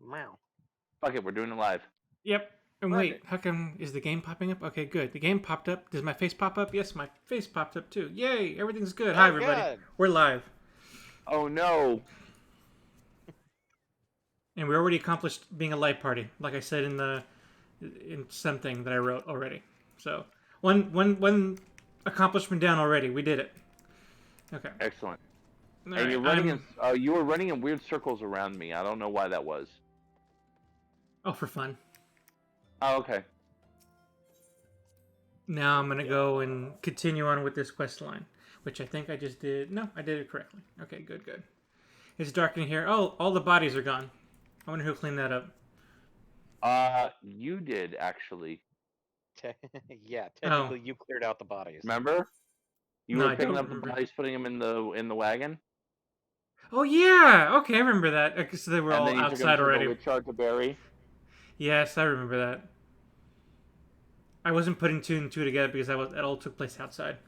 Meow. Fuck it, we're doing it live. Yep. And wait, Perfect. how come is the game popping up? Okay, good. The game popped up. Does my face pop up? Yes, my face popped up too. Yay! Everything's good. Hi, Oh, everybody. good. We're live, Oh no! and we already accomplished being a live party, like I said in something that I wrote already. So one accomplishment down already. We did it. Okay. Excellent. All And right. you're running in. You were running in weird circles around me. I don't know why that was. Oh, for fun. Oh, okay. Now I'm gonna go and continue on with this quest line, which I think I just did. No, I did it correctly. Okay, good, good. It's dark in here. Oh, all the bodies are gone. I wonder who cleaned that up. You did actually. Yeah, Oh, technically you cleared out the bodies. Remember? You no, were I picking don't up the remember. bodies, putting them in the wagon, Oh yeah, okay, I remember that. Okay, so they were and all then you took them outside to the already. witch yard to bury. Yes, I remember that. I wasn't putting two and two together because that all took place outside.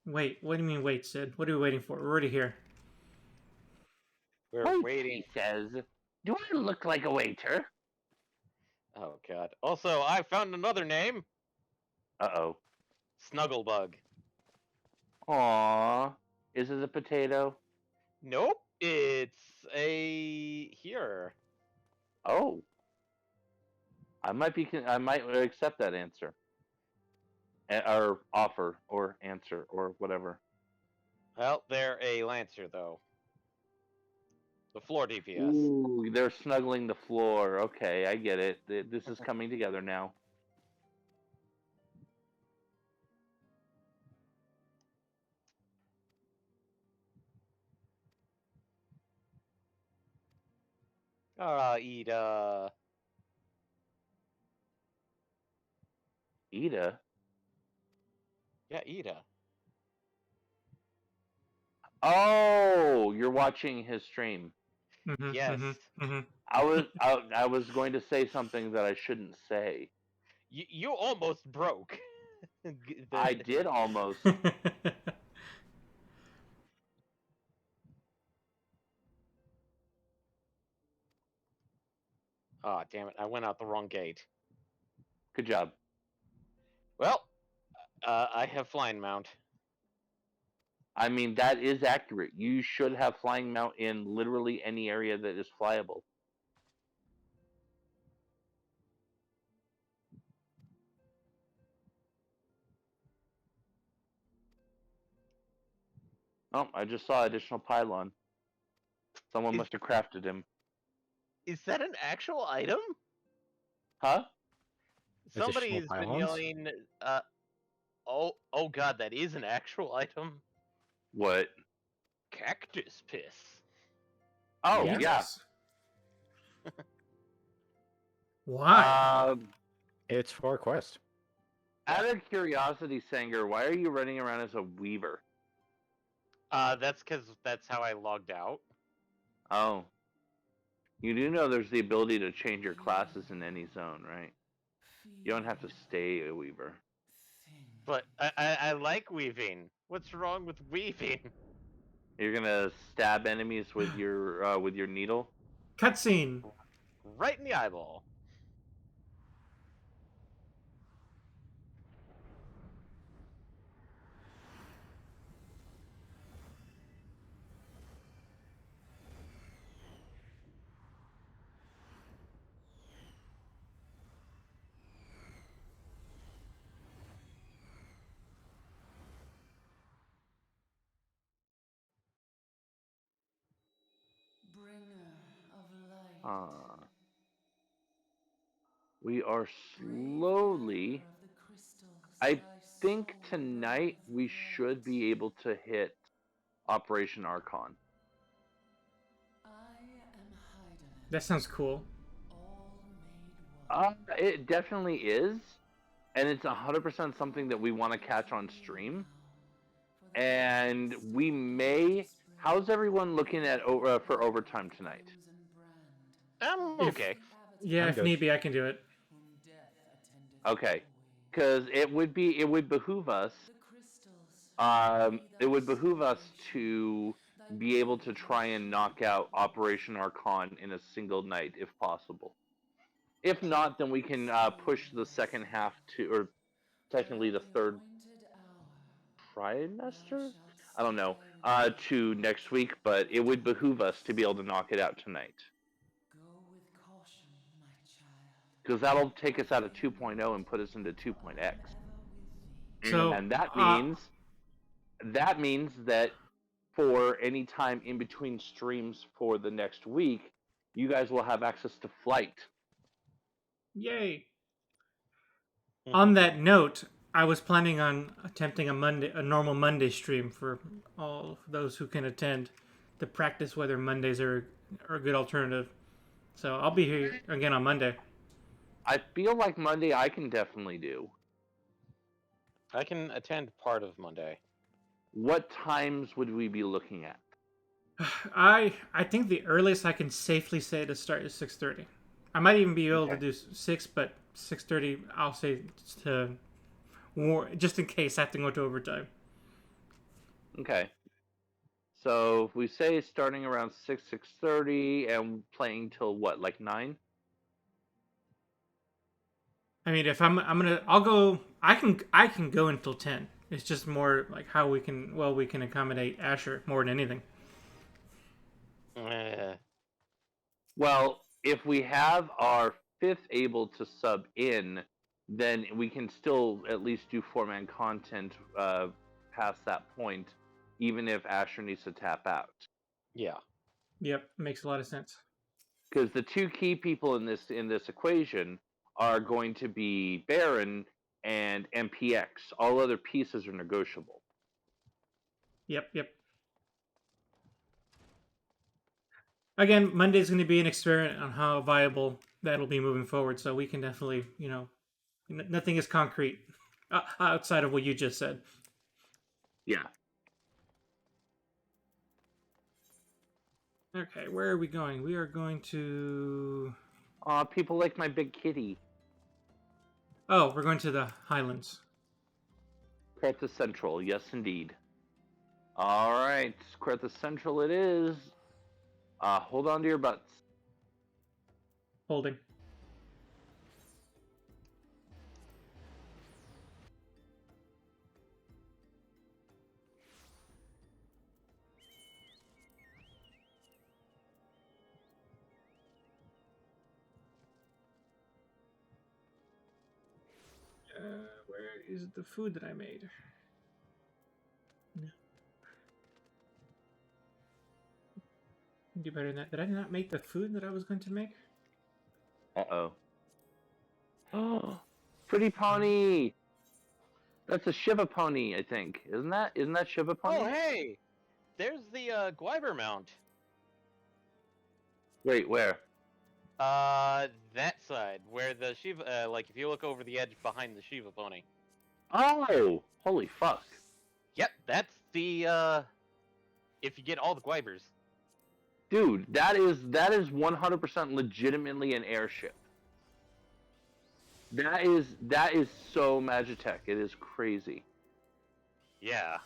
Wait, what do you mean wait, Sid? What are we waiting for? We're already here. We're Wait, waiting. he says. Do I look like a waiter? Oh god. Also, I found another name. Uh-oh. Snugglebug. Aww. Is it a potato? Nope. It's a here. Oh. I might accept that answer. Or offer, or answer, or whatever. Well, they're a lancer though. The floor DPS. Ooh, they're snuggling the floor. Okay, I get it. This is coming together now. Ida. Ida? Yeah, Ida. Oh, you're watching his stream. Mm-hmm, Yes. mm-hmm, mm-hmm. I was going to say something that I shouldn't say. You almost broke. I did almost. Ah, damn it! I went out the wrong gate. Good job. Well, I have flying mount. I mean, that is accurate. You should have flying mount in literally any area that is flyable. Oh, I just saw additional pylon. Someone must have crafted him. Is that an actual item? Huh? Somebody's Additional been pylons? yelling. Oh god, that is an actual item. What? Cactus piss. Oh, Yeah. yeah. Why? It's for a quest. Out of curiosity, Sanger, why are you running around as a weaver? That's because that's how I logged out. Oh. You do know there's the ability to change your classes in any zone, right? You don't have to stay a weaver. But I like weaving. What's wrong with weaving? You're gonna stab enemies with your needle. Cutscene. Right in the eyeball. We are slowly. I think tonight we should be able to hit Operation Archon. That sounds cool. It definitely is, and it's 100% something that we want to catch on stream. And we may. How's everyone looking at for overtime tonight? Okay. Yeah, I'm if good. need be, I can do it. Okay, because it would behoove us it would behoove us to be able to try and knock out Operation Archon in a single night, if possible. If not, then we can push the second half to, or technically the third trimester? I don't know, to next week, but it would behoove us to be able to knock it out tonight. Because that'll take us out of 2.0 and put us into 2.x. So, And that means that for any time in between streams for the next week, you guys will have access to flight. yay. On that note, I was planning on attempting a normal Monday stream for all of those who can attend to practice whether Mondays are a good alternative. So I'll be here again on Monday. I feel like Monday I can definitely do. I can attend part of Monday. What times would we be looking at? I think the earliest I can safely say to start is 6:30. I might even be able to do 6, but 6:30 I'll say to just in case I have to go to overtime. Okay. So if we say starting around 6:30 and playing till what, like 9? I mean, if I'll go. I can go until 10. It's just more like how we can accommodate Asher more than anything. Well, if we have our 5th able to sub in, then we can still at least do 4-man content past that point, even if Asher needs to tap out. Yeah. Yep, makes a lot of sense. Because the two key people in this equation are going to be Baron and MPX. All other pieces are negotiable. Yep. Again, Monday's going to be an experiment on how viable that'll be moving forward. So we can definitely, nothing is concrete outside of what you just said. Yeah. Okay, where are we going? We are going to... People like my big kitty. Oh, we're going to the Highlands. Kreta Central, yes indeed. Alright, Kreta Central it is. Hold on to your butts. Holding. Where is the food that I made? No. Do better than that. Did I not make the food that I was going to make? Uh-oh. Oh, pretty pony! That's a Shiva pony, I think. Isn't that Shiva pony? Oh, hey! There's the Gwyber mount. Wait, where? That side, where the Shiva, like if you look over the edge behind the Shiva pony. Oh! Holy fuck. Yep, that's the, if you get all the Gwybers. Dude, that is 100% legitimately an airship. That is so Magitech. It is crazy. Yeah.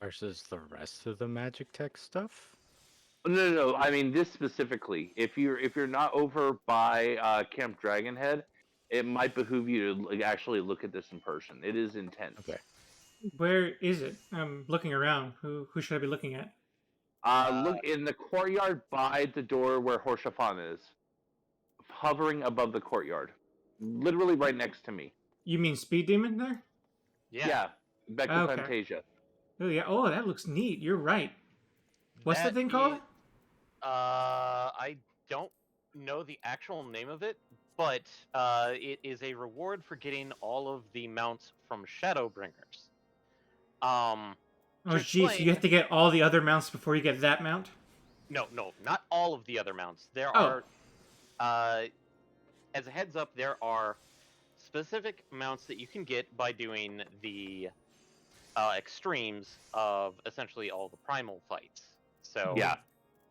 Versus the rest of the Magic Tech stuff? No. I mean this specifically. If you're not over by Camp Dragonhead, it might behoove you to actually look at this in person. It is intense. Okay. Where is it? I'm looking around. Who should I be looking at? Look in the courtyard by the door where Horshapan is. Hovering above the courtyard. Literally right next to me. You mean Speed Demon there? Yeah. Back to Okay. Fantasia. Oh yeah. Oh, that looks neat. You're right. What's the thing called? I don't know the actual name of it, but it is a reward for getting all of the mounts from Shadowbringers. Oh, to geez. explain- You have to get all the other mounts before you get that mount? No, not all of the other mounts. There Oh. are, as a heads up, there are specific mounts that you can get by doing the extremes of essentially all the primal fights. So Yeah.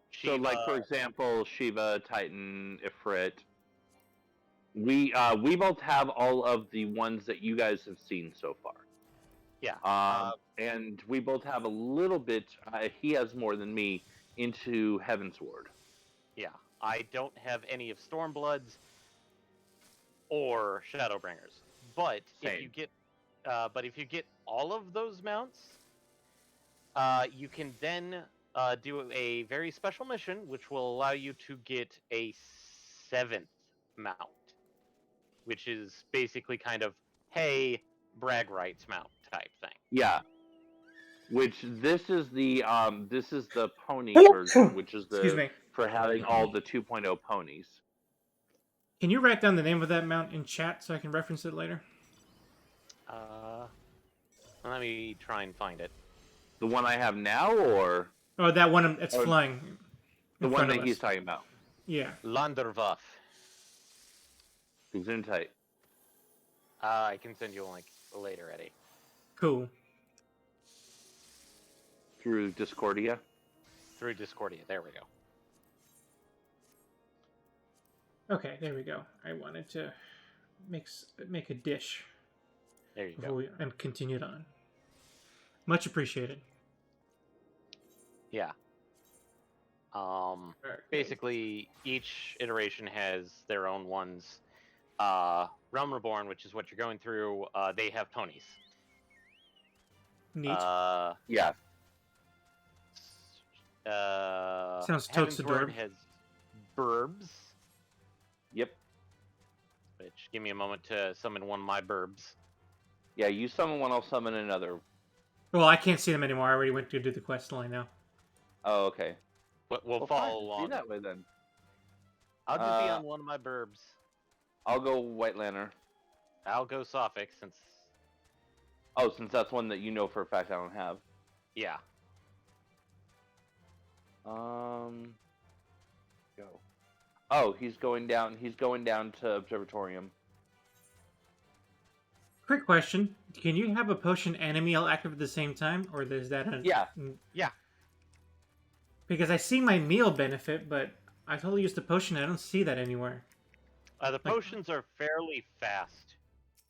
Shiva, So, like, for example, Shiva, Titan, Ifrit. We both have all of the ones that you guys have seen so far. Yeah. And we both have a little bit. He has more than me into Heavensward. Yeah. I don't have any of Stormbloods or Shadowbringers. But if you Same. get all of those mounts, you can then do a very special mission, which will allow you to get a 7th mount, which is basically kind of, hey, brag rights mount type thing. Yeah. Which this is the pony version, which is Excuse the me. for having all the 2.0 ponies. Can you write down the name of that mount in chat so I can reference it later? Let me try and find it. The one I have now, or Oh, that one that's flying. the in one front of that he's us. talking about? Yeah. Landerwaffe. Who's in tight? I can send you a link later, Eddie. Cool. Through Discordia. Through Discordia. There we go. Okay, there we go. I wanted to make a dish There you before go. we and continued on. Much appreciated. Yeah. Basically, each iteration has their own ones. Realm Reborn, which is what you're going through, they have ponies. Neat. Yeah. Sounds totes Heavensward adorable. has burbs, Yep. which give me a moment to summon one of my burbs. Yeah. You summon one, I'll summon another. Well, I can't see them anymore. I already went to do the quest line now. Oh, okay. We'll Well, follow fine. along. Be that way then. I'll just be on one of my burbs. I'll go White Lantern. I'll go Sophic since. Oh, since that's one that you know for a fact I don't have. Yeah. Go. Oh, he's going down. He's going down to Observatorium. Quick question: can you have a potion and a meal active at the same time, or is that a Yeah. Yeah. Because I see my meal benefit, but I totally used the potion. I don't see that anywhere. The potions are fairly fast,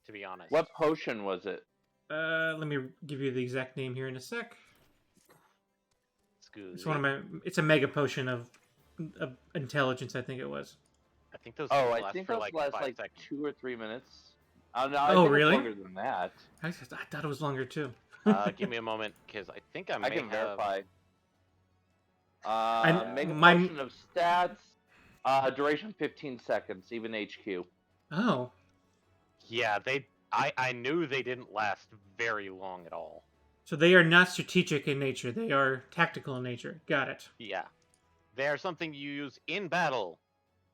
to be honest. What potion was it? Let me give you the exact name here in a sec. Excuse It's one of my. It's a mega potion of intelligence. I think it was. I think those Oh, last I think for those like last 5 like seconds. 2 or 3 minutes. No, I Oh, think really? It's longer than that. I thought it was longer too. Give me a moment, because I think I may I can have... verify. And Mega my- potion of stats. Duration 15 seconds, even HQ. Oh, Yeah, I knew they didn't last very long at all. so they are not strategic in nature. They are tactical in nature. Got it. Yeah. They are something you use in battle.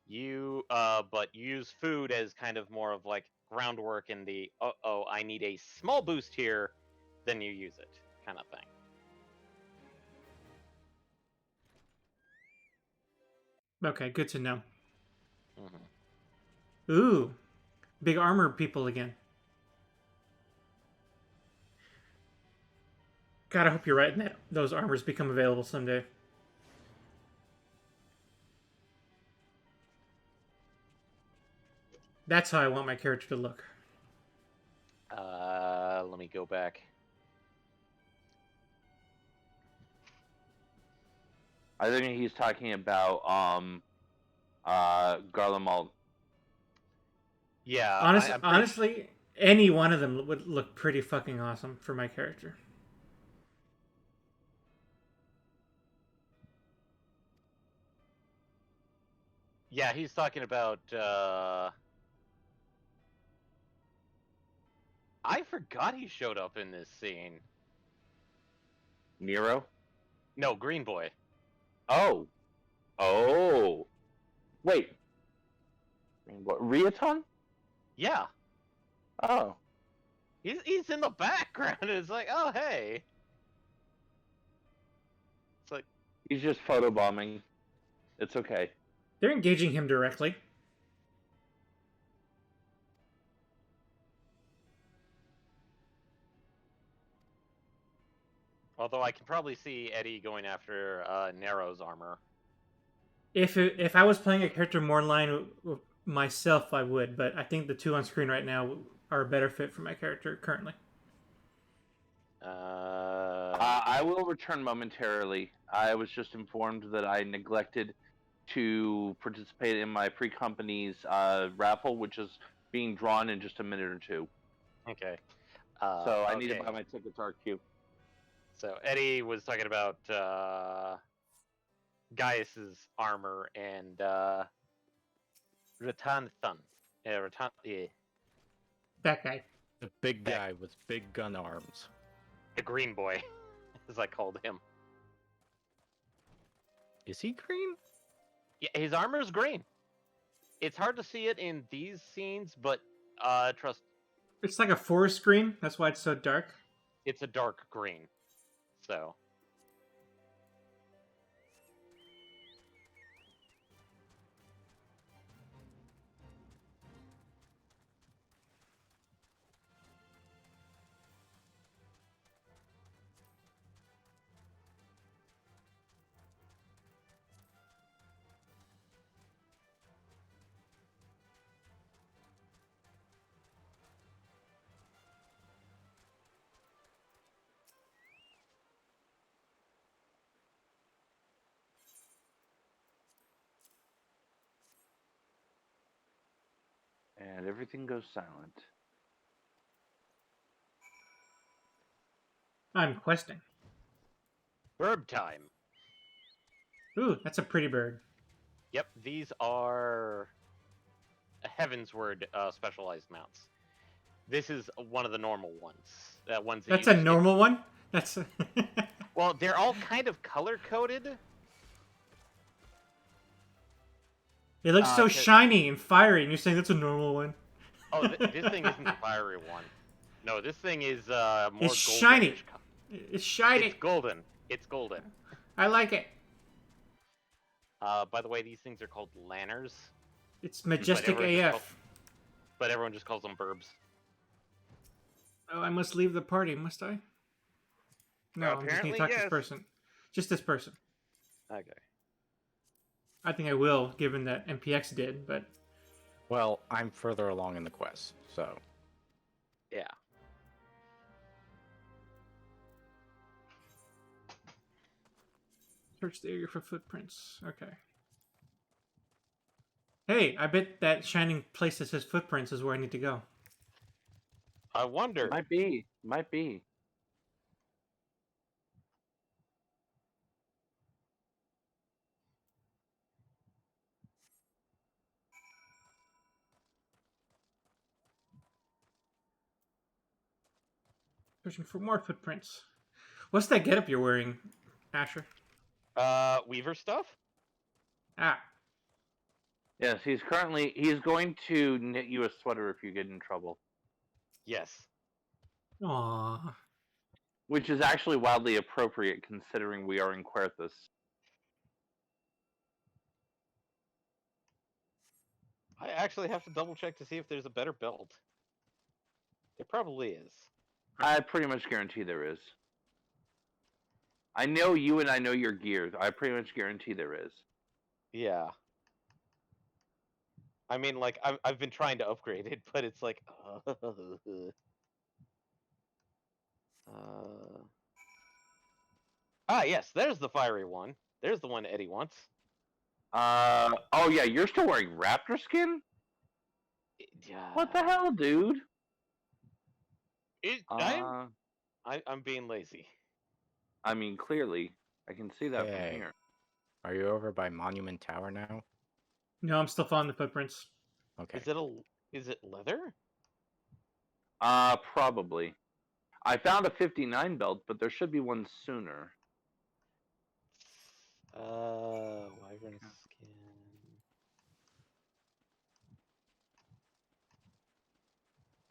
But you use food as kind of more of like groundwork in the, I need a small boost here, then you use it kind of thing. Okay, good to know. Mm-hmm. Ooh, big armor people again. God, I hope you're right and that those armors become available someday. That's how I want my character to look. Let me go back. I think he's talking about Garlemald. Yeah, Honestly, any one of them would look pretty fucking awesome for my character. Yeah, he's talking about, I forgot he showed up in this scene. Nero? No, Green Boy. Oh. Oh. Wait. What? Riaton? Yeah, Oh. he's in the background. It's like, oh, hey. It's like, He's just photobombing. It's okay. They're engaging him directly. although I can probably see Eddie going after Nero's armor. If I was playing a character more in line with myself, I would. But I think the two on screen right now are a better fit for my character currently. I will return momentarily. I was just informed that I neglected to participate in my pre-company's raffle, which is being drawn in just a minute or two. Okay. So I need to okay. buy my tickets RQ. So Eddie was talking about Gaius's armor and Ratanthan. Yeah, That guy. The big guy with big gun arms. the green boy, as I called him. Is he green? Yeah, his armor is green. It's hard to see it in these scenes, but trust, It's like a forest green. That's why it's so dark. it's a dark green. So And everything goes silent. I'm questing. bird time. Ooh, that's a pretty bird. Yep, these are Heavensward specialized mounts. This is one of the normal ones. Ones that That's you a just get. normal one? That's Well, they're all kind of color coded. It looks so 'cause- shiny and fiery, and you're saying that's a normal one. Oh, this thing isn't the fiery one. No, this thing is more It's shiny. goldenish co- It's shiny. It's golden. It's golden. I like it. By the way, these things are called lanners, It's majestic everyone just AF. but everyone just calls them burbs. Oh, I must leave the party, must I? No, I just need to Apparently, talk to this yes. person. Just this person. Okay. I think I will, given that MPX did, but Well, I'm further along in the quest, so Yeah. search the area for footprints. Okay. Hey, I bet that shining place that says footprints is where I need to go. I wonder. Might be. Might be. Searching for more footprints. What's that getup you're wearing, Asher? Weaver stuff? Ah, Yes, he's going to knit you a sweater if you get in trouble. Yes. aww. Which is actually wildly appropriate considering we are in Querthus. I actually have to double check to see if there's a better belt. There probably is. I pretty much guarantee there is. I know you and I know your gear. I pretty much guarantee there is. Yeah. I mean, like, I've been trying to upgrade it, but it's like, yes, there's the fiery one. There's the one Eddie wants. Oh yeah, you're still wearing raptor skin? Yeah. What the hell, dude? I'm being lazy. I mean, clearly, I can see that Hey. from here. are you over by Monument Tower now? No, I'm still following the footprints. Okay. Is it leather? Probably. I found a 59 belt, but there should be one sooner. Wyvern skin.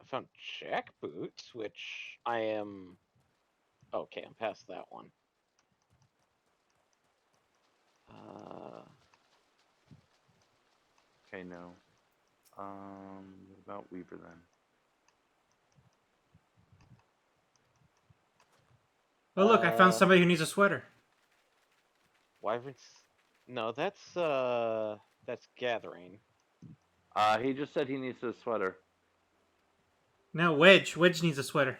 I found jack boots, which I am. Okay, I'm past that one. Okay, no. What about Weaver then? Oh, look, I found Uh, somebody who needs a sweater. Wyverns. No, that's gathering. He just said he needs a sweater. No, Wedge. Wedge needs a sweater.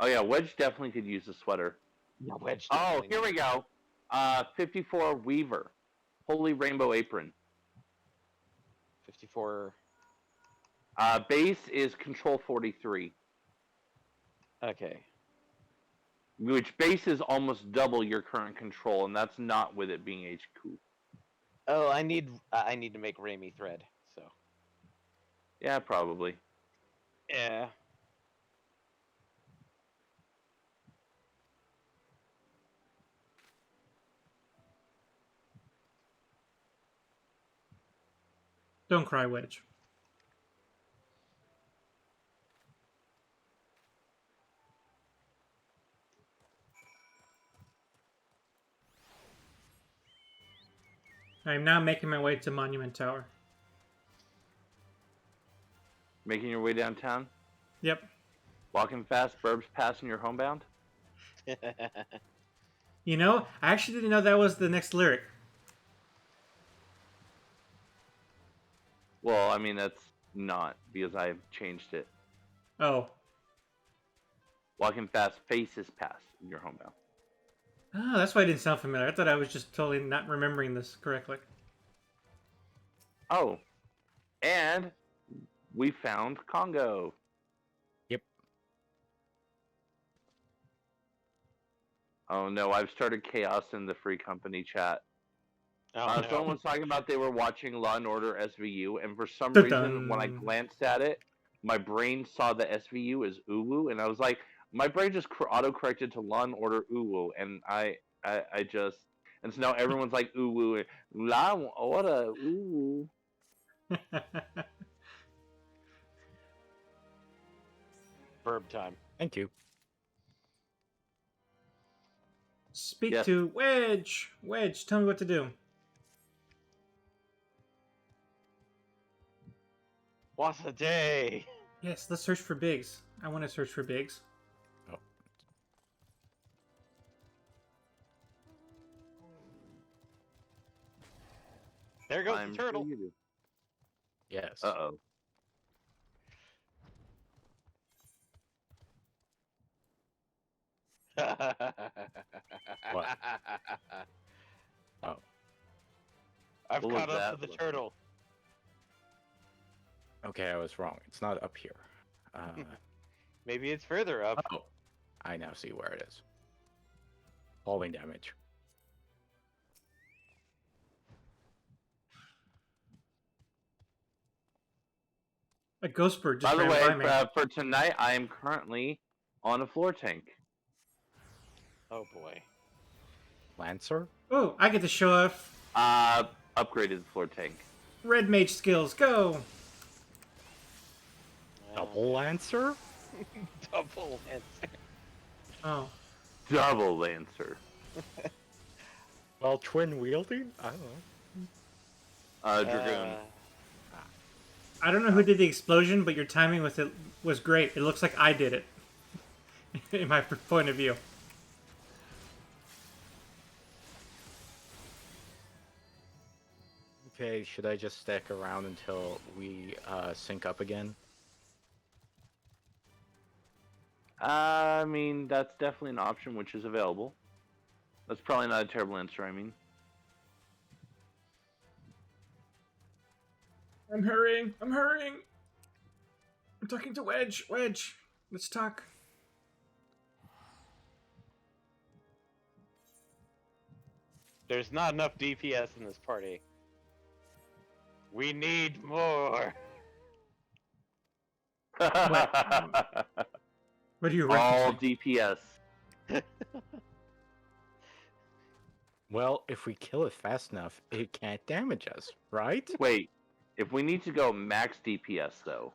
Oh yeah, Wedge definitely could use a sweater. Yeah, Wedge. Oh, definitely here we needs- go. 54 Weaver, Holy Rainbow Apron. 54. Base is Control 43, Okay. which base is almost double your current control, and that's not with it being HQ. Oh, I need to make Raimi thread. So. Yeah, probably. Yeah. Don't cry, Wedge. I am now making my way to Monument Tower. Making your way downtown, Yep. walking fast, burbs passing your homebound. You know, I actually didn't know that was the next lyric. Well, I mean that's not because I've changed it. Oh. Walking fast, faces pass your homebound. Oh, that's why it didn't sound familiar. I thought I was just totally not remembering this correctly. Oh, and we found Congo. Yep. Oh no, I've started chaos in the free company chat. Oh, no. Someone was talking about they were watching Law and Order SVU, and for some Dun-dun. reason, when I glanced at it, my brain saw the SVU as Uwu, and I was like, my brain just auto-corrected to Law and Order Uwu, and I just, and so now everyone's like Uwu, La and Order Uwu. Verb time. Thank you. Speak Yes. to Wedge. Wedge, tell me what to do. What a day! Yes, let's search for Biggs. I want to search for Biggs. Oh. There goes I'm the turtle. sure you do. Yes. Uh-oh. What? Oh. I've What was caught up that to the looking? turtle. Okay, I was wrong. It's not up here. Maybe it's further up. Oh. I now see where it is. Falling damage. A ghost bird By just the ran way, by me. for tonight, I am currently on a floor tank. Oh boy. Lancer? Oh, I get to show off Upgraded floor tank. red mage skills. Go! Double Lancer? Double answer. Oh. Double Lancer. Well, twin wielding? I don't know. Dragoon. I don't know who did the explosion, but your timing with it was great. It looks like I did it. In my point of view. Okay, should I just stick around until we sync up again? I mean, that's definitely an option which is available. That's probably not a terrible answer, I mean. I'm hurrying. I'm hurrying. I'm talking to Wedge. Wedge, let's talk. There's not enough DPS in this party. We need more. What are you All referencing? DPS. Well, if we kill it fast enough, it can't damage us, right? Wait, if we need to go max DPS, though.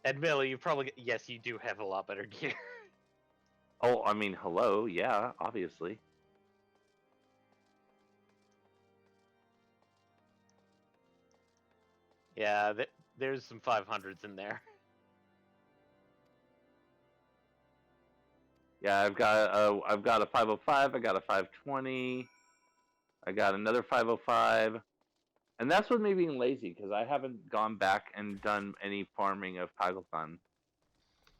Admittedly, you probably yes, you do have a lot better gear. Oh, I mean, hello, yeah, obviously. Yeah, there's some 500s in there. Yeah, I've got a 505, I got a 520, I got another 505. And that's what made me being lazy, because I haven't gone back and done any farming of Pagelthon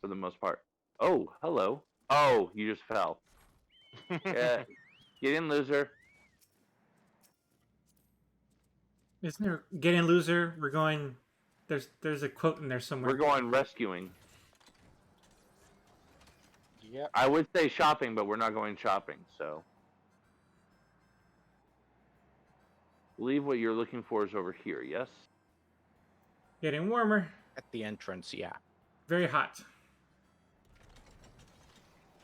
for the most part. Oh, hello. Oh, you just fell. Yeah, get in, loser. Isn't there get in loser? We're going. There's a quote in there somewhere. We're going rescuing. Yep. I would say shopping, but we're not going shopping, so. I believe what you're looking for is over here, yes? Getting warmer. At the entrance, yeah. Very hot.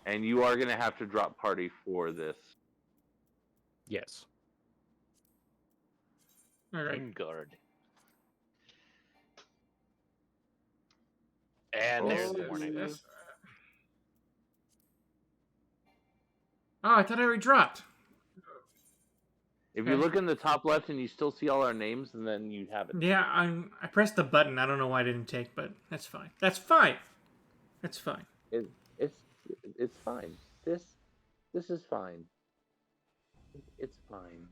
And you are going to have to drop party for this. Yes. All right. Vanguard. And there's the warning. Oh, I thought I already dropped. If you Okay. look in the top left and you still see all our names, and then you have it. Yeah, I pressed the button. I don't know why I didn't take, but that's fine. That's fine. That's fine. It's fine. This is fine. It's fine.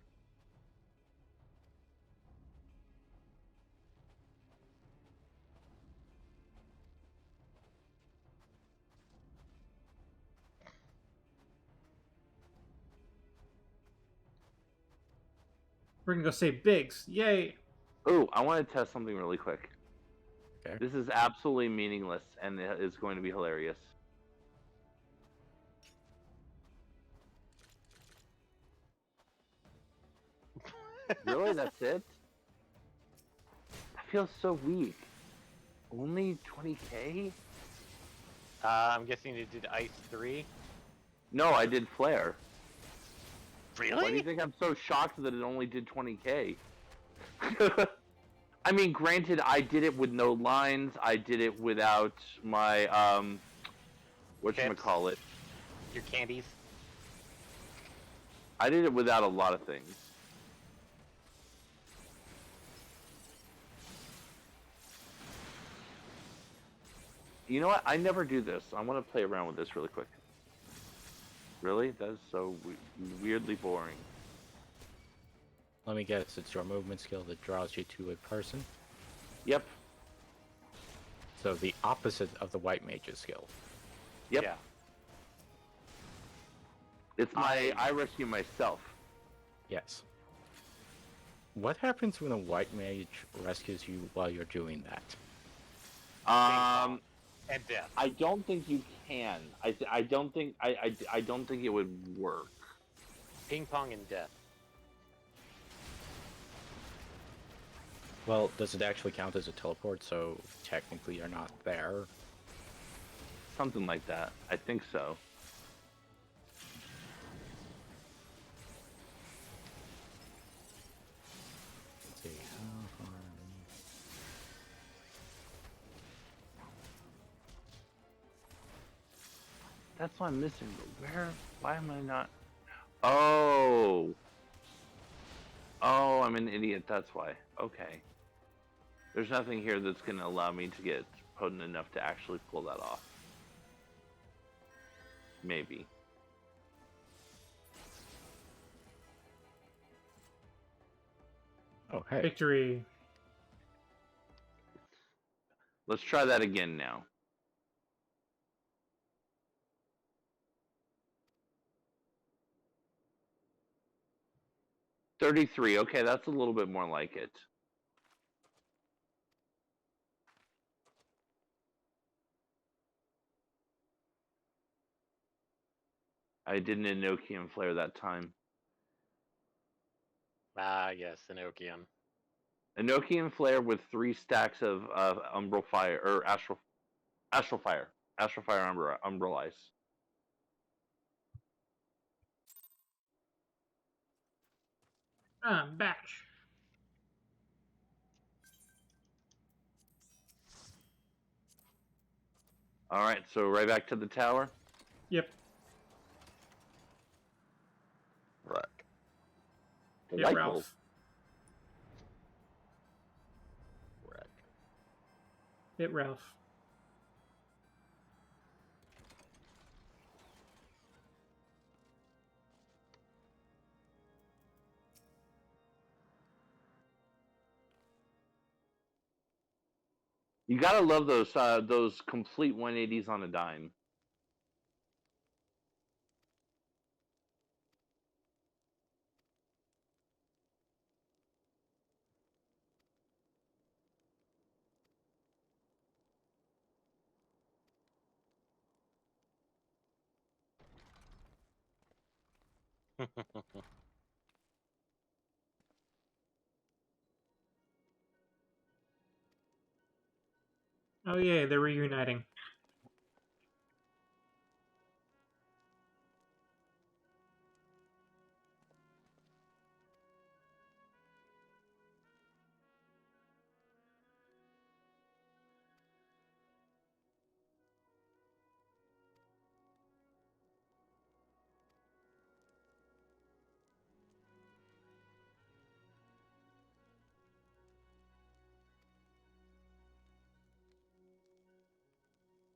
We're gonna go say Biggs. Yay! Oh, I want to test something really quick. Okay. This is absolutely meaningless, and it is going to be hilarious. Really? That's it? I feel so weak. Only 20k? I'm guessing you did Ice 3. No, I did Flare. Really? Why do you think I'm so shocked that it only did 20k? I mean, granted, I did it with no lines. I did it without my, whatchamacallit. Your candies. I did it without a lot of things. You know what? I never do this. I want to play around with this really quick. Really? That is so weirdly boring. Let me guess, it's your movement skill that draws you to a person? Yep. So the opposite of the white mage's skill. Yep. Yeah. It's my I rescue myself. Yes. What happens when a white mage rescues you while you're doing that? And death. I don't think you can. I don't think I don't think it would work. Ping pong and death. Well, does it actually count as a teleport, so technically you're not there? Something like that. I think so. Let's see, how far... That's what I'm missing. But where? Why am I not? Oh. Oh, I'm an idiot. That's why. Okay. There's nothing here that's going to allow me to get potent enough to actually pull that off. Maybe. Oh, hey. Victory. Let's try that again now. $33. Okay, that's a little bit more like it. I did an Enochian flare that time. Ah, yes, Enochian. Enochian flare with 3 stacks of Umbral Fire or Astral Fire, Umbral Ice. I'm back. All right, so right back to the tower. Yep. Right. Yeah, Light Ralph. bulb. Right. Hit Ralph. You gotta love those complete 180s on a dime. Oh yeah, they're reuniting.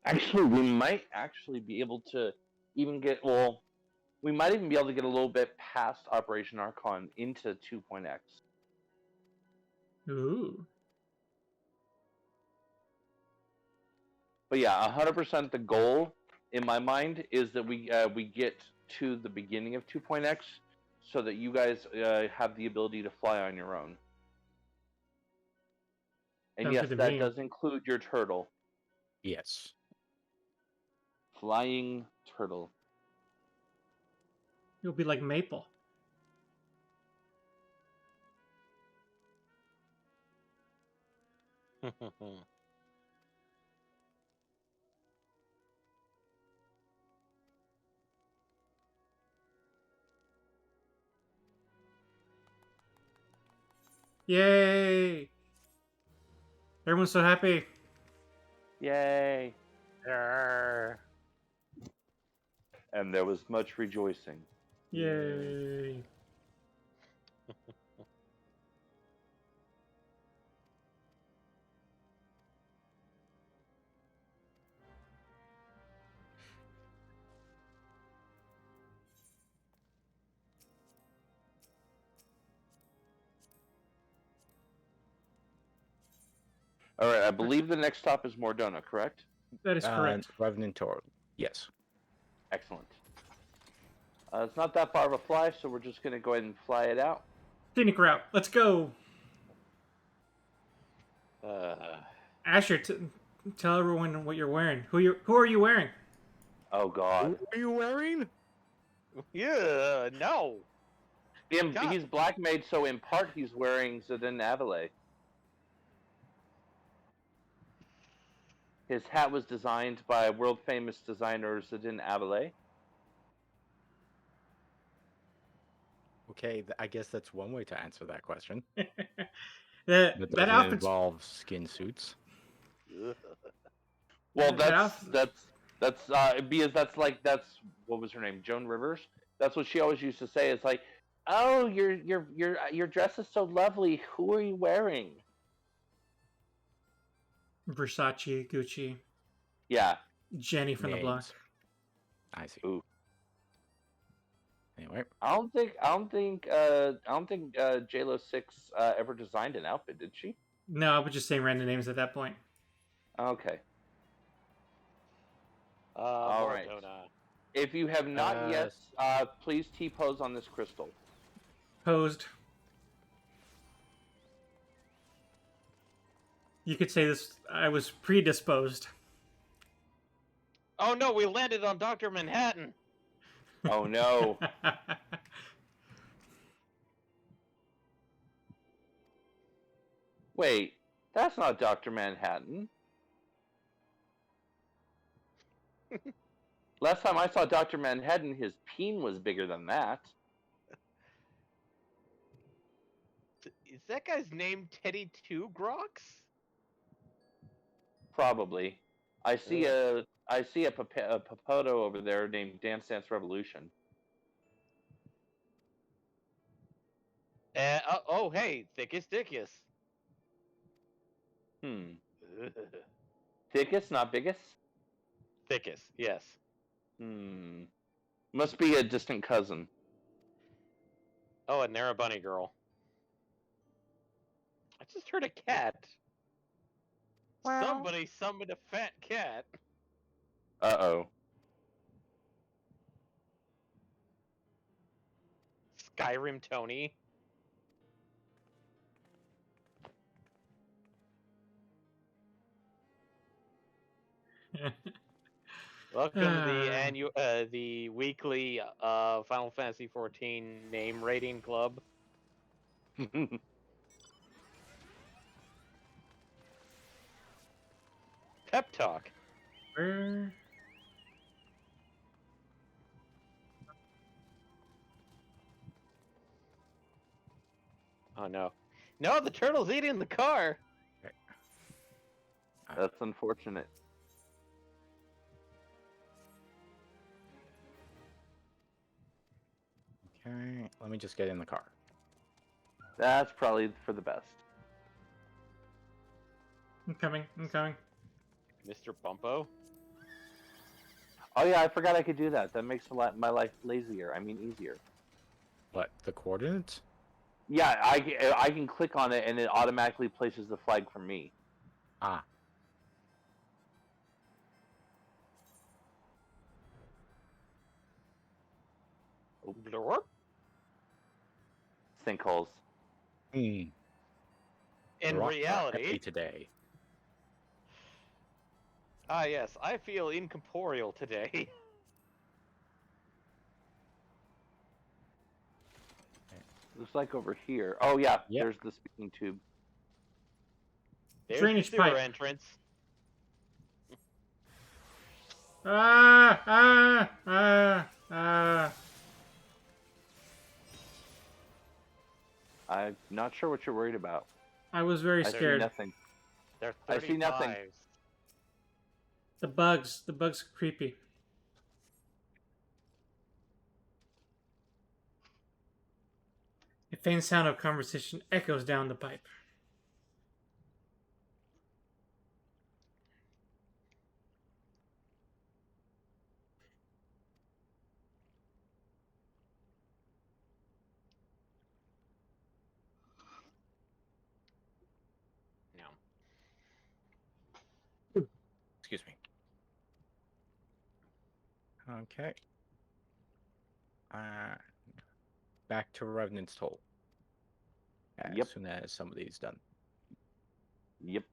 Actually, we might actually be able to even get we might even be able to get a little bit past Operation Archon into 2.x. Ooh. But yeah, 100% the goal in my mind is that we get to the beginning of 2.x so that you guys have the ability to fly on your own. And Sounds yes, good to that me. does include your turtle. Yes. Flying turtle. You'll be like Maple. Yay! Everyone's so happy. Yay! Arr. And there was much rejoicing. Yay! All right, I believe the next stop is Mordona, correct? That is correct. Revenant Tour. Yes. Excellent. It's not that far of a fly, so we're just going to go ahead and fly it out. Scenic route. Let's go. Asher, tell everyone what you're wearing. Who are you wearing? Oh, God. What are you wearing? Yeah, no. God. He's black mage, so in part he's wearing Zidane Avile. His hat was designed by world famous designer Zidane Avile. Okay, I guess that's one way to answer that question. that That that doesn't outfit's involve skin suits. Well, That that's because that's what was her name, Joan Rivers. That's what she always used to say. It's like, oh, your dress is so lovely. Who are you wearing? Versace, Gucci, Yeah. Jenny from the block. Names. I see. Ooh. Anyway, I don't think JLo6 ever designed an outfit, did she? No, I was just saying random names at that point. Okay. All right. If you have not yet, please T-pose on this crystal. Posed. You could say this. I was predisposed. Oh no, we landed on Dr. Manhattan. Oh no. Wait, that's not Dr. Manhattan. Last time I saw Dr. Manhattan, his peen was bigger than that. Is that guy's name Teddy Two Grox? Probably. I see a Papoto over there named Dance Dance Revolution. Oh, hey, Thickest Dickus. Thickest, not biggest? Thickest, yes. Must be a distant cousin. Oh, and they're a bunny girl. I just heard a cat. Somebody summoned a fat cat. Uh-oh. Skyrim Tony. Welcome to the weekly Final Fantasy XIV name rating club. Pep talk. Where? Oh no. No, the turtle's eating the car. That's unfortunate. Okay, let me just get in the car. That's probably for the best. I'm coming. I'm coming. Mr. Bumpo. Oh yeah, I forgot I could do that. That makes my life lazier. I mean, easier. What, the coordinates? Yeah, I can click on it and it automatically places the flag for me. Ah, Blorp. Sinkholes. In the rocks are reality, heavy today. ah yes, I feel incorporeal today. Looks like over here. Oh yeah, Yep. there's the speaking tube. There's Drainage the sewer pipe. entrance. Ah! Ah! Ah! Ah! I'm not sure what you're worried about. I was very I see scared. nothing. There are I see nothing. 35s. The bugs. The bugs are creepy. A faint sound of conversation echoes down the pipe. No. Excuse me. Okay. Back to Revenant's Toll. As Yep. soon as somebody's done. Yep.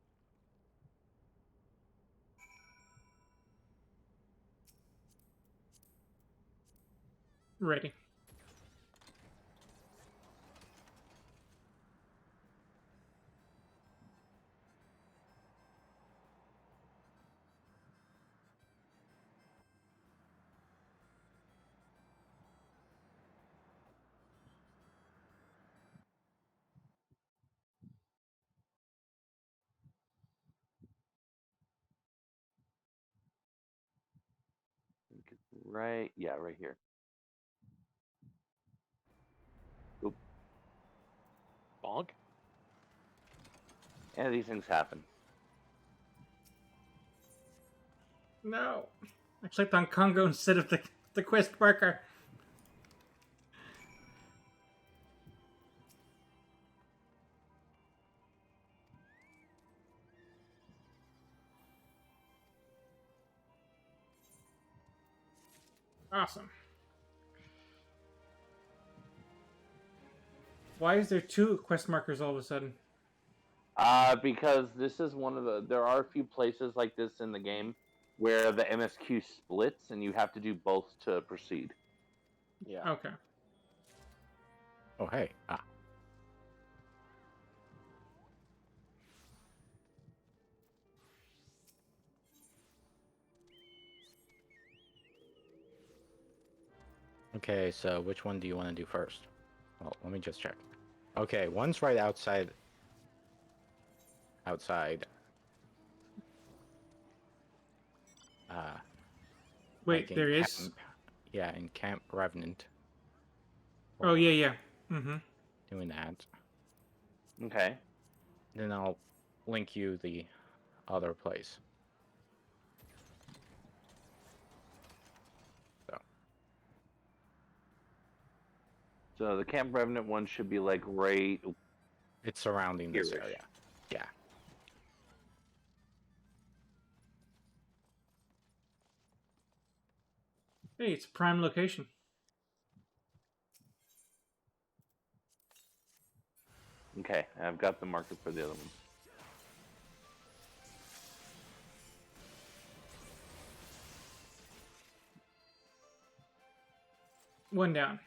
Ready. Right. Yeah, right here. Oop. Bonk. Yeah, these things happen. No. I clicked on Congo instead of the quest marker. Awesome. Why is there two quest markers all of a sudden? Because this is one of there are a few places like this in the game where the MSQ splits and you have to do both to proceed. Yeah. Okay. Oh, hey. Ah. Okay, so which one do you want to do first? Oh, let me just check. Okay, one's right outside. Outside. Wait, like in there is. Camp, yeah, in Camp Revenant. Oh yeah, yeah. Mm-hmm. Doing that. Okay. Then I'll link you the other place. So the Camp Revenant one should be like right. It's surrounding this Here-ish. area. Yeah. Hey, it's a prime location. Okay, I've got the marker for the other one. One down.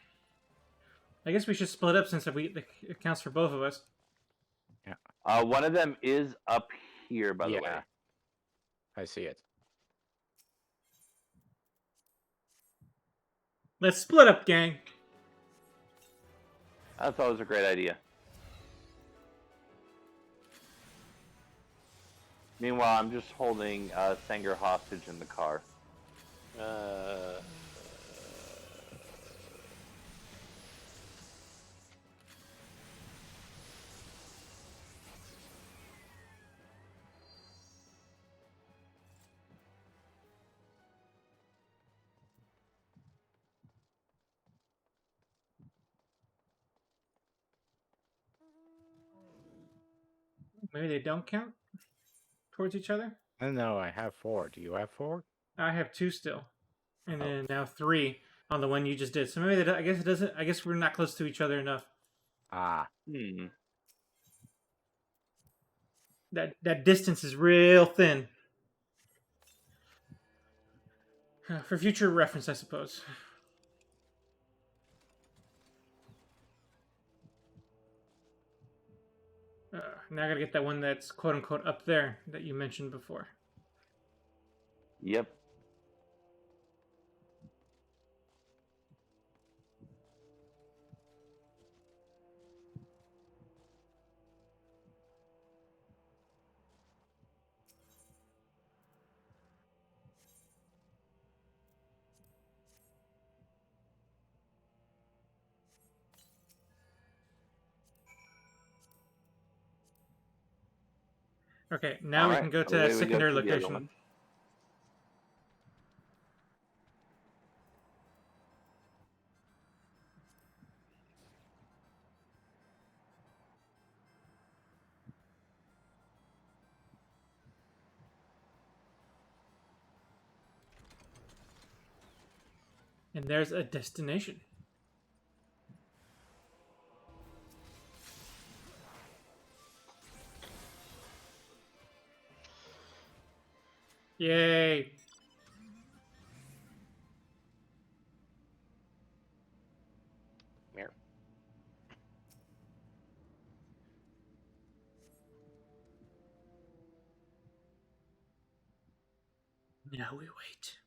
I guess we should split up since it counts for both of us. One of them is up here, by the way. Yeah, I see it. Let's split up, gang. That's always a great idea. Meanwhile, I'm just holding Sanger hostage in the car. Maybe they don't count towards each other. I don't know. I have 4. Do you have 4? I have 2 still, and Oh. then now 3 on the one you just did. So maybe I guess it doesn't. I guess we're not close to each other enough. Ah, That distance is real thin. For future reference, I suppose. Now I gotta get that one that's quote unquote up there that you mentioned before. Yep. Okay, now All we right, can go to away that we go secondary to the other location. one. And there's a destination. Yay! Mirror. Now we wait.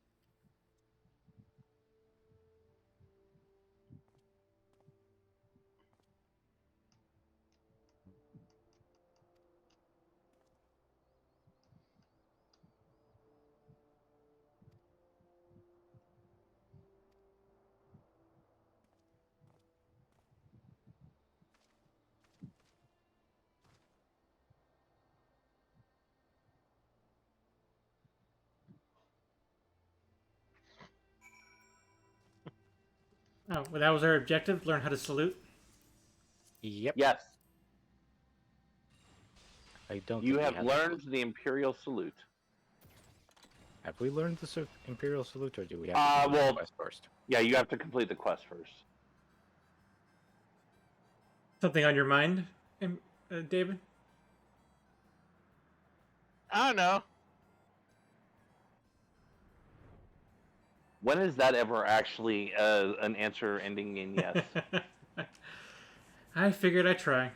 Oh, well, that was our objective. Learn how to salute. yep. Yes, I don't. you think we have had- learned the Imperial Salute. Have we learned the Imperial Salute, or do we have to do well- the quest first? Yeah, you have to complete the quest first. Something on your mind, David? I don't know. When is that ever actually an answer ending in yes? I figured I'd try.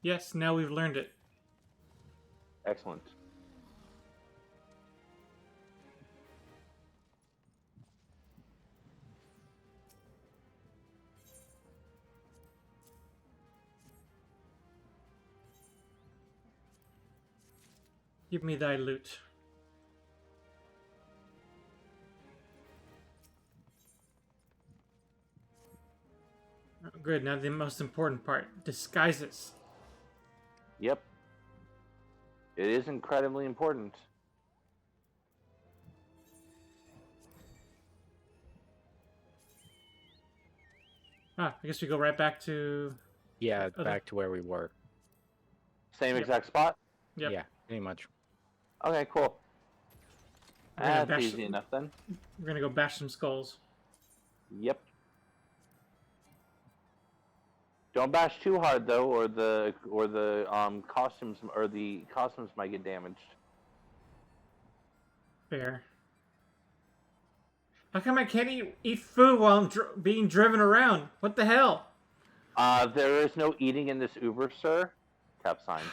Yes, now we've learned it. Excellent. Give me thy loot. Oh, good, now the most important part. Disguises. Yep. It is incredibly important. Ah, I guess we go right back to. Yeah, Other- back to where we were. Same Yep. exact spot? Yep. Yeah, pretty much. Okay, cool. We're gonna That's bash easy enough then. We're gonna go bash some skulls. Yep. Don't bash too hard though, or the costumes might get damaged. Fair. How come I can't eat food while I'm being driven around? What the hell? There is no eating in this Uber, sir. Tap sign.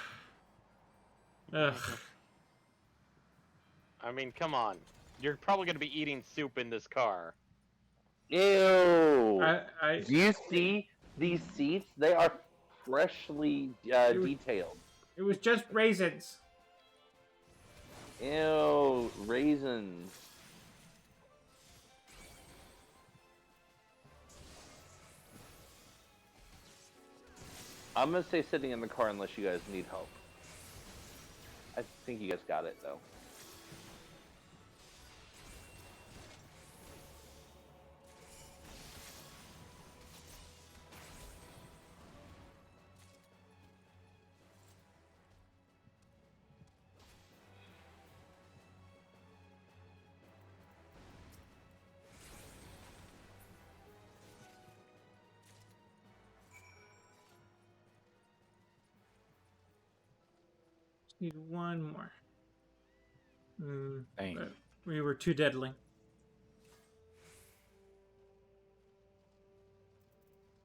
Ugh. I mean, come on. You're probably going to be eating soup in this car. Ew. I Do you see these seats? They are freshly detailed. It was just raisins. Ew, raisins. I'm gonna stay sitting in the car unless you guys need help. I think you guys got it though. Just need one more. Dang. But we were too deadly.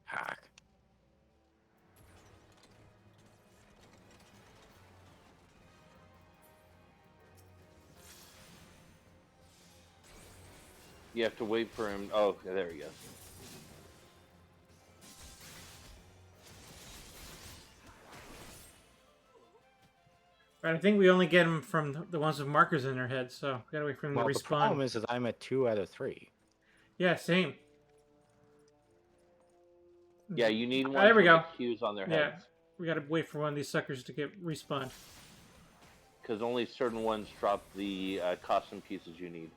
Hack. You have to wait for him. Oh, there he goes. Right, I think we only get them from the ones with markers in their heads, so we gotta wait for them Well, to the respawn. problem is that I'm at 2 out of 3. Yeah, same. Yeah, you need one there we with go. the cues on their Yeah, heads. we gotta wait for one of these suckers to get respawned. Because only certain ones drop the costume pieces you need.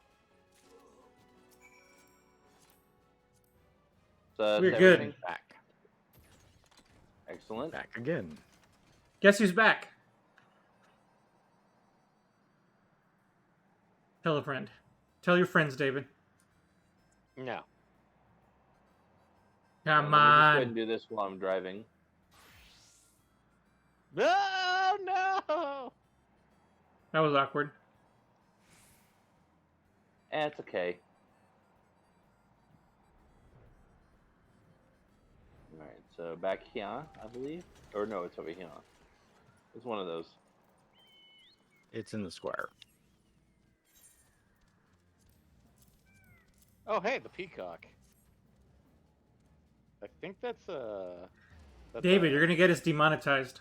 So We're that's good. everything? Back. Excellent. Back again. Guess who's back? Tell a friend. Tell your friends, David. No. Come Let me just go ahead on. and do this while I'm driving. Oh, no! That was awkward. It's okay. Alright, so back here, I believe. Or no, it's over here. It's one of those. It's in the square. Oh, hey, the peacock. I think that's David, a you're gonna get us demonetized.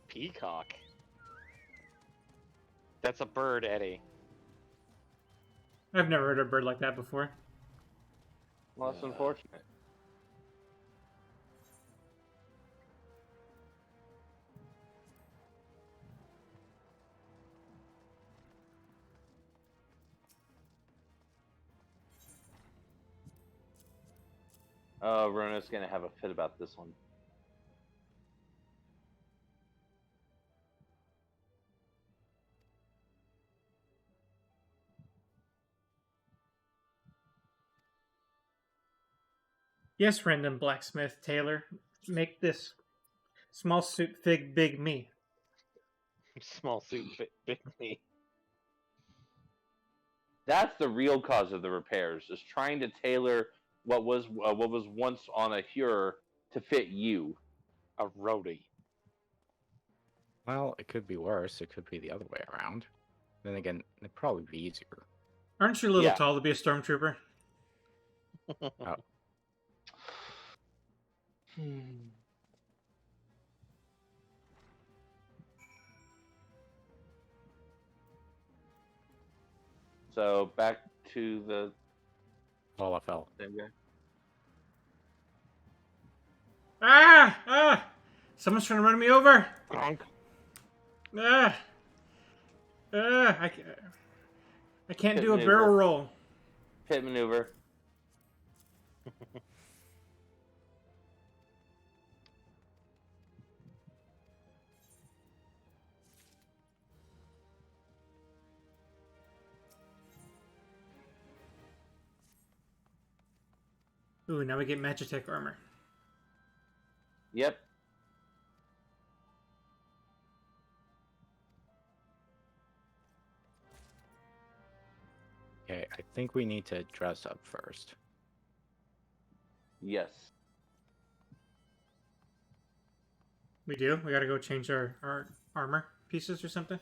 peacock. That's a bird, Eddie. I've never heard of a bird like that before. Well, that's unfortunate. Oh, Rona's gonna have a fit about this one. Yes, random blacksmith Taylor, make this small suit fit big me. Small suit big me. That's the real cause of the repairs, is trying to tailor what was once on a Hure to fit you. A roadie. Well, it could be worse. It could be the other way around. Then again, it'd probably be easier. Aren't you a little Yeah. tall to be a stormtrooper? Oh, So back to the all fell. same guy. Ah! Ah! Someone's trying to run me over! Gronk. Ah! Ah! I can't Hit do a maneuver. barrel roll. Pit maneuver. Ooh, now we get Magitech armor. Yep. Okay, I think we need to dress up first. Yes. We do? We gotta go change our armor pieces or something?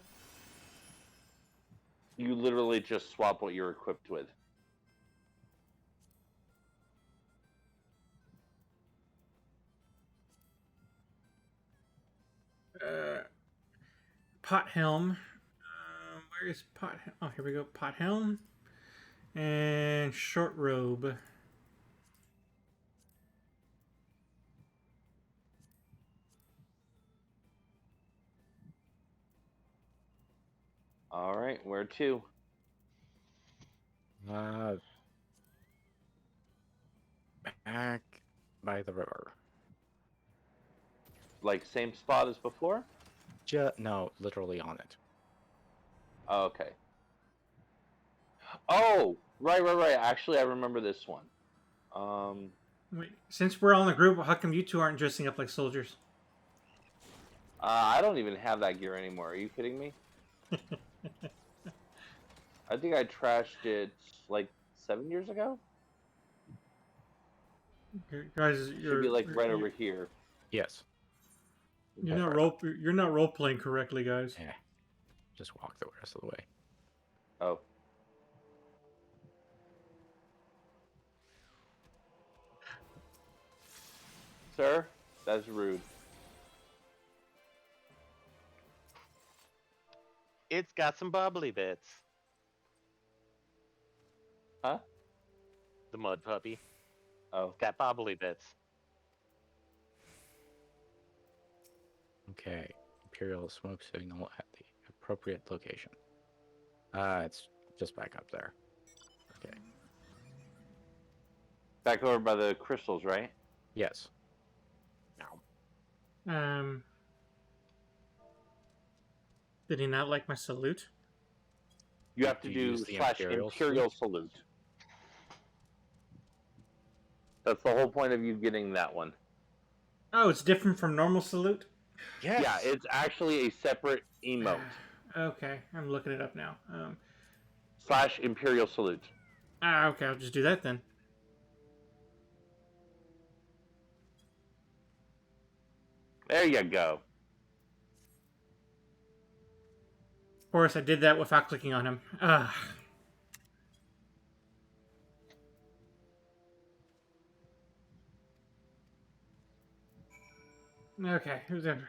You literally just swap what you're equipped with. Pot helm. Where is pot? Oh, here we go. Pot helm and short robe. All right, where to? Back by the river. Like same spot as before? No, literally on it. Oh, okay. Oh, right. Actually, I remember this one. Wait, since we're all in a group, how come you two aren't dressing up like soldiers? I don't even have that gear anymore. Are you kidding me? I think I trashed it like 7 years ago. Guys, Should be like right over here. Yes. You're not role playing correctly, guys. Yeah. Just walk the rest of the way. Oh. Sir, that's rude. It's got some bubbly bits. Huh? The mud puppy. Oh. It's got bubbly bits. Okay. Imperial smoke signal at the appropriate location. It's just back up there. Okay. Back over by the crystals, right? Yes. Did he not like my salute? You have to You do use the / Imperial Imperial salute. That's the whole point of you getting that one. Oh, it's different from normal salute? Yes. Yeah, it's actually a separate emote. Okay, I'm looking it up now. / Imperial salute. Okay, I'll just do that then. There you go. Of course, I did that without clicking on him. Okay, who's ever?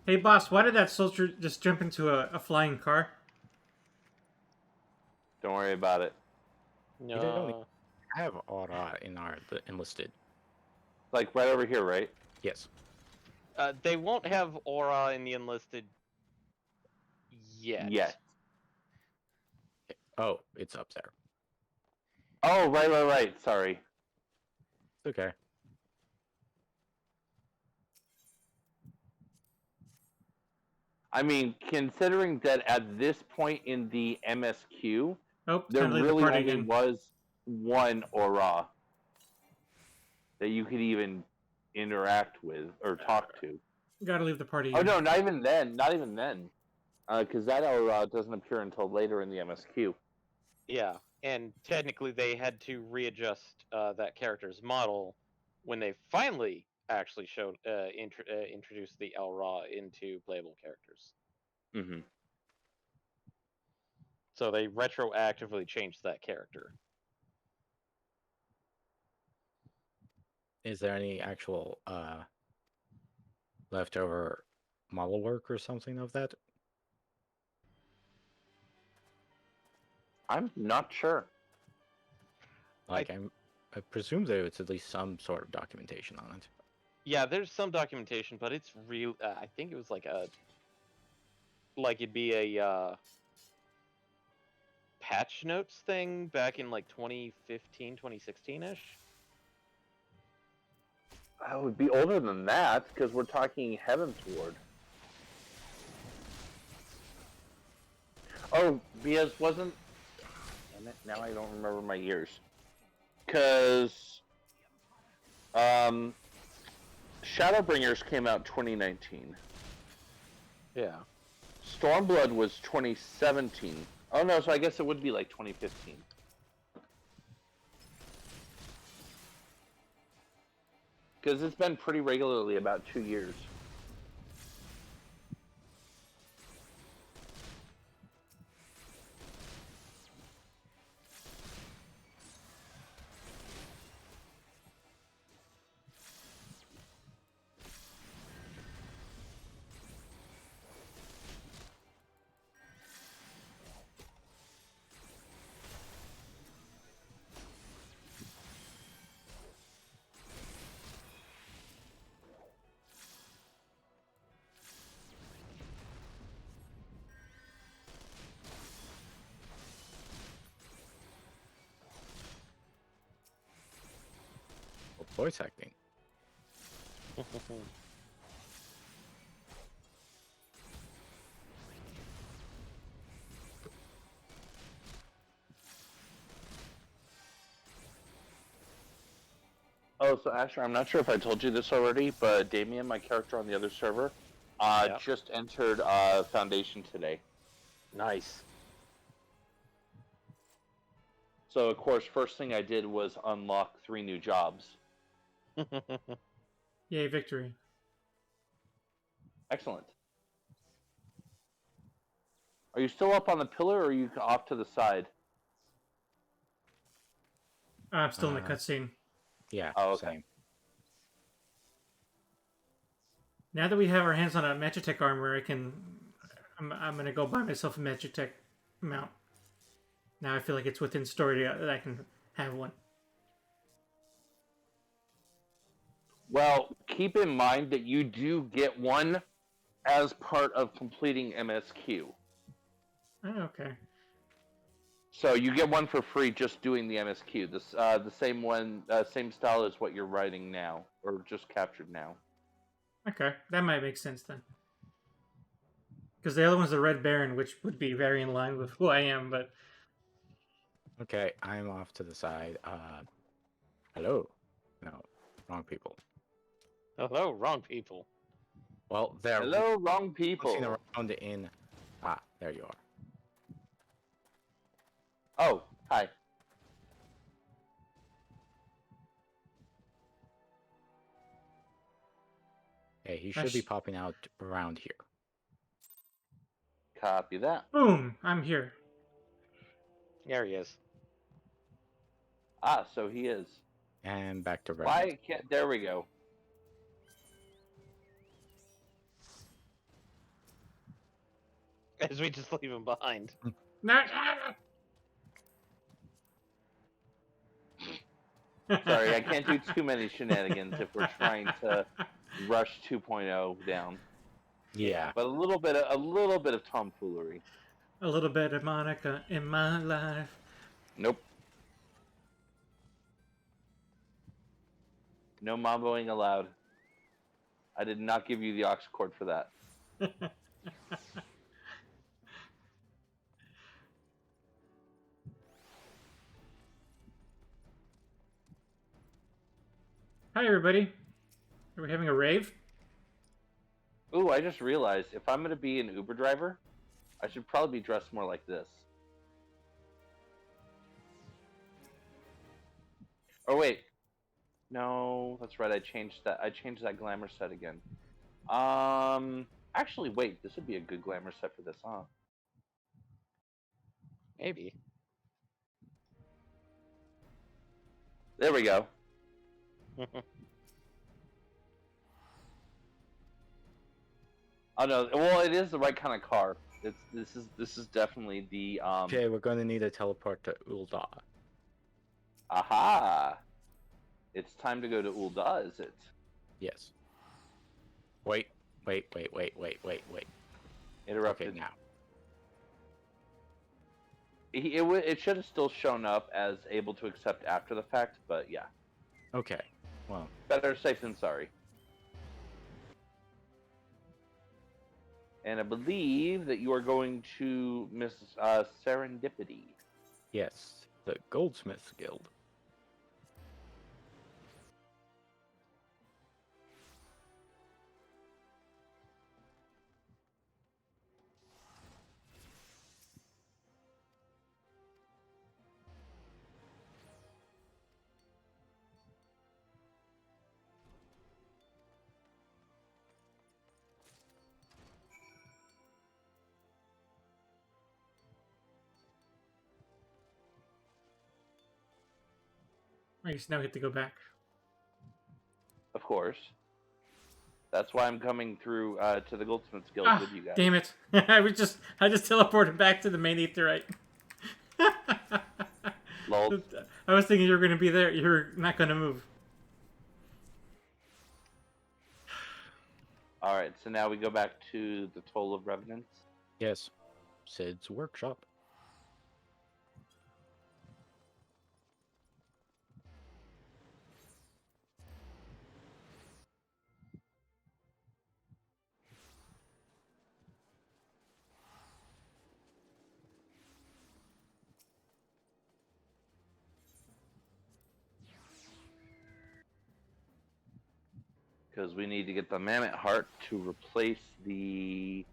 Hey, boss, why did that soldier just jump into a flying car? Don't worry about it. We don't have aura in the enlisted. Like right over here, right? Yes. They won't have aura in the enlisted yet. Yes. Oh, it's up there. Oh, right. Sorry. It's okay. I mean, considering that at this point in the MSQ, Oh, there time to leave the really party only again. was one aura that you could even interact with or talk to. Gotta leave the party Oh again. no, not even then. Not even then, because that aura doesn't appear until later in the MSQ. Yeah, and technically they had to readjust that character's model when they finally actually showed introduced the Elra into playable characters. Mm-hmm. So they retroactively changed that character. Is there any actual leftover model work or something of that? I'm not sure. Like, I presume there is at least some sort of documentation on it. Yeah, there's some documentation, but it's real. I think it was like it'd be a patch notes thing back in like 2015, 2016-ish. It would be older than that because we're talking Heaven's Ward. Oh, because wasn't... Damn it, now I don't remember my years. Because... Shadowbringers came out 2019. Yeah. Stormblood was 2017. Oh no, so I guess it would be like 2015. Because it's been pretty regularly about 2 years. Well, voice acting. Oh, so Asher, I'm not sure if I told you this already, but Damien, my character on the other server, Yeah. just entered Foundation today. Nice. So, of course, first thing I did was unlock 3 new jobs. Yay, victory. Excellent. Are you still up on the pillar, or are you off to the side? I'm still in the Uh, cutscene. Yeah. Oh, okay. Same. Now that we have our hands on a Magitech armor, I'm gonna go buy myself a Magitech mount. Now I feel like it's within story that I can have one. Well, keep in mind that you do get one as part of completing MSQ. Oh, okay. So you get one for free just doing the MSQ. The same one, same style as what you're writing now, or just captured now. Okay, that might make sense then. Because the other one's the Red Baron, which would be very in line with who I am, but Okay, I'm off to the side. Hello. No, wrong people. Hello, wrong people. Well, they're Hello, wrong bouncing people. around in. Ah, there you are. Oh, hi. Hey, he should be popping out around here. Copy that. boom! I'm here. There he is. Ah, so he is. And back to red. Why can't... There we go. As we just leave him behind. No. Sorry, I can't do too many shenanigans if we're trying to rush 2.0 down. Yeah. But a little bit of tomfoolery. A little bit of Monica in my life. Nope. No mamboing allowed. I did not give you the aux cord for that. Hi, everybody. Are we having a rave? Ooh, I just realized if I'm going to be an Uber driver, I should probably be dressed more like this. Oh, wait. No, that's right. I changed that. I changed that glamour set again. Actually, wait. This would be a good glamour set for this, huh? Maybe. There we go. Oh no. Well, it is the right kind of car. This is definitely the Okay, we're going to need a teleport to Ulda. Aha! It's time to go to Ulda, is it? Yes. Wait. Interrupted. Okay, now. It should have still shown up as able to accept after the fact, but yeah. Okay. Well, Better safe than sorry. And I believe that you are going to Miss Serendipity. Yes, the Goldsmiths Guild. I guess now we have to go back. Of course. That's why I'm coming through to the Goldsmiths Guild Ah, with you guys. damn it! I just teleported back to the main aetherite. Lol. I was thinking you were going to be there. You're not going to move. All right, so now we go back to the Toll of Revenants. Yes, Sid's workshop. Because we need to get the Mammoth Heart to replace the...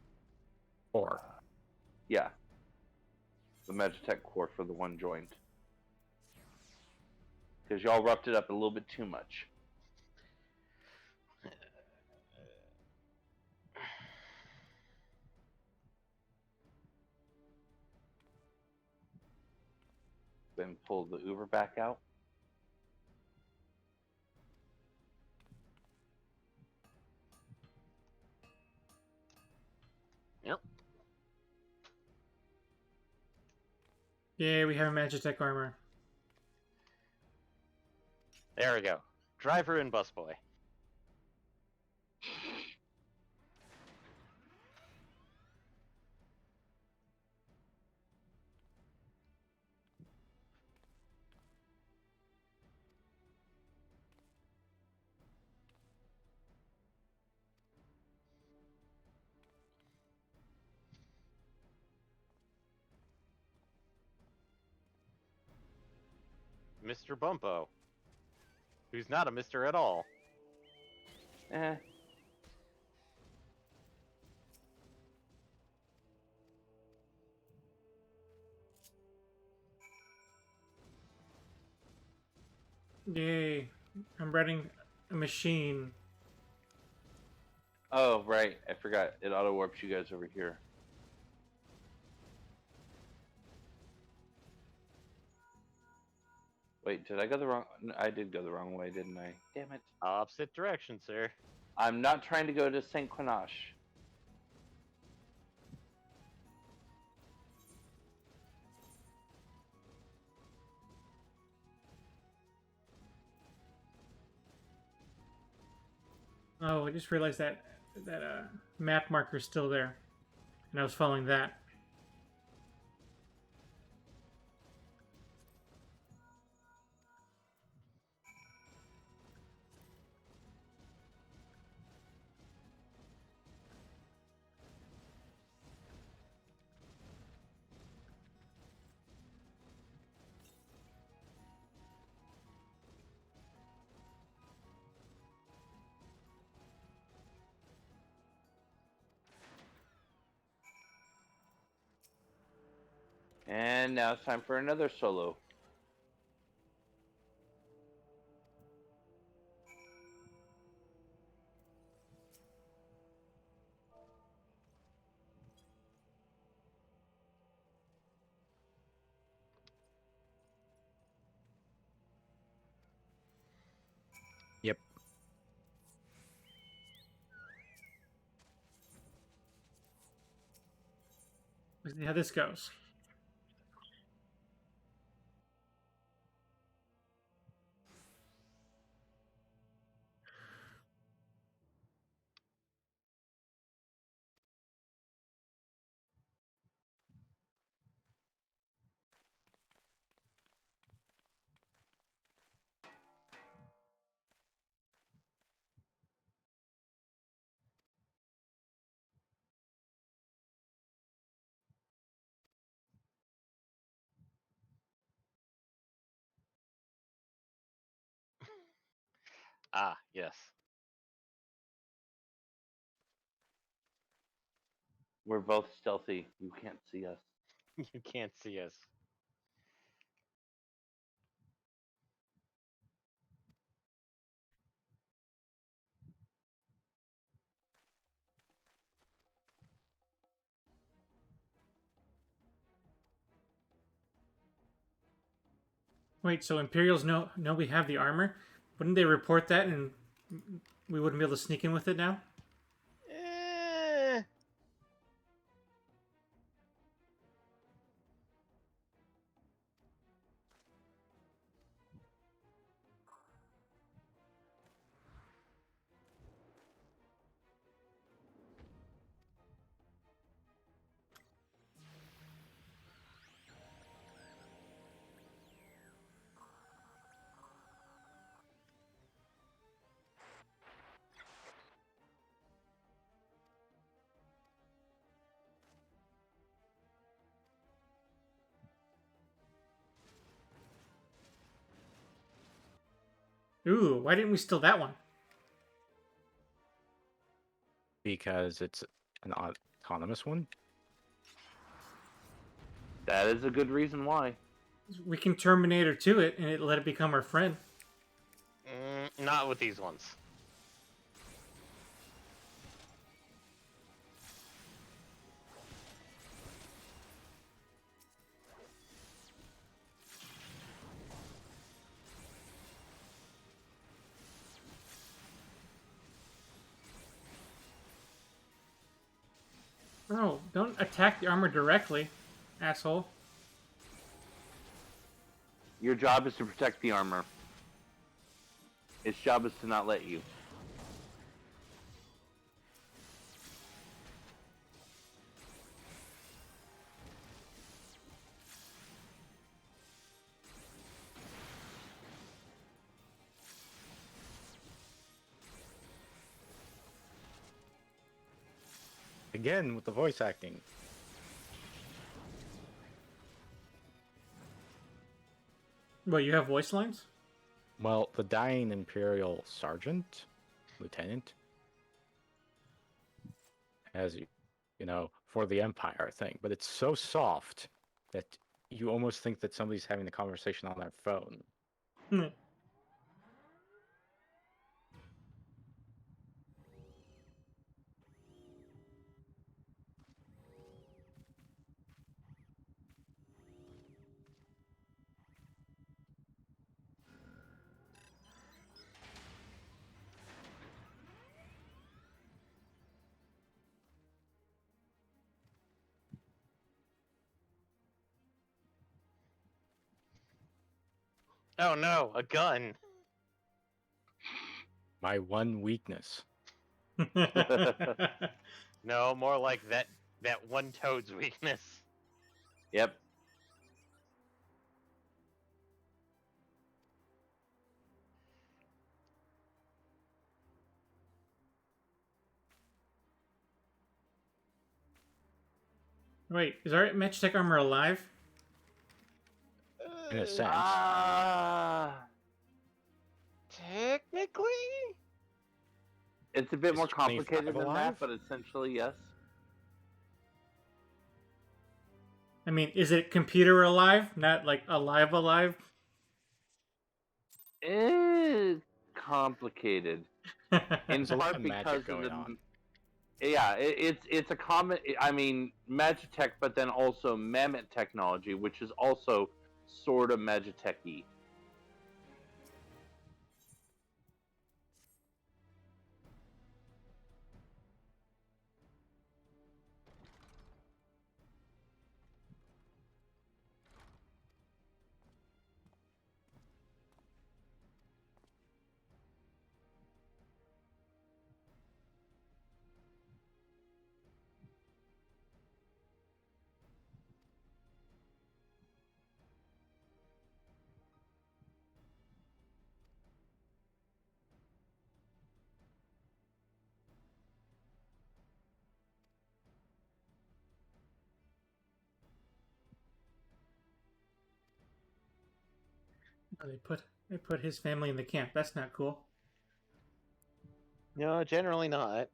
4. Yeah. The Magitech core for the one joint. Because y'all roughed it up a little bit too much. Then pull the Uber back out. Yep. Yeah, we have Magitech armor. There we go. Driver and busboy. Mr. Bumpo. Who's not a Mister at all. Eh. Yay! I'm running a machine. Oh, right. I forgot. It auto-warps you guys over here. Wait, did I go the wrong... No, I did go the wrong way, didn't I? Damn it. Opposite direction, sir. I'm not trying to go to Saint Quinache. Oh, I just realized that map marker's still there, and I was following that. And now it's time for another solo. Yep. Let's see how this goes. Ah, yes. We're both stealthy. You can't see us. You can't see us. Wait, so Imperials know we have the armor? Wouldn't they report that and we wouldn't be able to sneak in with it now? Eh. Ooh, why didn't we steal that one? Because it's an autonomous one. That is a good reason why. We can Terminator to it and let it become our friend. Not with these ones. Bro, don't attack the armor directly, asshole. Your job is to protect the armor. Its job is to not let you. Again with the voice acting. Well, you have voice lines? Well, the dying Imperial Sergeant, Lieutenant, as you know, for the Empire thing, but it's so soft that you almost think that somebody's having a conversation on their phone. Oh no, a gun. My one weakness. No, more like that one toad's weakness. Yep. Wait, is our Magitech armor alive? In a sense. Technically? It's a bit Is more 25 complicated than alive? that, but essentially, yes. I mean, is it computer alive? Not like alive? It's complicated. In There's a lot part of because magic of going the on. yeah, it's a common. I mean, Magitech, but then also Mammoth technology, which is also sort of Magitech-y. Oh, they put his family in the camp. That's not cool. No, generally not.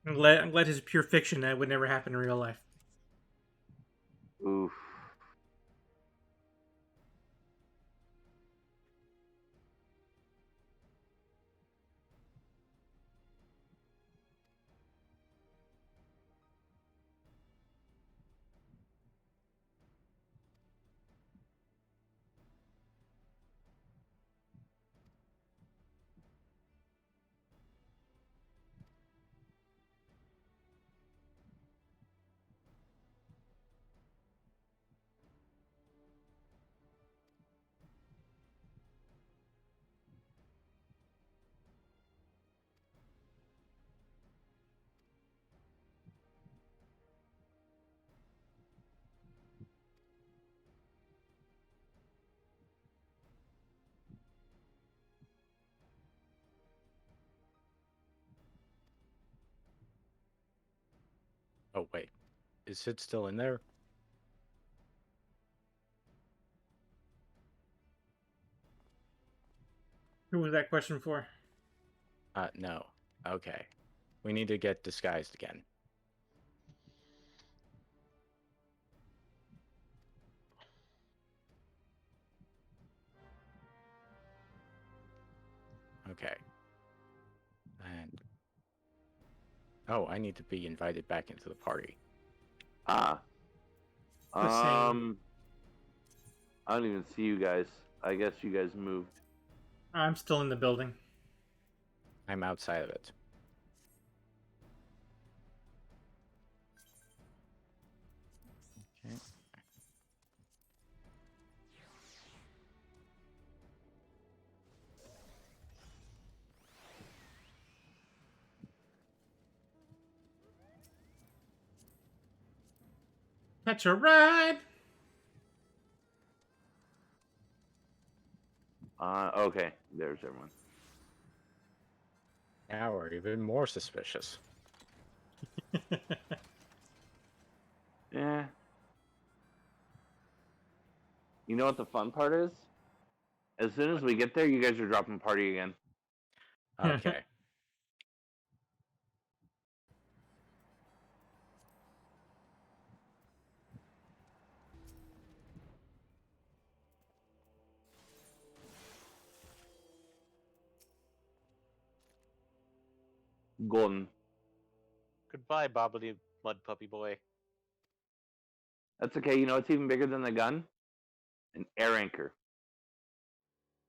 I'm glad it's pure fiction. That would never happen in real life. Oof. Oh wait, is Sid still in there? Who was that question for? No. Okay. We need to get disguised again. Okay. And oh, I need to be invited back into the party. Ah. The same. I don't even see you guys. I guess you guys moved. I'm still in the building. I'm outside of it. Okay. Catch a ride. Okay. There's everyone. Now we're even more suspicious. Yeah. You know what the fun part is? As soon as we get there, you guys are dropping party again. Okay. Golden. Goodbye, Bobbly Mud Puppy Boy. That's okay. You know what's even bigger than the gun? An air anchor.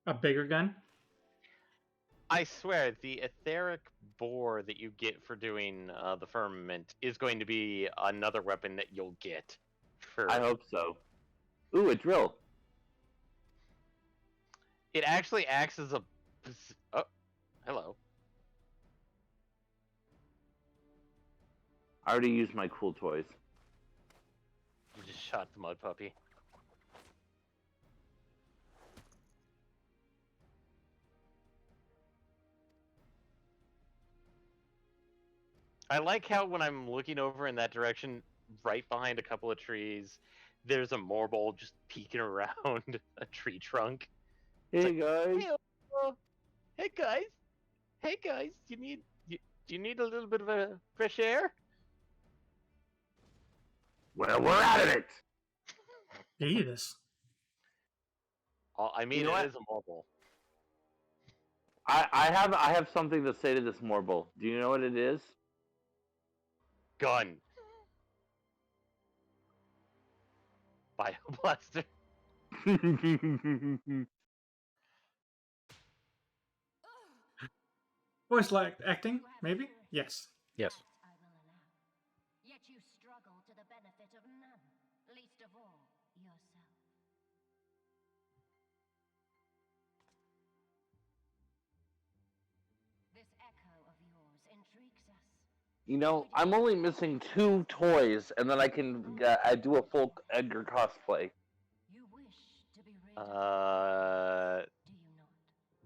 A bigger gun? I swear, the etheric boar that you get for doing the firmament is going to be another weapon that you'll get. For I hope so. Ooh, a drill. it actually acts as a. Oh, hello. I already used my cool toys. You just shot the mud puppy. I like how when I'm looking over in that direction, right behind a couple of trees, there's a morbol just peeking around a tree trunk. Hey guys. Hey, hey guys, hey guys, do you need a little bit of a fresh air? Well, we're out of it. Jesus. I mean, You know it what? is a morbol. I have something to say to this Morble. Do you know what it is? Gun. Bioblaster. Voice like acting, maybe? Yes. Yes. I will allow. Yet you struggle to the benefit of none, least of all yourself. This echo of yours intrigues us. You know, I'm only missing 2 toys, and then I can I do a full Edgar cosplay. You wish to be rid do you not?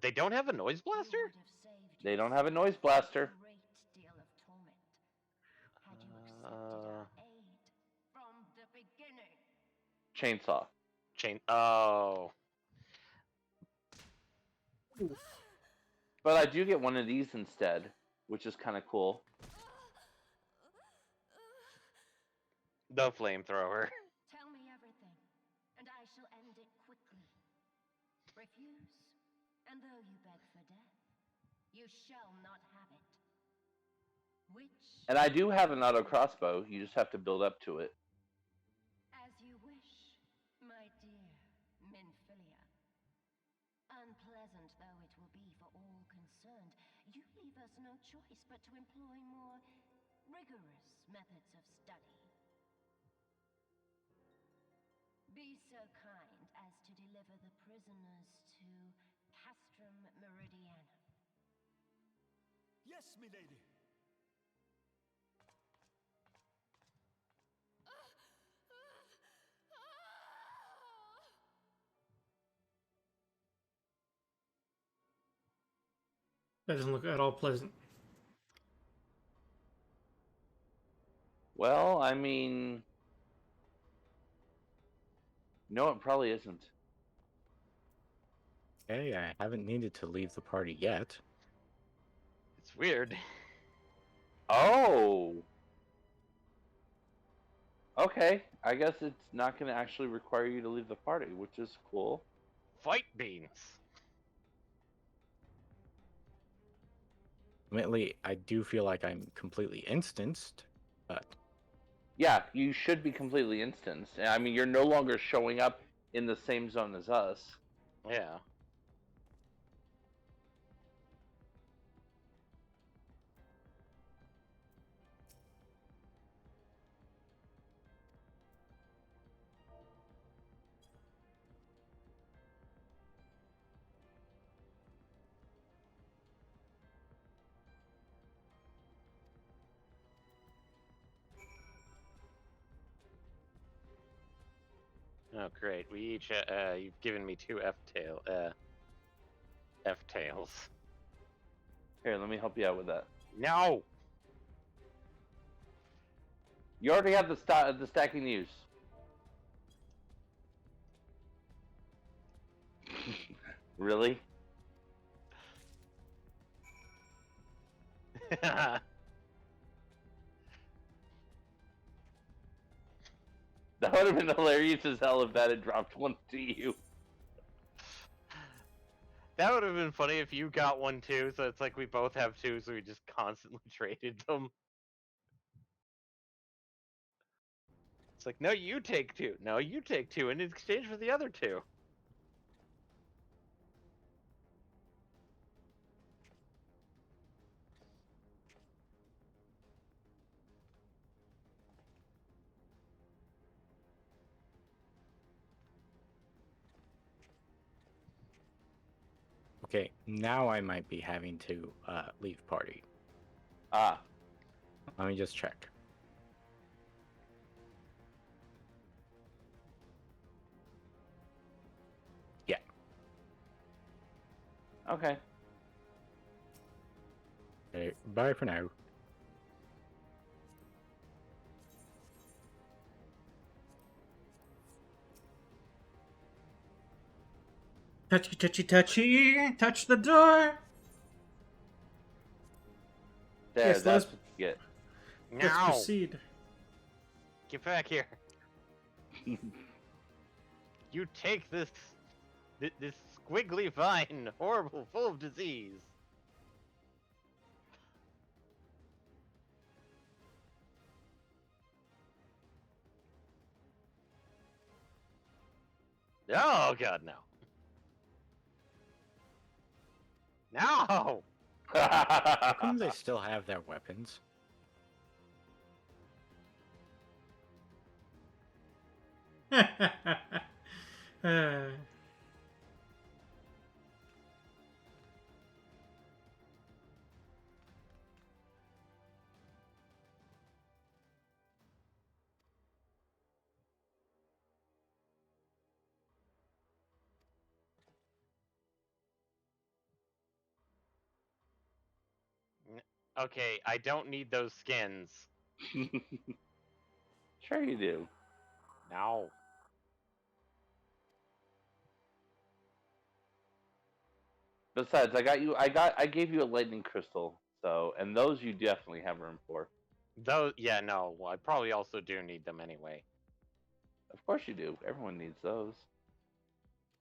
They don't have a noise blaster? You would have saved They don't have a noise blaster. a great deal of torment had you accepted our aid from the beginning. Chainsaw. Chain. Oh. But I do get one of these instead, which is kind of cool. The flamethrower. Tell me everything, and I shall end it quickly. Refuse, and though you beg for death, you shall not have it. Which, And I do have an auto crossbow. You just have to build up to it. as you wish, my dear Minfilia. Unpleasant though it will be for all concerned, you leave us no choice but to employ more rigorous methods of study. Be so kind as to deliver the prisoners to Castrum Meridianum. Yes, milady. That doesn't look at all pleasant. Well, I mean, no, it probably isn't. Okay, I haven't needed to leave the party yet. It's weird. Oh. Okay, I guess it's not going to actually require you to leave the party, which is cool. Fight beans. Admittedly, I do feel like I'm completely instanced, but Yeah, you should be completely instanced. I mean, you're no longer showing up in the same zone as us. Yeah. Oh, great. We each, you've given me two F-tails. Here, let me help you out with that. No! You already have the stacking news. Really? That would have been hilarious as hell if that had dropped one to you. That would have been funny if you got one too, so it's like we both have two, so we just constantly traded them. It's like, no, you take two. No, you take two in exchange for the other two. okay, now I might be having to leave party. Ah, Let me just check. Yeah, okay. okay, bye for now. Touchy, touchy, touchy. Touch the door. There, Yes, that's let's- what you get. Let's Now, proceed. get back here. You take this squiggly vine, horrible, full of disease. Oh god, no. No! How come they still have their weapons? Uh, Okay, I don't need those skins. Sure you do. No. Besides, I gave you a lightning crystal, so and those you definitely have room for. Though, yeah, no, I probably also do need them anyway. Of course you do. Everyone needs those.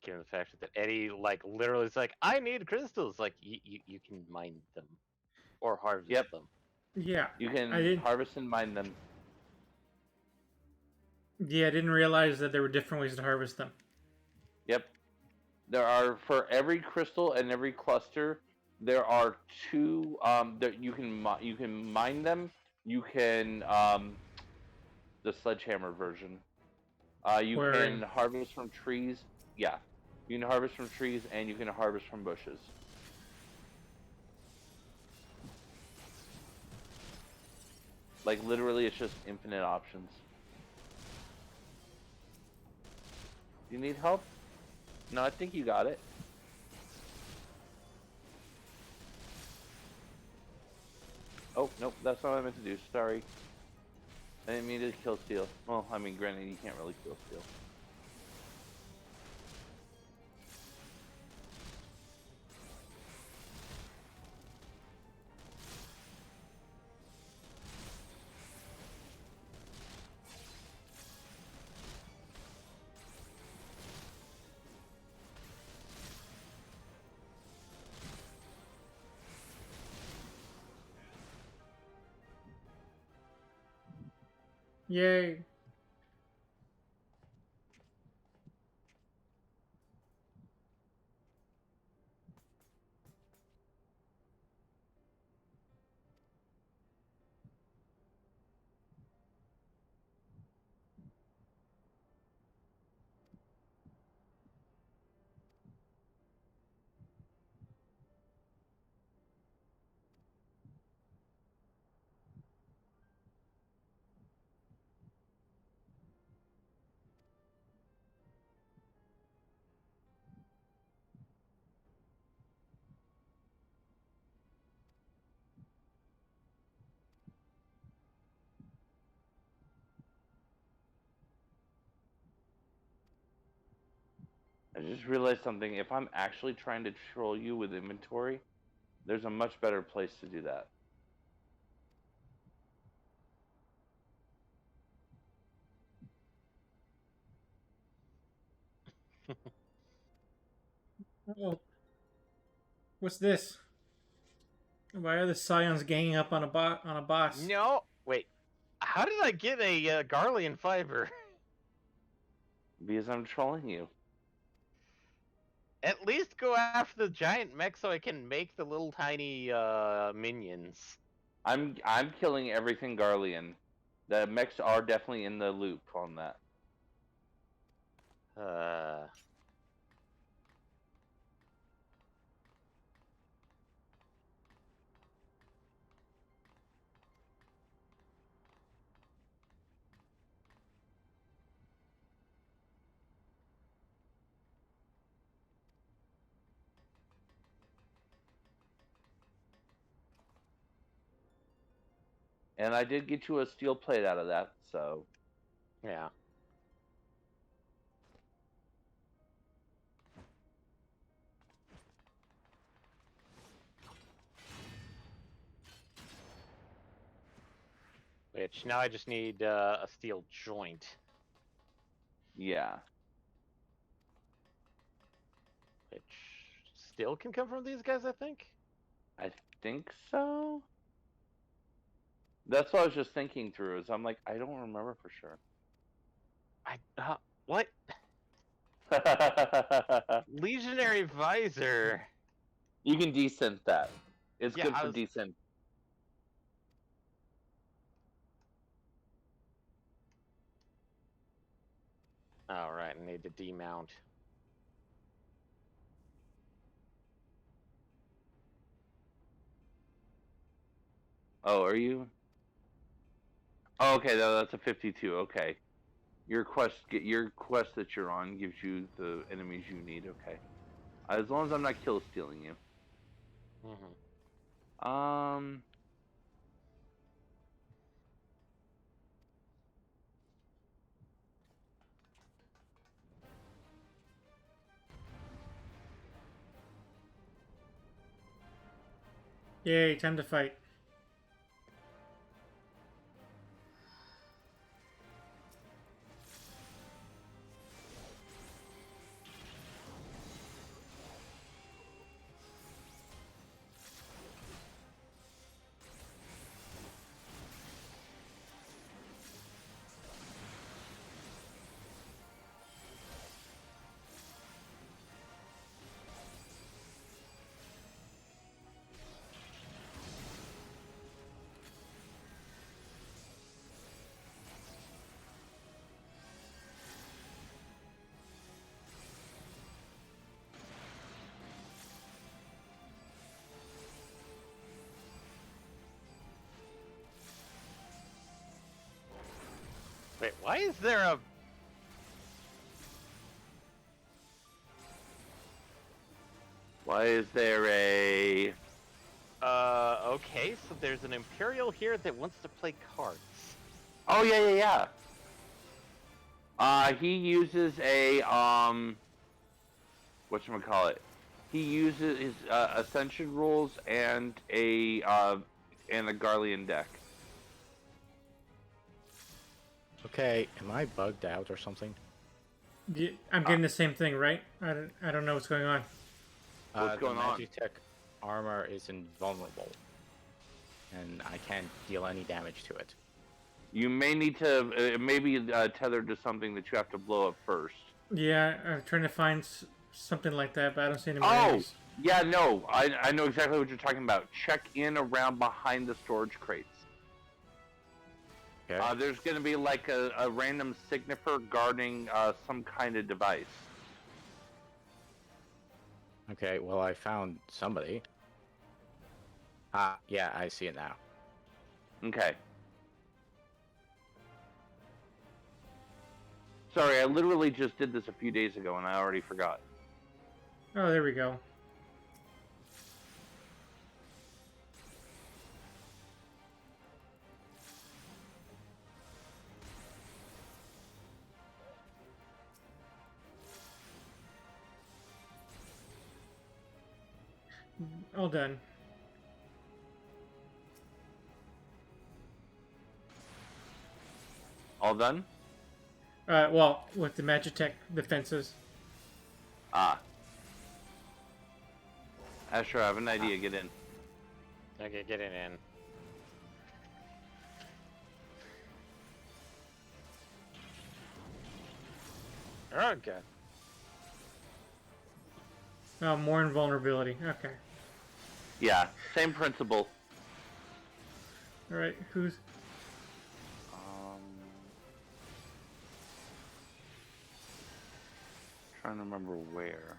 Given the fact that Eddie, like, literally is like, I need crystals. Like, you can mine them or harvest Yep. them. Yeah, You I can didn't. harvest and mine them. Yeah, I didn't realize that there were different ways to harvest them. Yep. There are for every crystal and every cluster. There are two. That you can mine them. You can the sledgehammer version. You Where can harvest from trees. Yeah, you can harvest from trees and you can harvest from bushes. Like literally, it's just infinite options. You need help? No, I think you got it. Oh, nope, that's not what I meant to do. Sorry. I didn't mean to kill steel. Well, I mean, granted, you can't really kill steel. yay. I just realized something. If I'm actually trying to troll you with inventory, there's a much better place to do that. Oh, what's this? Why are the scions ganging up on a boss? No, wait. How did I get a Garlean fiber? Because I'm trolling you. At least go after the giant mech so I can make the little tiny minions. I'm killing everything Garlean. The mechs are definitely in the loop on that. Uh, And I did get you a steel plate out of that, so yeah. Which now I just need a steel joint. yeah. Which still can come from these guys, I think. I think so. That's what I was just thinking through. Is I'm like, I don't remember for sure. What? Legionary visor. You can descent that. It's Yeah, good I for was. descent. All right, I need to demount. Oh, are you? Oh, okay, that's a 52. Okay, your quest that you're on gives you the enemies you need. Okay, as long as I'm not kill stealing you. Mm-hmm. Um, Yay, time to fight. Wait, why is there a... Why is there a... Okay, so there's an Imperial here that wants to play cards. Oh, yeah. He uses a, whatchamacallit? He uses his, Ascension rules and a Garlean deck. Okay, am I bugged out or something? Yeah, I'm getting the same thing, right? I don't know what's going on. What's going on? The Magitech armor is invulnerable, and I can't deal any damage to it. You may need to, it may be tethered to something that you have to blow up first. Yeah, I'm trying to find something like that, but I don't see any Oh! rarities. Yeah, no, I know exactly what you're talking about. Check in around behind the storage crates. Okay. There's going to be like a random signifer guarding some kind of device. Okay, well, I found somebody. Ah, yeah, I see it now. Okay. Sorry, I literally just did this a few days ago and I already forgot. Oh, there we go. All done. All done? Well, with the Magitech defenses. Ah. Astro, I have an idea. Get in. Okay, get it in. Okay. Oh, more invulnerability. Okay. Yeah, same principle. All right. Who's? Trying to remember where.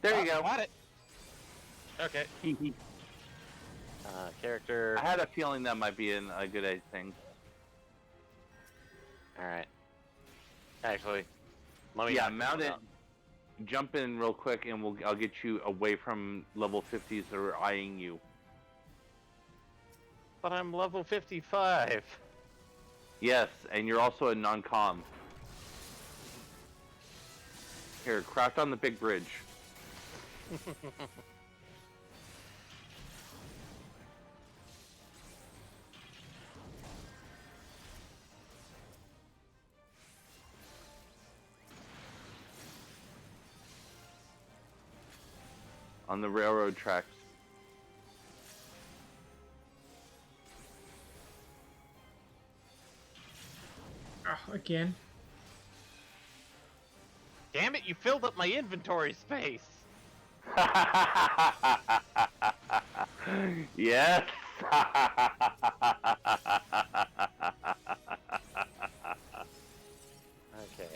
There you go. Got it. Okay. Character. I had a feeling that might be a good thing. All right. Actually, let me. Yeah, mount it. Jump in real quick, and I'll get you away from level 50s that are eyeing you. But I'm level 55. Yes, and you're also a non-com. Here, craft on the big bridge. On the railroad tracks. Oh, again. Damn it! You filled up my inventory space. Yes. Okay.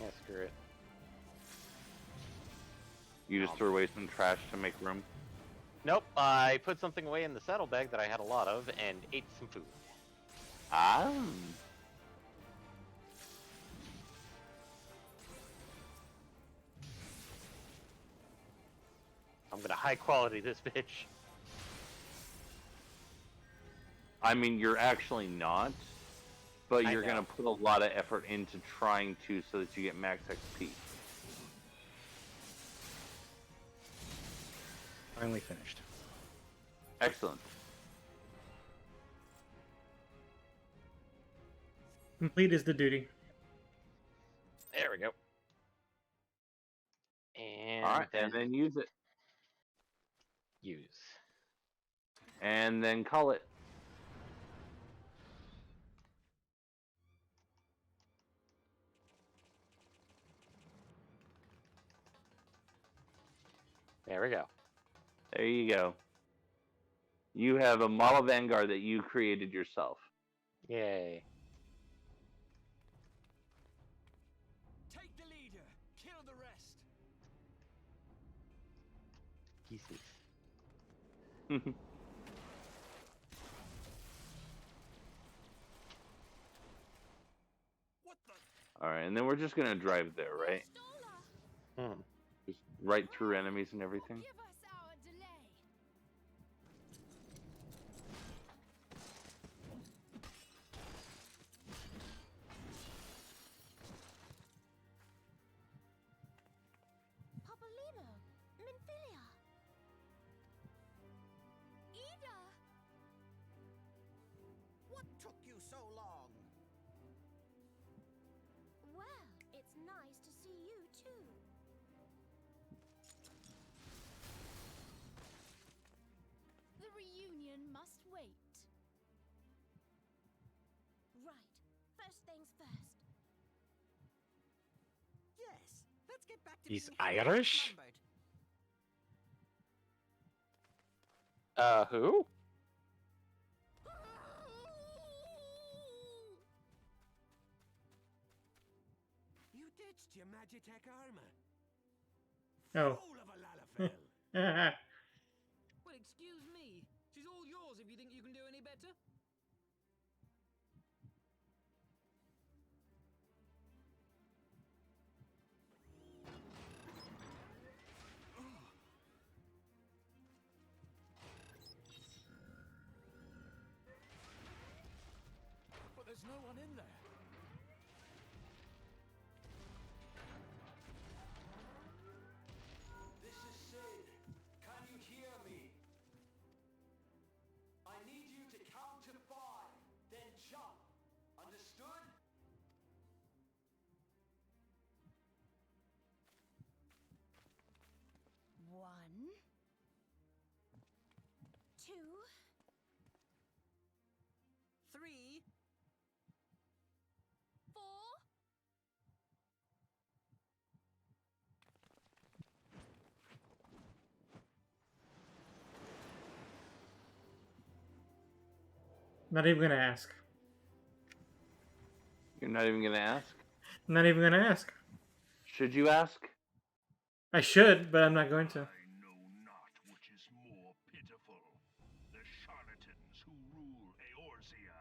Yeah, screw it. You just threw away some trash to make room. Nope, I put something away in the saddlebag that I had a lot of and ate some food. Ah. I'm gonna high quality this bitch. I mean, you're actually not, but I you're know. gonna put a lot of effort into trying to so that you get max XP. Finally finished. Excellent. Complete is the duty. There we go. And All right, and then use it, use. and then call it. There we go. There you go. You have a model Vanguard that you created yourself. Yay. Take the leader, kill the rest. Pieces. What the? All right, and then we're just gonna drive there, right? Hmm. Just right through enemies and everything. Give us our delay. Papolino, Minfilia. Ida. What took you so long? Well, it's nice to see you too. The reunion must wait. Right. First things first. Yes, let's get back to He's being happy and Irish? slumbered. Who? You ditched your Magitech armor. Oh. Fool of a Lalafell. Well, excuse me. She's all yours if you think you can do any better. But there's no one in there. This is Sid. Can you hear me? I need you to count to 5, then jump. Understood? One. Two. 3. Four. Not even gonna ask. You're not even gonna ask. Not even gonna ask. Should you ask? I should, but I'm not going to. I know not which is more pitiful, the charlatans who rule Eorzea,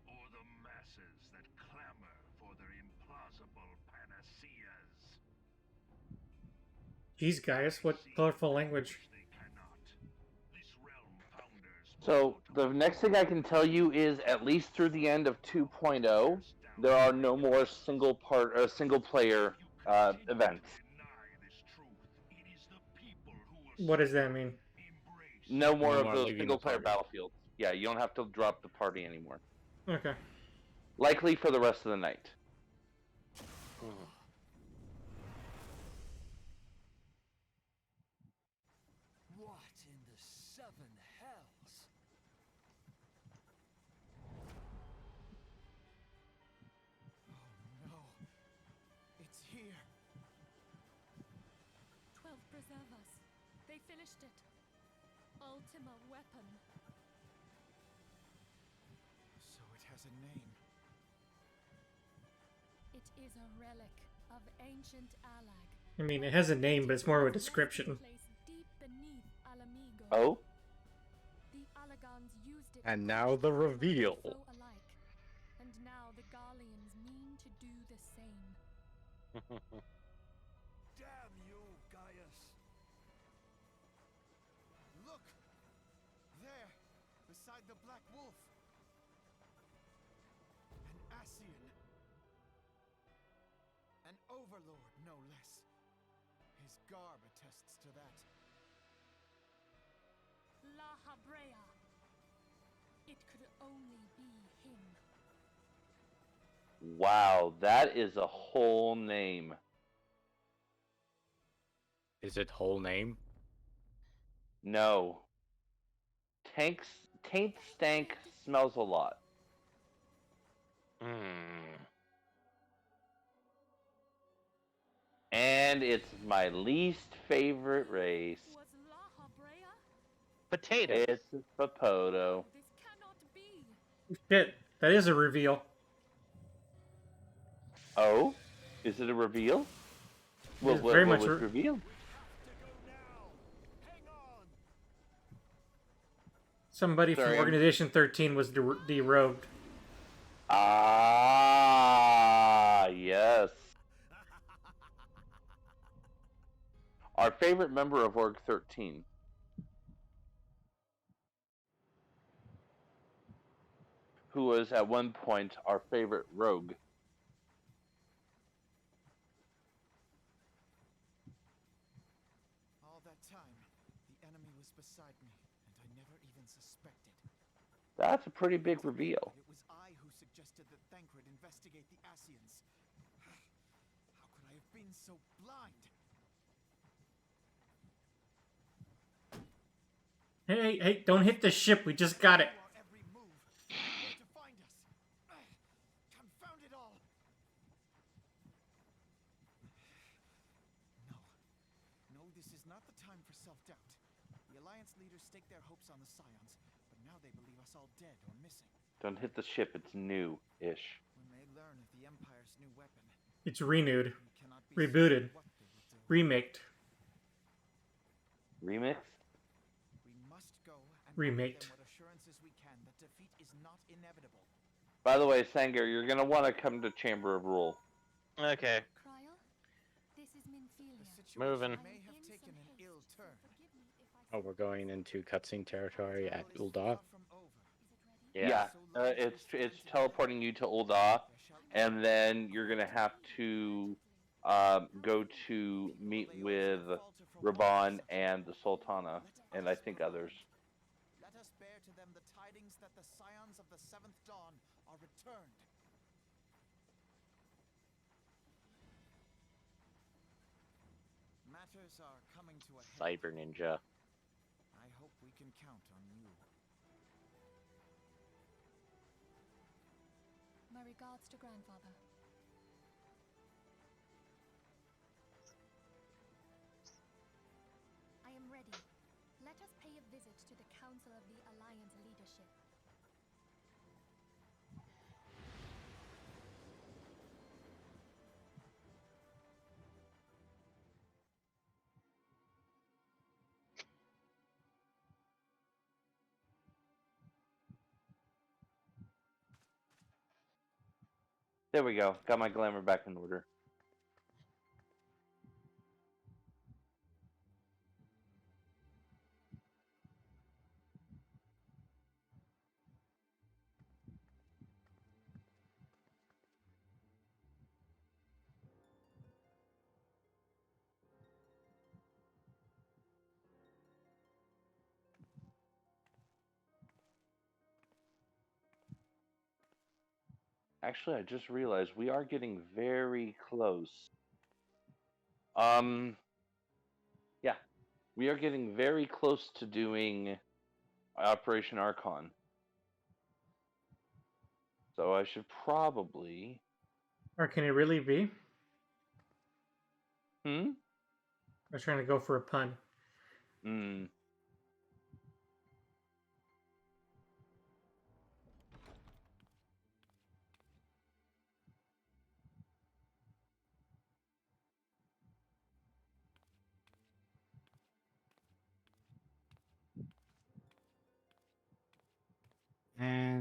or the masses that clamor for their implausible panaceas. Jeez, guys, what colorful language. They cannot. This realm founders So the next thing I can tell you is, at least through the end of 2.0, there are no more single player events. What does that mean? No more No of more those leaving single the player party. battlefields. Yeah, you don't have to drop the party anymore. Okay. Likely for the rest of the night. What in the 7 hells? Oh no. It's here. 12 preserve us. They finished it. Ultima weapon. So it has a name. It is a relic of ancient Alag. I mean, it has a name, but it's more of a description. Placed deep beneath Alamigo. Oh? The Alagans used it And now the reveal. Foe alike. And now the Garleans mean to do the same. Damn you, Gaius! Look! There, beside the Black Wolf. An Ascian. An overlord, no less. His garb attests to that. La Habrea. It could only be him. Wow, that is a whole name. Is it whole name? No. Taint stank smells a lot. And it's my least favorite race. Was La Habrea? Potatoes. It's a Papoto. This cannot be. Shit, that is a reveal. Oh? Is it a reveal? is very What much was revealed? Somebody Sorry, from I'm- Organization 13 was derobed. Ah, yes. Our favorite member of Org 13. Who was at one point our favorite rogue. All that time, the enemy was beside me, and I never even suspected. That's a pretty big reveal. It was I who suggested that Thancred investigate the Ascians. How could I have been so blind? Hey, don't hit the ship. We just got it. Our every move. Where to find us? Confound it all! No, this is not the time for self-doubt. The Alliance leaders stake their hopes on the Scions, but now they believe us all dead or missing. Don't hit the ship, it's new-ish. When they learn of the Empire's new weapon, It's renewed, we cannot be rebooted, certain what they will do. remaked. Remixed? We must go and Remaked. offer them what assurances we can that defeat is not inevitable. By the way, Sanger, you're gonna want to come to Chamber of Rule. Okay. Cryle, this is Minfilia. The situation Moving. may have taken an ill turn. Forgive me if I Oh, we're going into cutscene territory at Battle is Ul'dah. far from over. Is it ready? Yeah, So long as we it's stand teleporting you to Ul'dah, there shall be and then you're gonna have to go to meet with Raban and the Sultana, and I think others. Let us bear to them the tidings that the Scions of the Seventh Dawn are returned. Matters are coming to a head. Cyber Ninja. I hope we can count on you. My regards to grandfather. I am ready. Let us pay a visit to the Council of the Alliance leadership. There we go. Got my glamour back in order. Actually, I just realized we are getting very close. Yeah, we are getting very close to doing Operation Archon. So I should probably. Or can it really be? Hmm? I was trying to go for a pun. Hmm.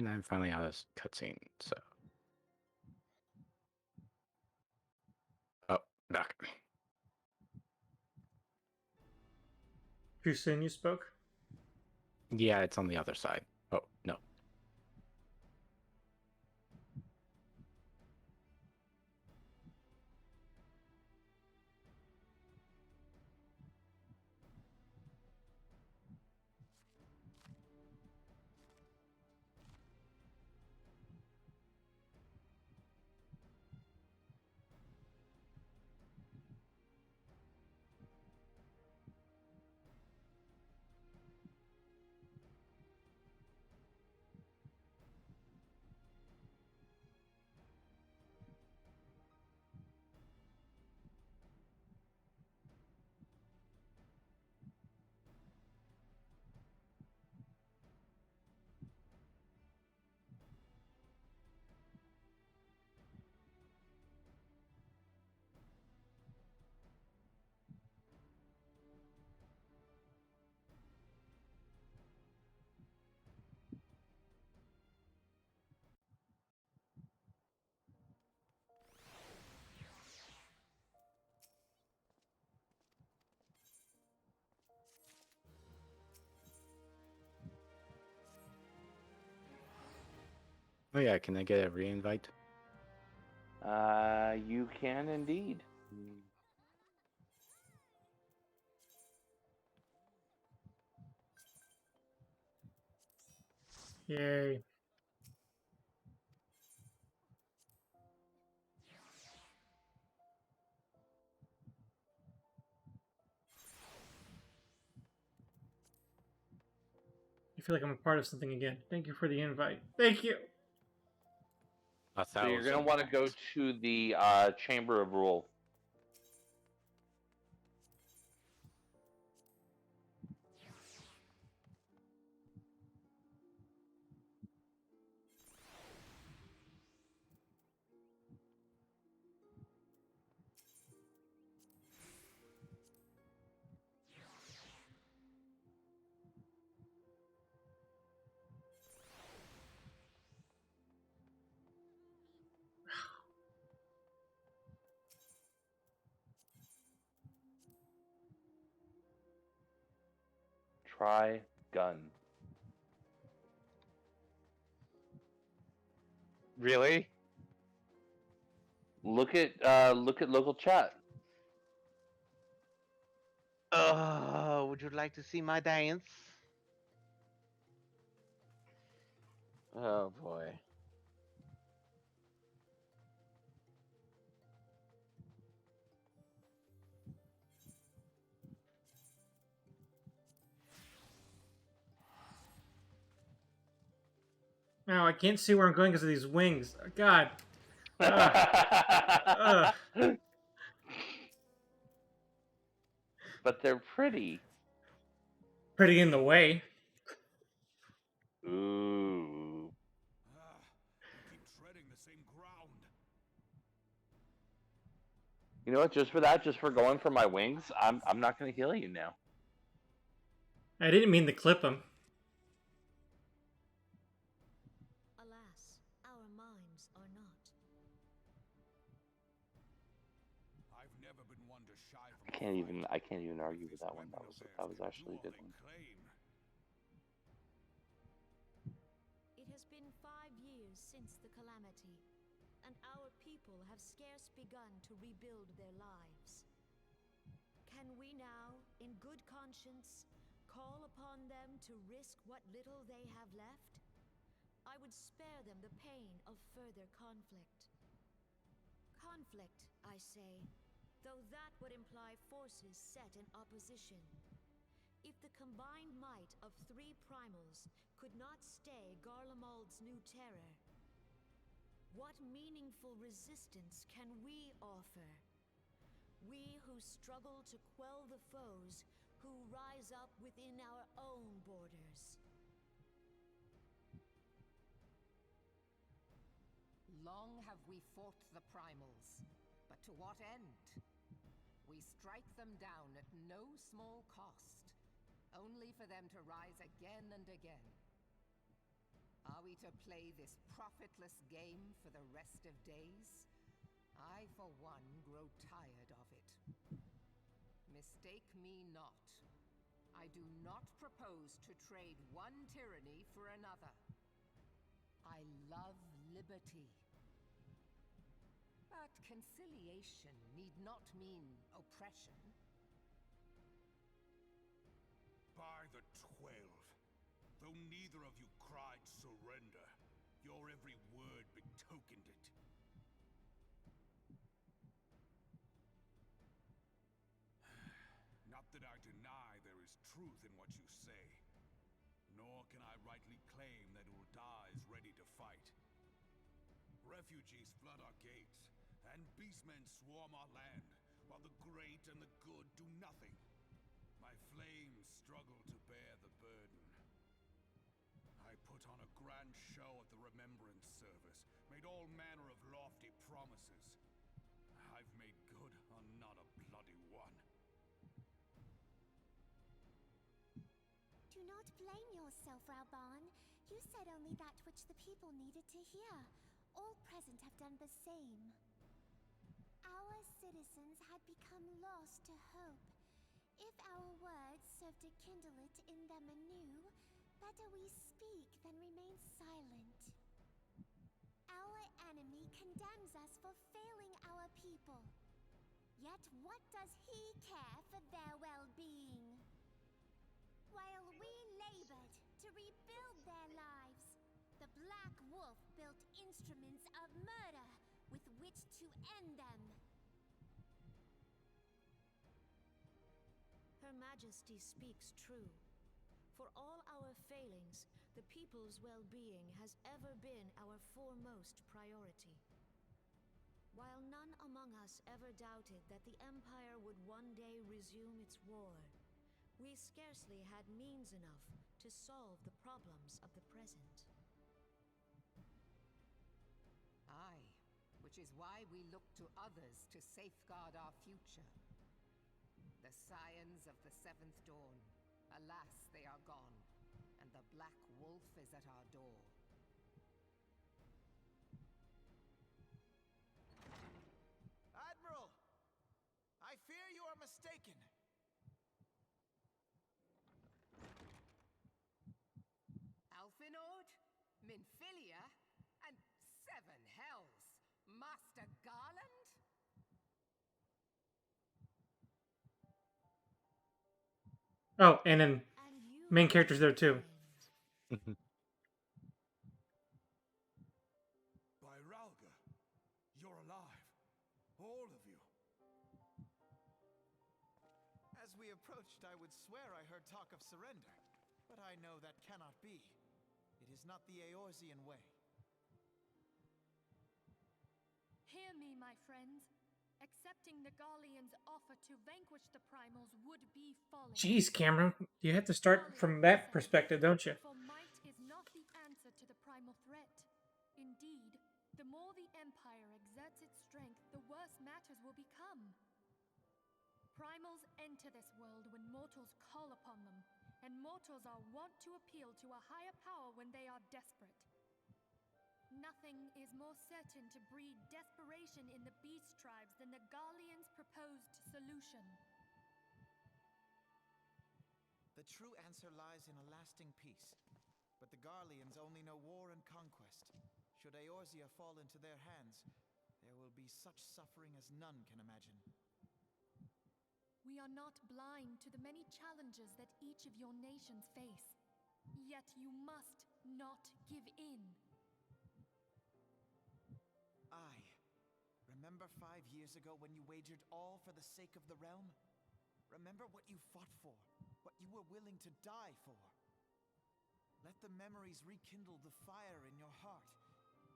And I'm finally out of cutscene, so. Oh, back. Too soon you spoke? Yeah, it's on the other side. Oh, no. Oh yeah, can I get a re-invite? You can indeed. Yay. I feel like I'm a part of something again. Thank you for the invite. Thank you. So you're going to want to go to the Chamber of Rule. Try gun. Really? Look at local chat. Would you like to see my dance? Oh boy. Now I can't see where I'm going because of these wings. God. Ugh. But they're pretty. Pretty in the way. Ooh. You keep treading the same ground. You know what? Just for that, just for going for my wings, I'm not going to heal you now. I didn't mean to clip him. Alas, our minds are not. I've never been one to shy from I can't even argue with that one. That was actually a good one. It has been 5 years since the calamity, and our people have scarce begun to rebuild their lives. Can we now, in good conscience, call upon them to risk what little they have left? I would spare them the pain of further conflict. Conflict, I say, though that would imply forces set in opposition. If the combined might of 3 primals could not stay Garlemald's new terror, what meaningful resistance can we offer? We who struggle to quell the foes who rise up within our own borders. Long have we fought the primals, but to what end? We strike them down at no small cost, only for them to rise again and again. Are we to play this profitless game for the rest of days? I, for one, grow tired of it. Mistake me not. I do not propose to trade one tyranny for another. I love liberty. But conciliation need not mean oppression. By the 12, though neither of you cried surrender, your every word betokened it. Not that I deny there is truth in what you say, nor can I rightly claim that Ul'dah is ready to fight. Refugees flood our gates, and beastmen swarm our land, while the great and the good do nothing. My flames struggle to bear the burden. I put on a grand show at the Remembrance Service, made all manner of lofty promises. I've made good on not a bloody one. Do not blame yourself, Raoban. You said only that which the people needed to hear. All present have done the same. Our citizens had become lost to hope. If our words serve to kindle it in them anew, better we speak than remain silent. Our enemy condemns us for failing our people. Yet what does he care for their well-being? While we labored to rebuild their lives, the Black Wolf built instruments of murder with which to end them. Her Majesty speaks true. For all our failings, the people's well-being has ever been our foremost priority. While none among us ever doubted that the Empire would one day resume its war, we scarcely had means enough to solve the problems of the present. Aye, which is why we look to others to safeguard our future. The scions of the Seventh Dawn, alas, they are gone, and the Black Wolf is at our door. Admiral! I fear you are mistaken. Alfinord, Minfilia, and Seven Hells! Master Garland? Oh, and then main characters there too. By Ralga, you're alive. All of you. As we approached, I would swear I heard talk of surrender, but I know that cannot be. It is not the Eorzean way. Hear me, my friends. Accepting the Garleans' offer to vanquish the Primals would be folly. Jeez, Cameron, you have to start from that perspective, don't you? For might is not the answer to the primal threat. Indeed, the more the Empire exerts its strength, the worse matters will become. Primals enter this world when mortals call upon them, and mortals are wont to appeal to a higher power when they are desperate. Nothing is more certain to breed desperation in the beast tribes than the Garleans' proposed solution. The true answer lies in a lasting peace. But the Garleans only know war and conquest. Should Eorzea fall into their hands, there will be such suffering as none can imagine. We are not blind to the many challenges that each of your nations face. Yet you must not give in. Aye. Remember 5 years ago when you wagered all for the sake of the realm? Remember what you fought for, what you were willing to die for. Let the memories rekindle the fire in your heart,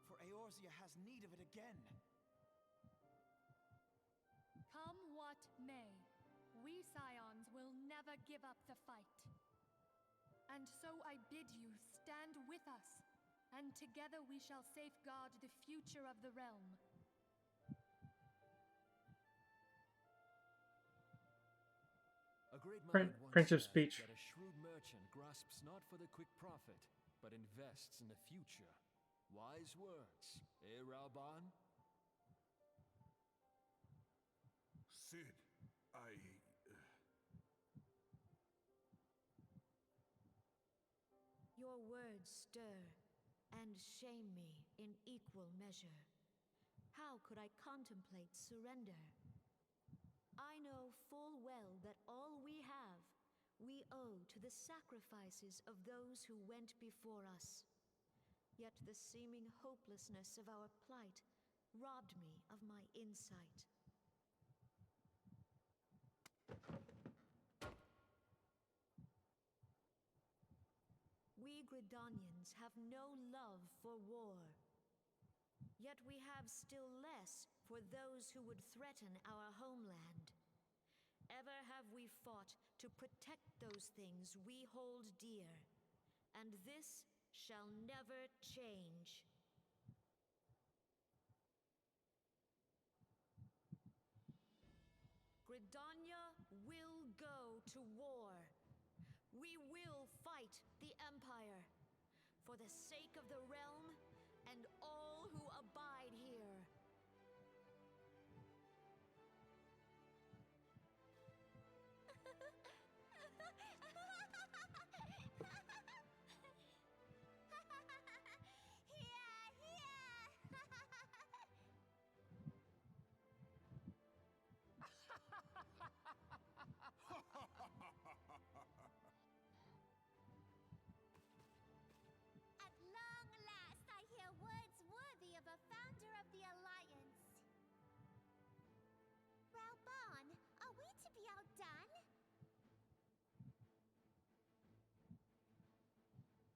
for Eorzea has need of it again. Come what may, we Scions will never give up the fight. And so I bid you stand with us, and together we shall safeguard the future of the realm. A great man once Friendship said speech. that a shrewd merchant grasps not for the quick profit, but invests in the future. Wise words, eh, Raoban? Sid, Your words stir and shame me in equal measure. How could I contemplate surrender? I know full well that all we have, we owe to the sacrifices of those who went before us. Yet the seeming hopelessness of our plight robbed me of my insight. We Gridanians have no love for war. Yet we have still less for those who would threaten our homeland. Ever have we fought to protect those things we hold dear, and this shall never change. Gridania will go to war. We will fight the Empire for the sake of the realm and all who abide here. At long last, I hear words worthy of a founder of the Alliance. Raoban, are we to be outdone?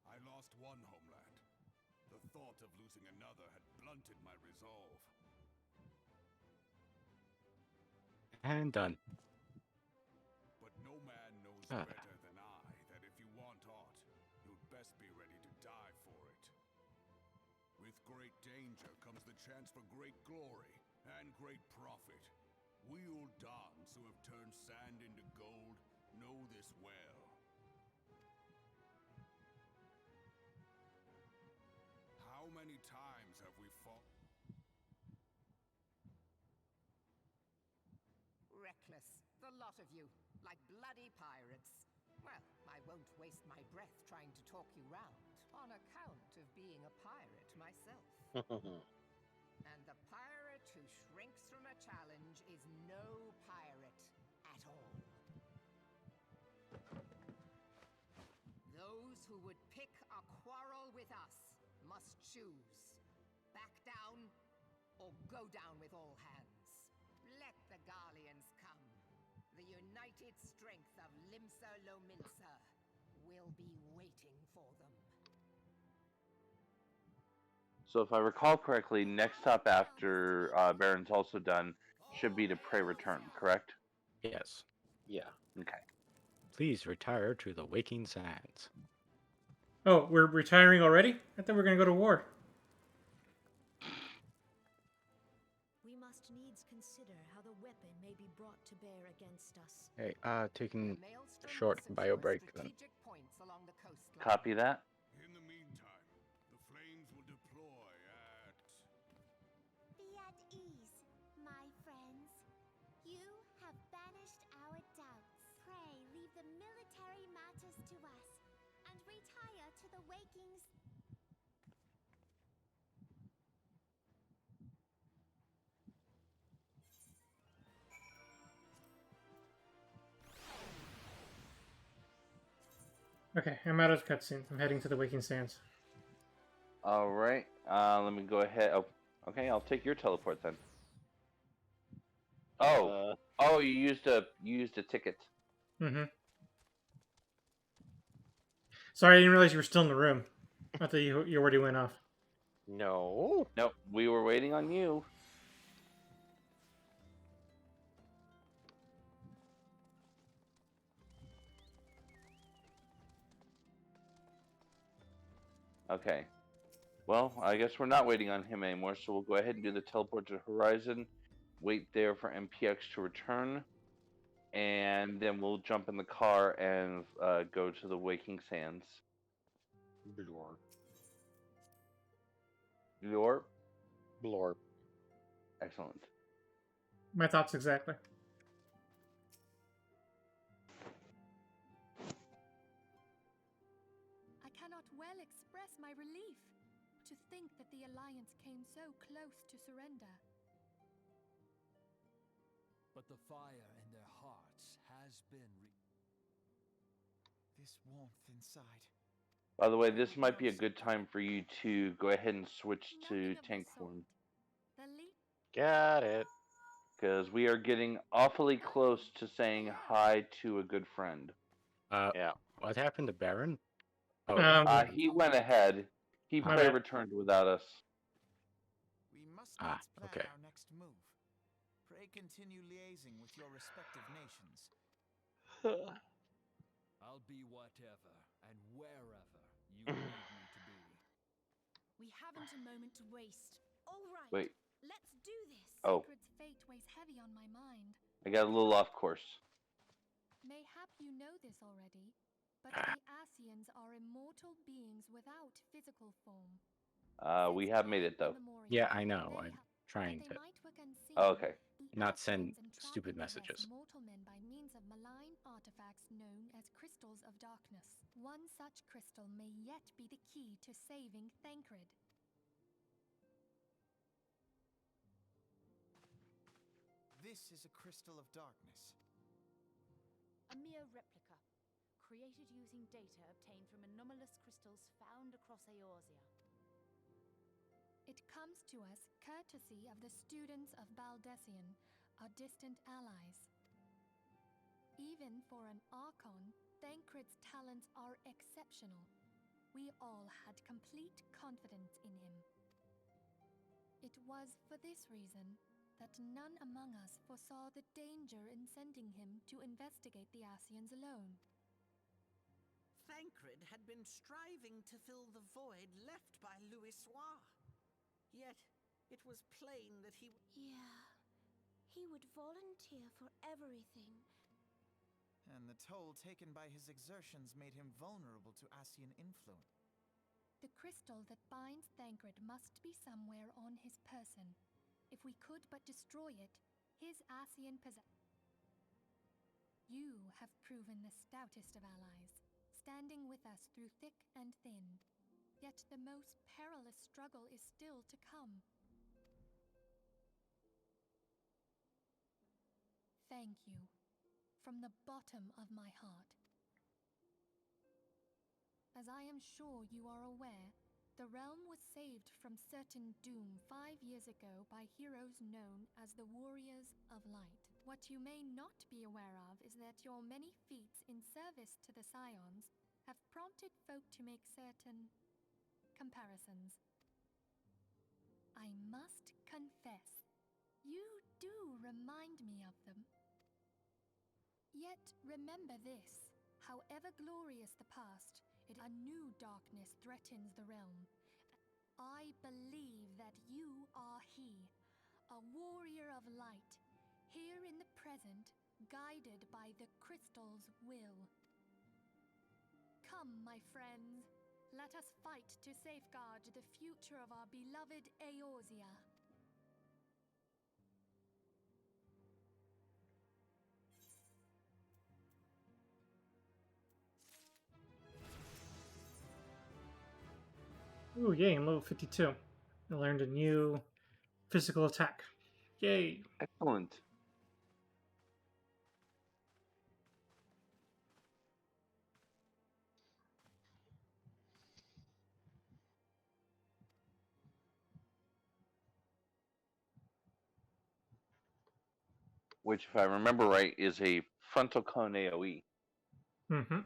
I lost one homeland. The thought of losing another had blunted my resolve. And done. But no man knows Ah. better than I that if you want aught, you'd best be ready to die for it. With great danger comes the chance for great glory and great profit. We Uldans who have turned sand into gold know this well. How many times have we fought? Reckless, the lot of you, like bloody pirates. Well, I won't waste my breath trying to talk you round, on account of being a pirate myself. And the pirate who shrinks from a challenge is no pirate at all. Those who would pick a quarrel with us must choose. Back down or go down with all hands. Let the Garleans come. The united strength of Limsa Lominsa will be waiting for them. So if I recall correctly, next up after Baron's also done should be to Prey Return, correct? Yes. Yeah. Okay. Please retire to the Waking Sands. Oh, we're retiring already? I thought we were going to go to war. We must needs consider how the weapon may be brought to bear against us. Hey, taking The a Maelstrom short will bio secure break then. strategic points along the coastline. Copy that. In the meantime, the flames will deploy at... Be at ease, my friends. You have banished our doubts. Pray leave the military matters to us, and retire to the Wakings. Okay, I'm out of cutscenes. I'm heading to the Waking Sands. All right. Let me go ahead. Oh, okay. I'll take your teleport then. Oh, you used a ticket. Mm-hmm. Sorry, I didn't realize you were still in the room. I thought you already went off. No. Nope. We were waiting on you. Okay. Well, I guess we're not waiting on him anymore, so we'll go ahead and do the teleport to Horizon, wait there for MPX to return, and then we'll jump in the car and go to the Waking Sands. Blorp. Your Blorp. excellent. My thoughts exactly. I cannot well express my relief to think that the Alliance came so close to surrender. But the fire in their hearts has been this warmth inside. By the way, this might be a good time for you to go ahead and switch to tank form. Got it. Because we are getting awfully close to saying hi to a good friend. Yeah. What happened to Baron? Oh, He went ahead. He My play bad. returned without us. We must needs plan okay. our next move. Pray continue liaising with your respective nations. I'll be whatever and wherever you need me to be. We haven't a moment to waste. All right. Wait. Let's do this. Oh, Sacred's fate weighs heavy on my mind. I got a little off course. Mayhap you know this already, but the Asians are immortal beings without physical form. We have made it though. yeah, I know. I'm trying to Oh, okay. not send stupid messages. Mortal men by means of malign artifacts known as crystals of darkness. One such crystal may yet be the key to saving Thancred. This is a crystal of darkness. A mere replica, created using data obtained from anomalous crystals found across Eorzea. It comes to us courtesy of the students of Baldessian, our distant allies. Even for an Archon, Thancred's talents are exceptional. We all had complete confidence in him. It was for this reason that none among us foresaw the danger in sending him to investigate the Asians alone. Thancred had been striving to fill the void left by Louisoix. Yet, it was plain that he... Yeah, he would volunteer for everything. And the toll taken by his exertions made him vulnerable to Asian influence. The crystal that binds Thancred must be somewhere on his person. If we could but destroy it, his Asian You have proven the stoutest of allies, standing with us through thick and thin. Yet the most perilous struggle is still to come. Thank you, from the bottom of my heart. As I am sure you are aware, the realm was saved from certain doom 5 years ago by heroes known as the Warriors of Light. What you may not be aware of is that your many feats in service to the Scions have prompted folk to make certain comparisons. I must confess, you do remind me of them. Yet remember this, however glorious the past, a new darkness threatens the realm. I believe that you are he, a warrior of light, here in the present, guided by the crystal's will. Come, my friends, let us fight to safeguard the future of our beloved Eorzea. Ooh, yay, I'm level 52. I learned a new physical attack. Yay. Excellent. Which, if I remember right, is a frontal cone AoE. Mm-hmm.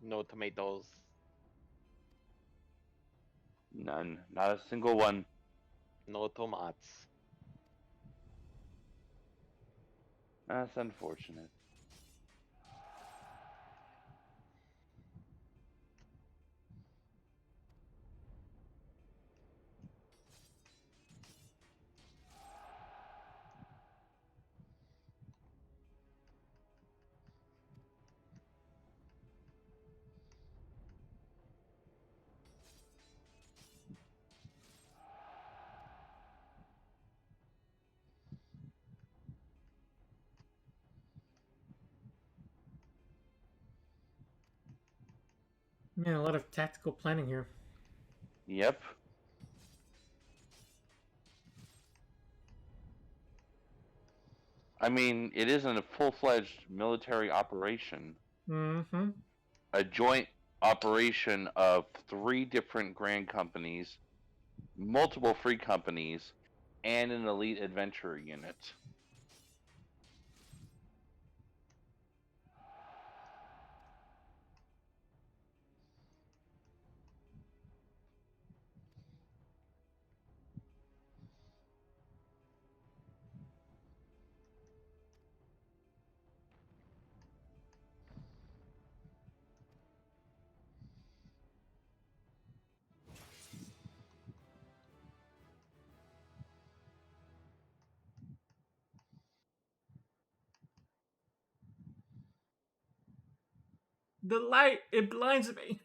No tomatoes. None. Not a single one. No tomats. That's unfortunate. Man, a lot of tactical planning here. Yep. I mean, it isn't a full-fledged military operation. Mm-hmm. A joint operation of 3 different grand companies, multiple free companies, and an elite adventurer unit. The light, it blinds me.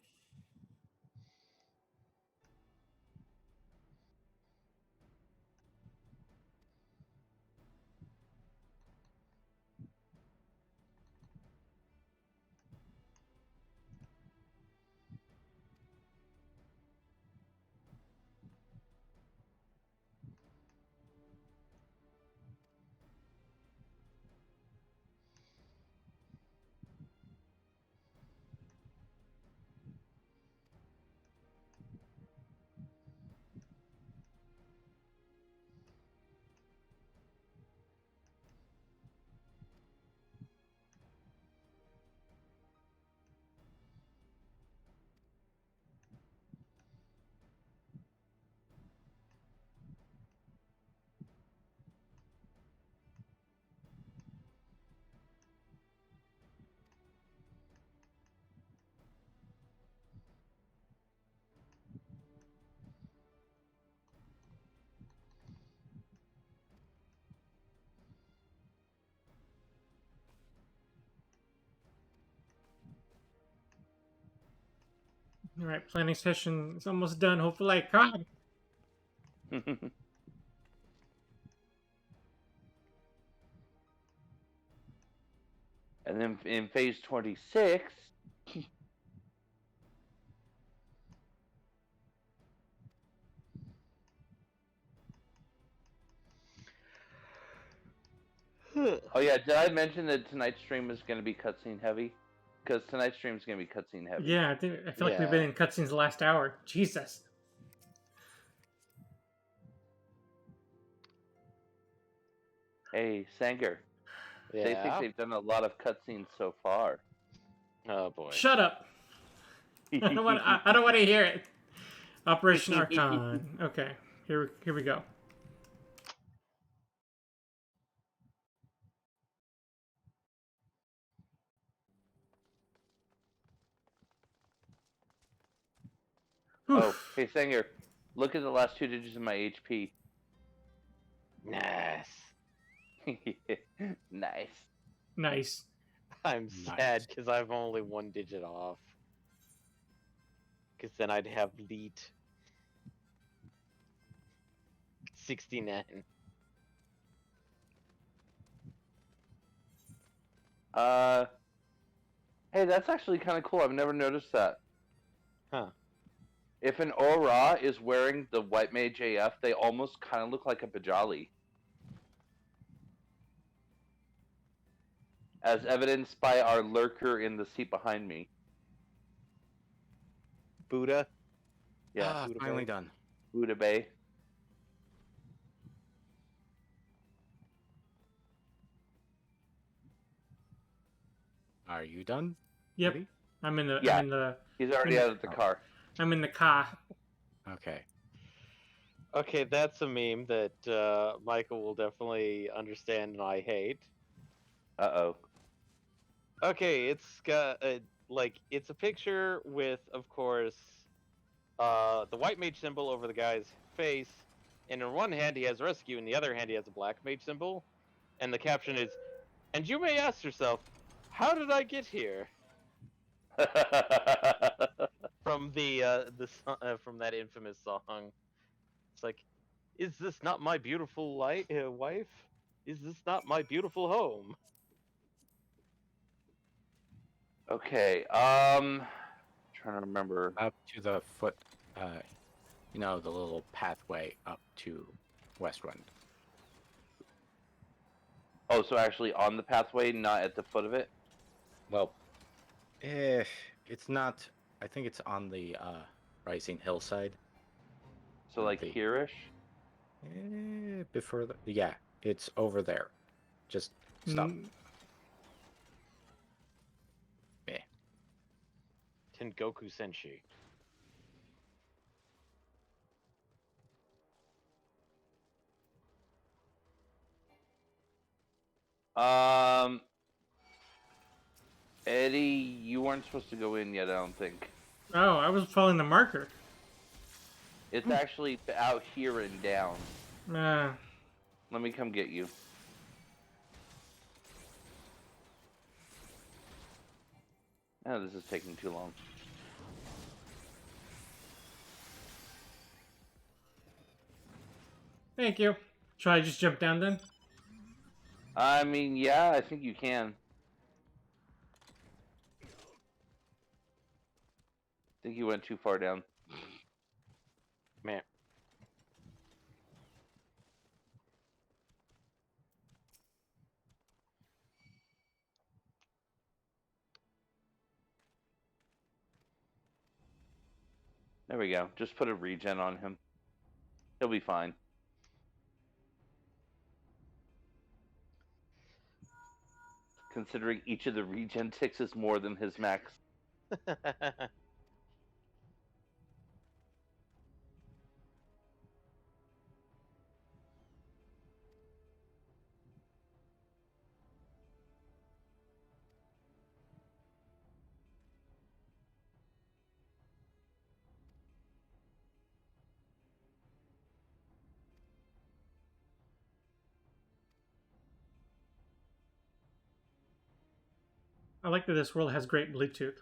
All right, planning session is almost done. Hopefully, God. And then in phase 26, oh yeah, did I mention that tonight's stream is going to be cutscene heavy? Because tonight's stream is going to be cutscene heavy. Yeah, I feel like we've been in cutscenes the last hour. Jesus. Hey, Sanger. They think they've done a lot of cutscenes so far. Oh boy. Shut up. I don't want to hear it. Operation Archon. Okay, here we go. Oh, hey Sanger, look at the last 2 digits of my HP. Nice. Nice. Nice. I'm sad because I'm only 1 digit off. Because then I'd have leet 69. Hey, that's actually kind of cool. I've never noticed that. Huh. If an Aura is wearing the White Mage AF, they almost kind of look like a Bajali. As evidenced by our lurker in the seat behind me. Buddha? Yeah. Buddha finally done. Buddha Bay. Are you done? Yep. Maybe? I'm in the. Yeah. I'm in the. He's already out of the car. I'm in the car. Okay. Okay, that's a meme that Michael will definitely understand and I hate. Uh-oh. Okay, it's got it's a picture with, of course, the white mage symbol over the guy's face, and in one hand he has rescue, in the other hand he has a black mage symbol, and the caption is, "And you may ask yourself, how did I get here?" From from that infamous song. It's like, is this not my beautiful wife? Is this not my beautiful home? Okay. Trying to remember. Up to the foot, the little pathway up to Westwind. Oh, so actually on the pathway, not at the foot of it? Well, it's not. I think it's on the rising hillside. So like here-ish? Before the yeah, it's over there. Just stop. Yeah. Tengoku Senshi. Eddie, you weren't supposed to go in yet, I don't think. Oh, I was following the marker. It's actually out here and down. Uh, Let me come get you. Oh, this is taking too long. Thank you. Should I just jump down then? I mean, yeah, I think you can. I think you went too far down. Man. There we go. Just put a regen on him. He'll be fine. Considering each of the regen ticks is more than his max. I like that this world has great Bluetooth.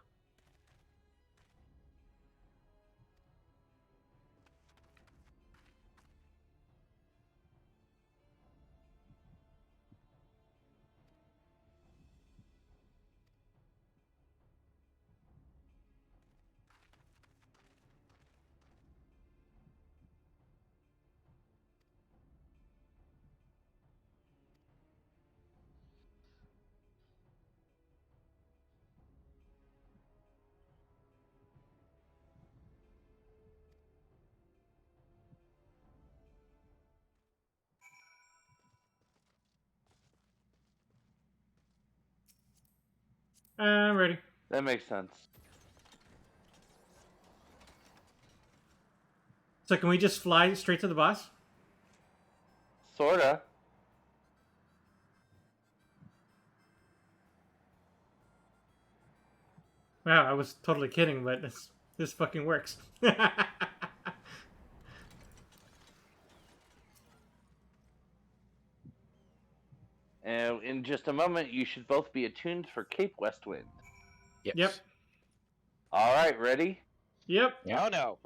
I'm ready. That makes sense. So can we just fly straight to the boss? Sorta. Wow, I was totally kidding, but this fucking works. And in just a moment, you should both be attuned for Cape Westwind. Yes. Yep. All right, ready? Yep. Oh no.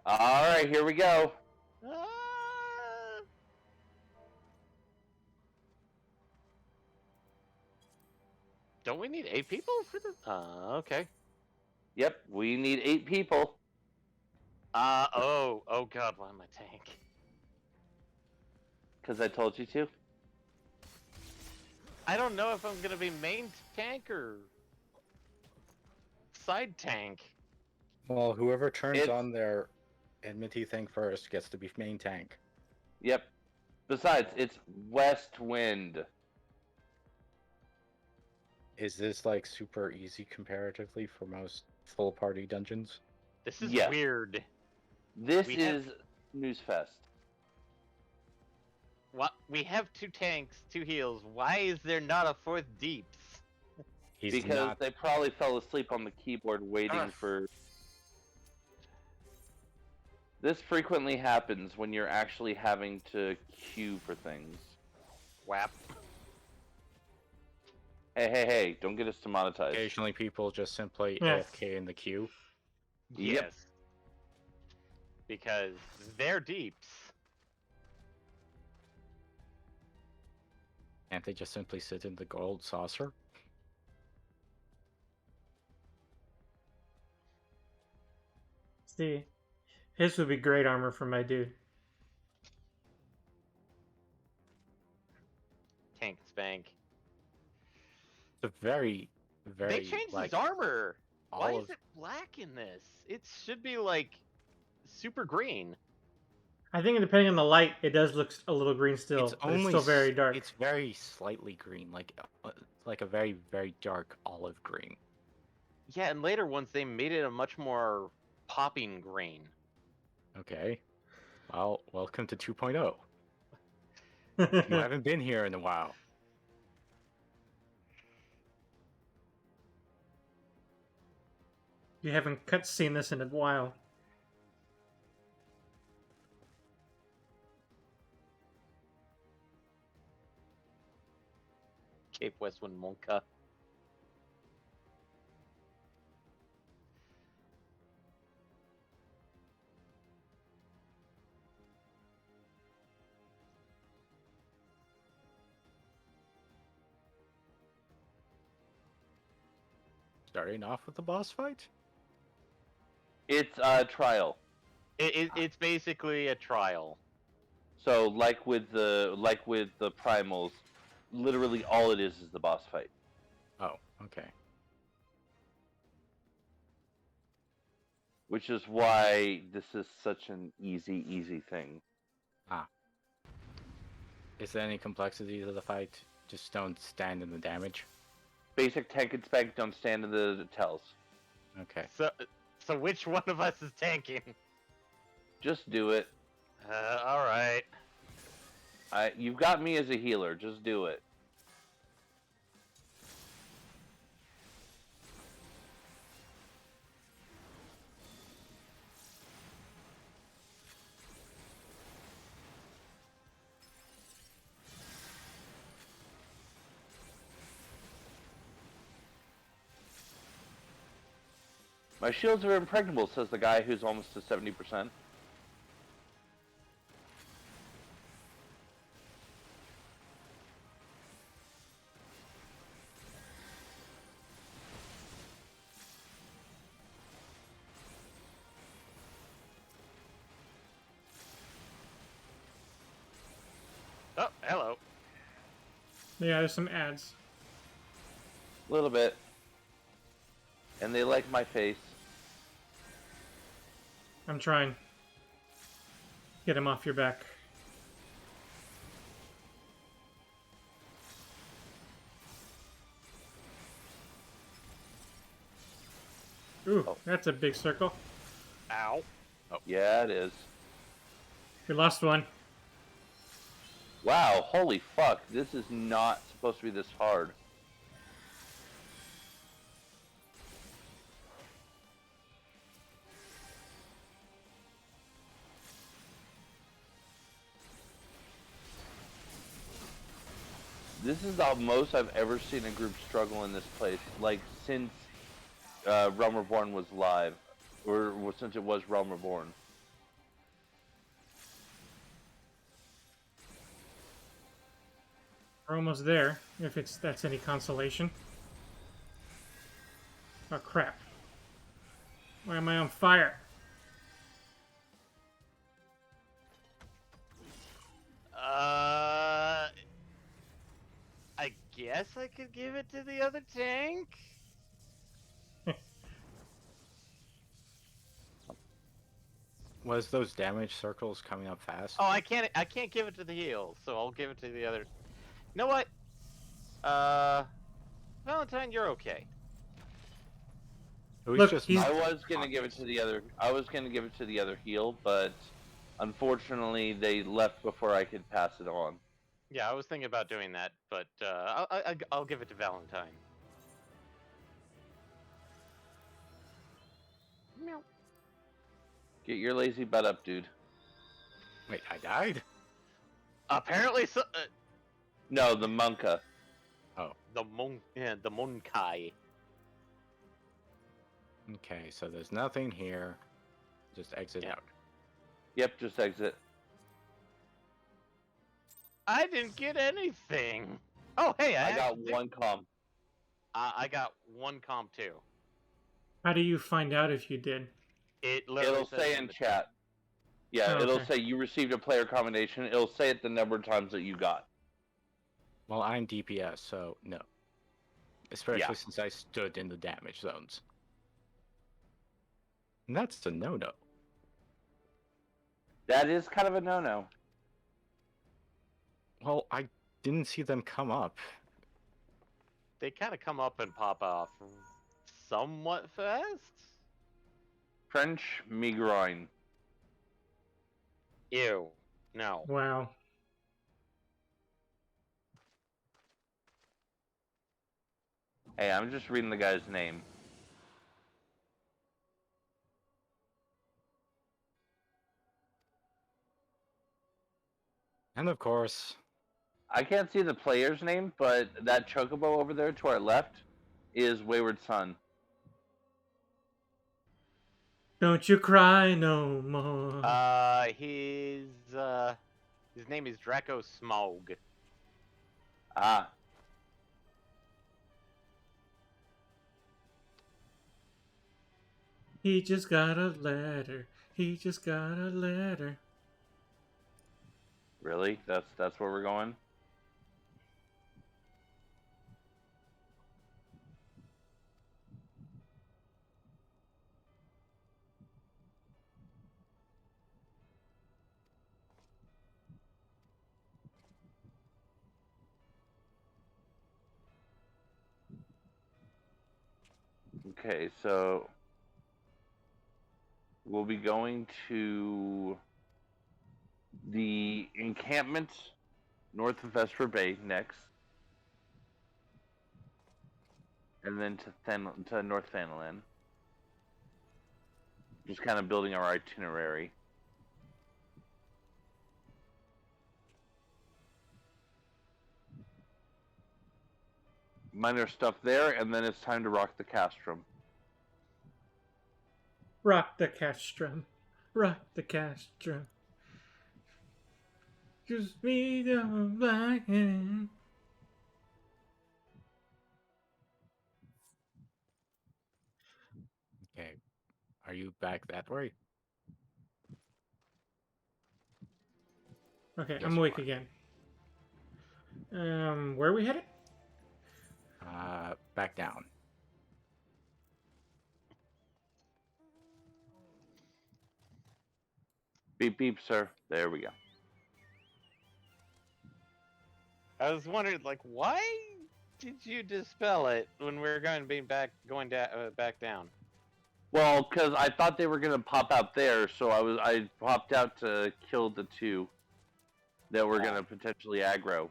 All right, here we go. Don't we need 8 people for this? Okay. Yep, we need 8 people. Oh god, why am I tank? Because I told you to. I don't know if I'm gonna be main tank or side tank. Well, whoever turns on their enmity thing first gets to be main tank. Yep. Besides, it's Westwind. Is this like super easy comparatively for most full party dungeons? This is Yes. weird. This We is Newsfest. What? We have 2 tanks, 2 heals. Why is there not a 4th deeps? He's Because not. they probably fell asleep on the keyboard waiting for. This frequently happens when you're actually having to queue for things. Whap. Hey, don't get us demonetized. Occasionally, people just simply Yeah. AFK in the queue. Yep. Yes. Because they're deeps. Can't they just simply sit in the gold saucer? See, his would be great armor for my dude. Tank spank. It's a very, very. They changed like, his armor. Why all is of- it black in this? It should be like super green. I think depending on the light, it does look a little green still. It's but only it's still very dark. It's very slightly green, like a very, very dark olive green. Yeah, and later ones they made it a much more popping green. Okay. Well, welcome to 2.0. You haven't been here in a while. You haven't seen this in a while. Cape Westwind Monka. Starting off with the boss fight? It's a trial. It's basically a trial. So like with the primals, literally all it is the boss fight. Oh, okay. Which is why this is such an easy thing. Ah. Is there any complexity to the fight? Just don't stand in the damage? Basic tank and spank, don't stand in the tells. Okay. So which one of us is tanking? Just do it. All right. You've got me as a healer. Just do it. My shields are impregnable, says the guy who's almost to 70%. Oh, hello. Yeah, there's some ads. A little bit. And they like my face. I'm trying. Get him off your back. Ooh, that's a big circle. Ow. Oh. Yeah, it is. We lost one. Wow, holy fuck. This is not supposed to be this hard. This is the most I've ever seen a group struggle in this place, like since Realm Reborn was live, or since it was Realm Reborn. We're almost there, if that's any consolation. Oh crap. Why am I on fire? I guess I could give it to the other tank. Was those damage circles coming up fast? Oh, I can't give it to the heal, so I'll give it to the other. You know what? Valentine, you're okay. It was Look, just he's- I not was gonna give it obvious. to the other. I was gonna give it to the other heel, but unfortunately they left before I could pass it on. Yeah, I was thinking about doing that, but I'll give it to Valentine. Meow. Get your lazy butt up, dude. Wait, I died? Apparently, so, No, the Monka. Oh, the Monkai. okay. So there's nothing here. Just exit Yeah. out. Yep, just exit. I didn't get anything. Oh, hey, I got actually- one comm. I got one comp too. How do you find out if you did? It literally It'll says say in the chat. Yeah, Oh, it'll okay. say you received a player combination. It'll say it the number of times that you got. Well, I'm DPS, so no. Especially Yeah. since I stood in the damage zones. And that's a no-no. That is kind of a no-no. Well, I didn't see them come up. They kind of come up and pop off somewhat fast. French me groin. Ew. No. Wow. Hey, I'm just reading the guy's name. And of course, I can't see the player's name, but that chocobo over there to our left is Wayward Son. Don't you cry no more. His name is Draco Smog. Ah, He just got a letter. He just got a letter. really? That's where we're going? Okay, so we'll be going to the encampment north of Vesper Bay next, and then to North Thanalan. Just kind of building our itinerary. Minor stuff there, and then it's time to rock the castrum. Rock the castrum. Rock the castrum. Just me the black hand. okay. Are you back that way? Okay, Yes, I'm you awake are. again. Where are we headed? Back down. Beep beep, sir. There we go. I was wondering, like, why did you dispel it when we were going to be back down? Well, because I thought they were gonna pop out there, so I popped out to kill the two that were gonna potentially aggro.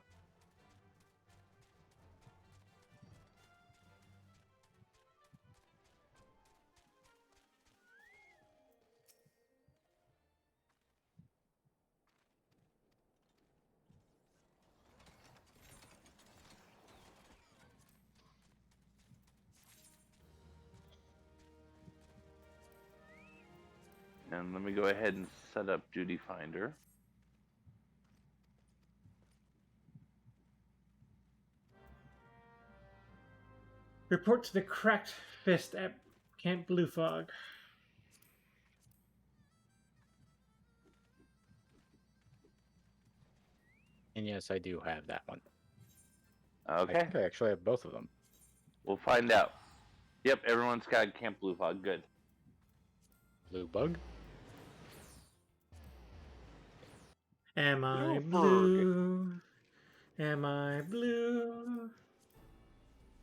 And let me go ahead and set up Duty Finder. Report to the Cracked Fist at Camp Blue Fog. And yes, I do have that one. Okay. I think I actually have both of them. We'll find out. Yep, everyone's got Camp Blue Fog. Good. Blue bug? Am I Blue blue? Am I blue?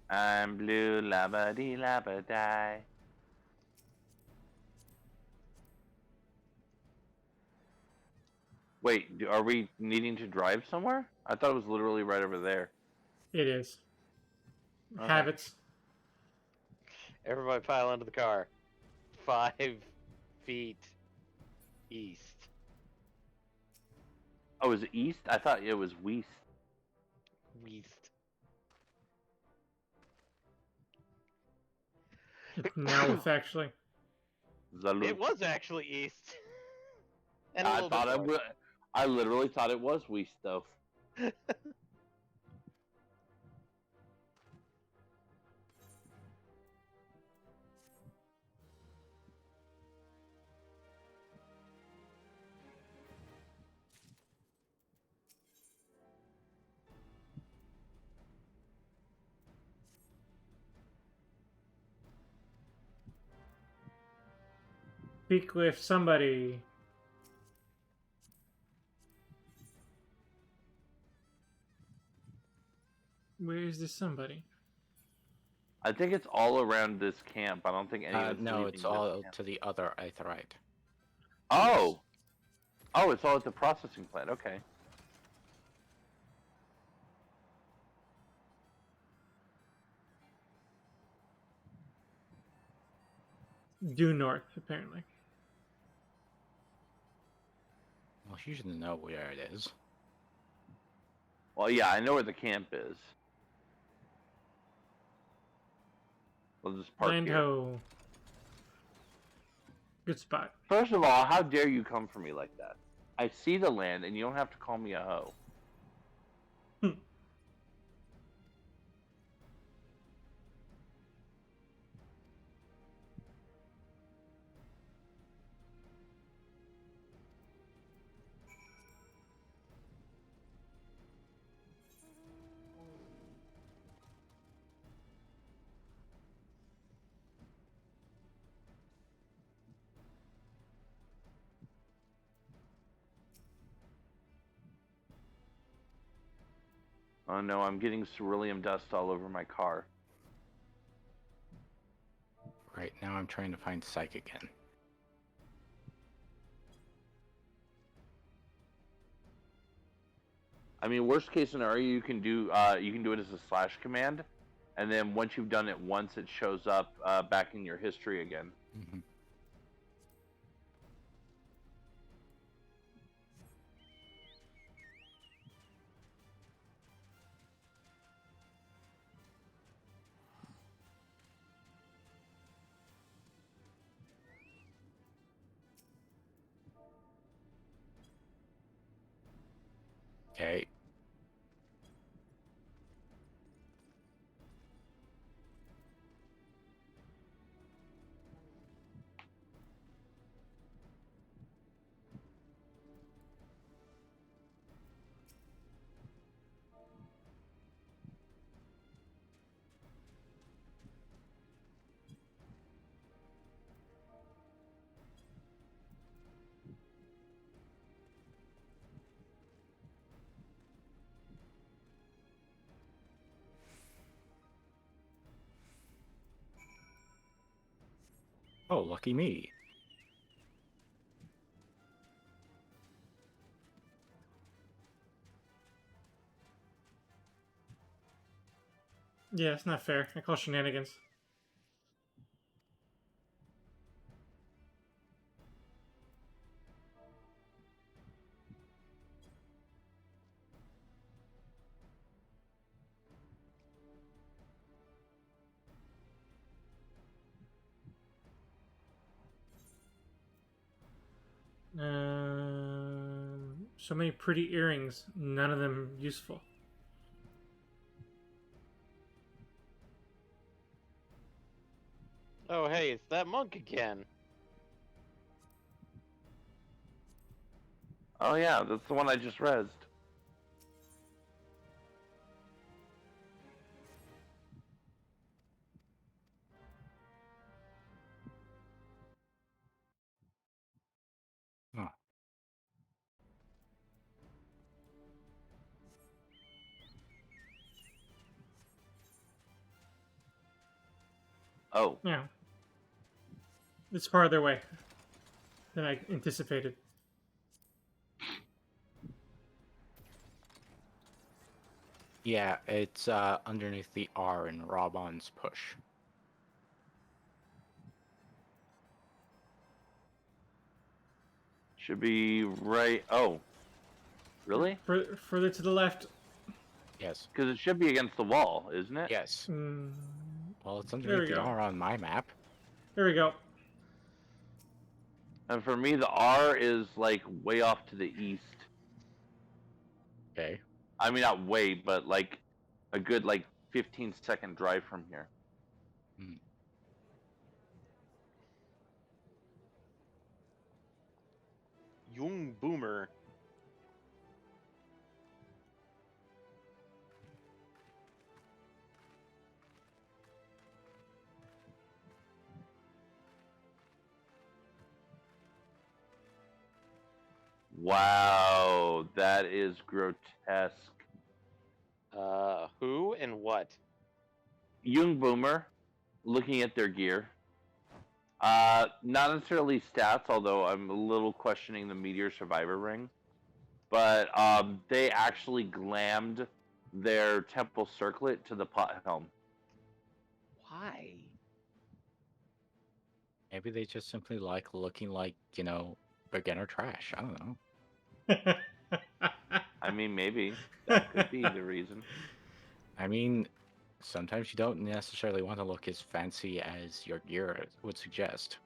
I'm blue, labba-dee, labba-die. Wait, are we needing to drive somewhere? I thought it was literally right over there. It is. Okay. Habits. Everybody pile into the car. 5 feet east. Oh, is it east? I thought it was west. West. North, actually. It was actually east. And a I little bit thought it north. was. I literally thought it was west, though. Speak with somebody. Where is this somebody? I think it's all around this camp. I don't think anyone's No, leaving it's this all camp. to the other Aetheryte. Oh! Oh, it's all at the processing plant. Okay. Due north, apparently. Well, you should know where it is. Well, yeah, I know where the camp is. We'll just park Land here. ho. Good spot. First of all, how dare you come for me like that? I see the land, and you don't have to call me a hoe. Oh no, I'm getting cerulean dust all over my car. Right now I'm trying to find Psych again. I mean, worst case scenario, you can do it as a slash command, and then once you've done it once, it shows up back in your history again. Mm-hmm. Okay. Oh, lucky me. Yeah, it's not fair. I call shenanigans. So many pretty earrings, none of them useful. Oh, hey, it's that monk again. Oh yeah, that's the one I just rezzed. Oh. Oh. Yeah. It's farther away than I anticipated. Yeah, it's underneath the R in Robon's push. Should be right. Oh. Really? Further to the left. Yes. Because it should be against the wall, isn't it? Yes. Mm, Well, it's There we underneath the go. R on my map. there we go. And for me, the R is like way off to the east. Okay. I mean, not way, but like a good 15-second drive from here. Young Boomer. Wow, that is grotesque. Who and what? Young Boomer, looking at their gear. Not necessarily stats, although I'm a little questioning the Meteor Survivor ring. But they actually glammed their Temple Circlet to the pot helm. Why? Maybe they just simply like looking like, beginner trash. I don't know. I mean, maybe. That could be the reason. I mean, sometimes you don't necessarily want to look as fancy as your gear would suggest.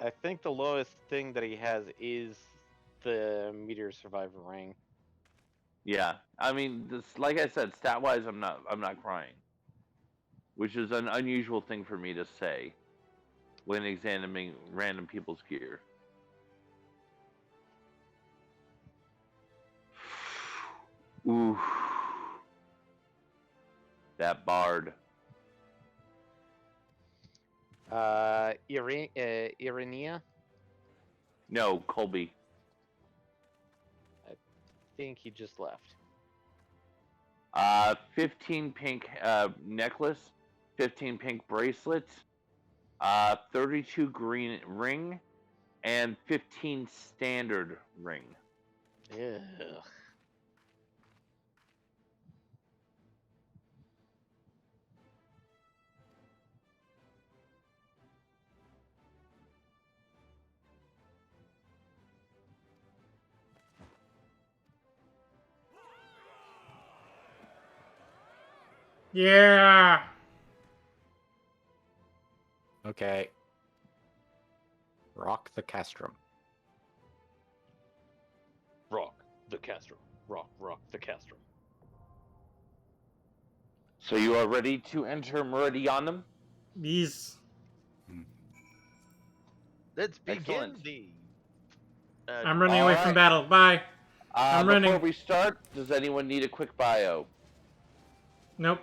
I think the lowest thing that he has is the Meteor Survivor ring. Yeah, I mean, this, like I said, stat-wise, I'm not crying, which is an unusual thing for me to say when examining random people's gear. Ooh, that bard. Irinea? No, Colby. I think he just left. 15 pink necklace, 15 pink bracelets, 32 green ring, and 15 standard ring. Ugh. Yeah. Okay. Rock the castrum. Rock the castrum. Rock the castrum. So you are ready to enter Meridianum? These. Let's begin Excellent. the. I'm running away from battle. Bye. I'm Before running. we start, does anyone need a quick bio? Nope.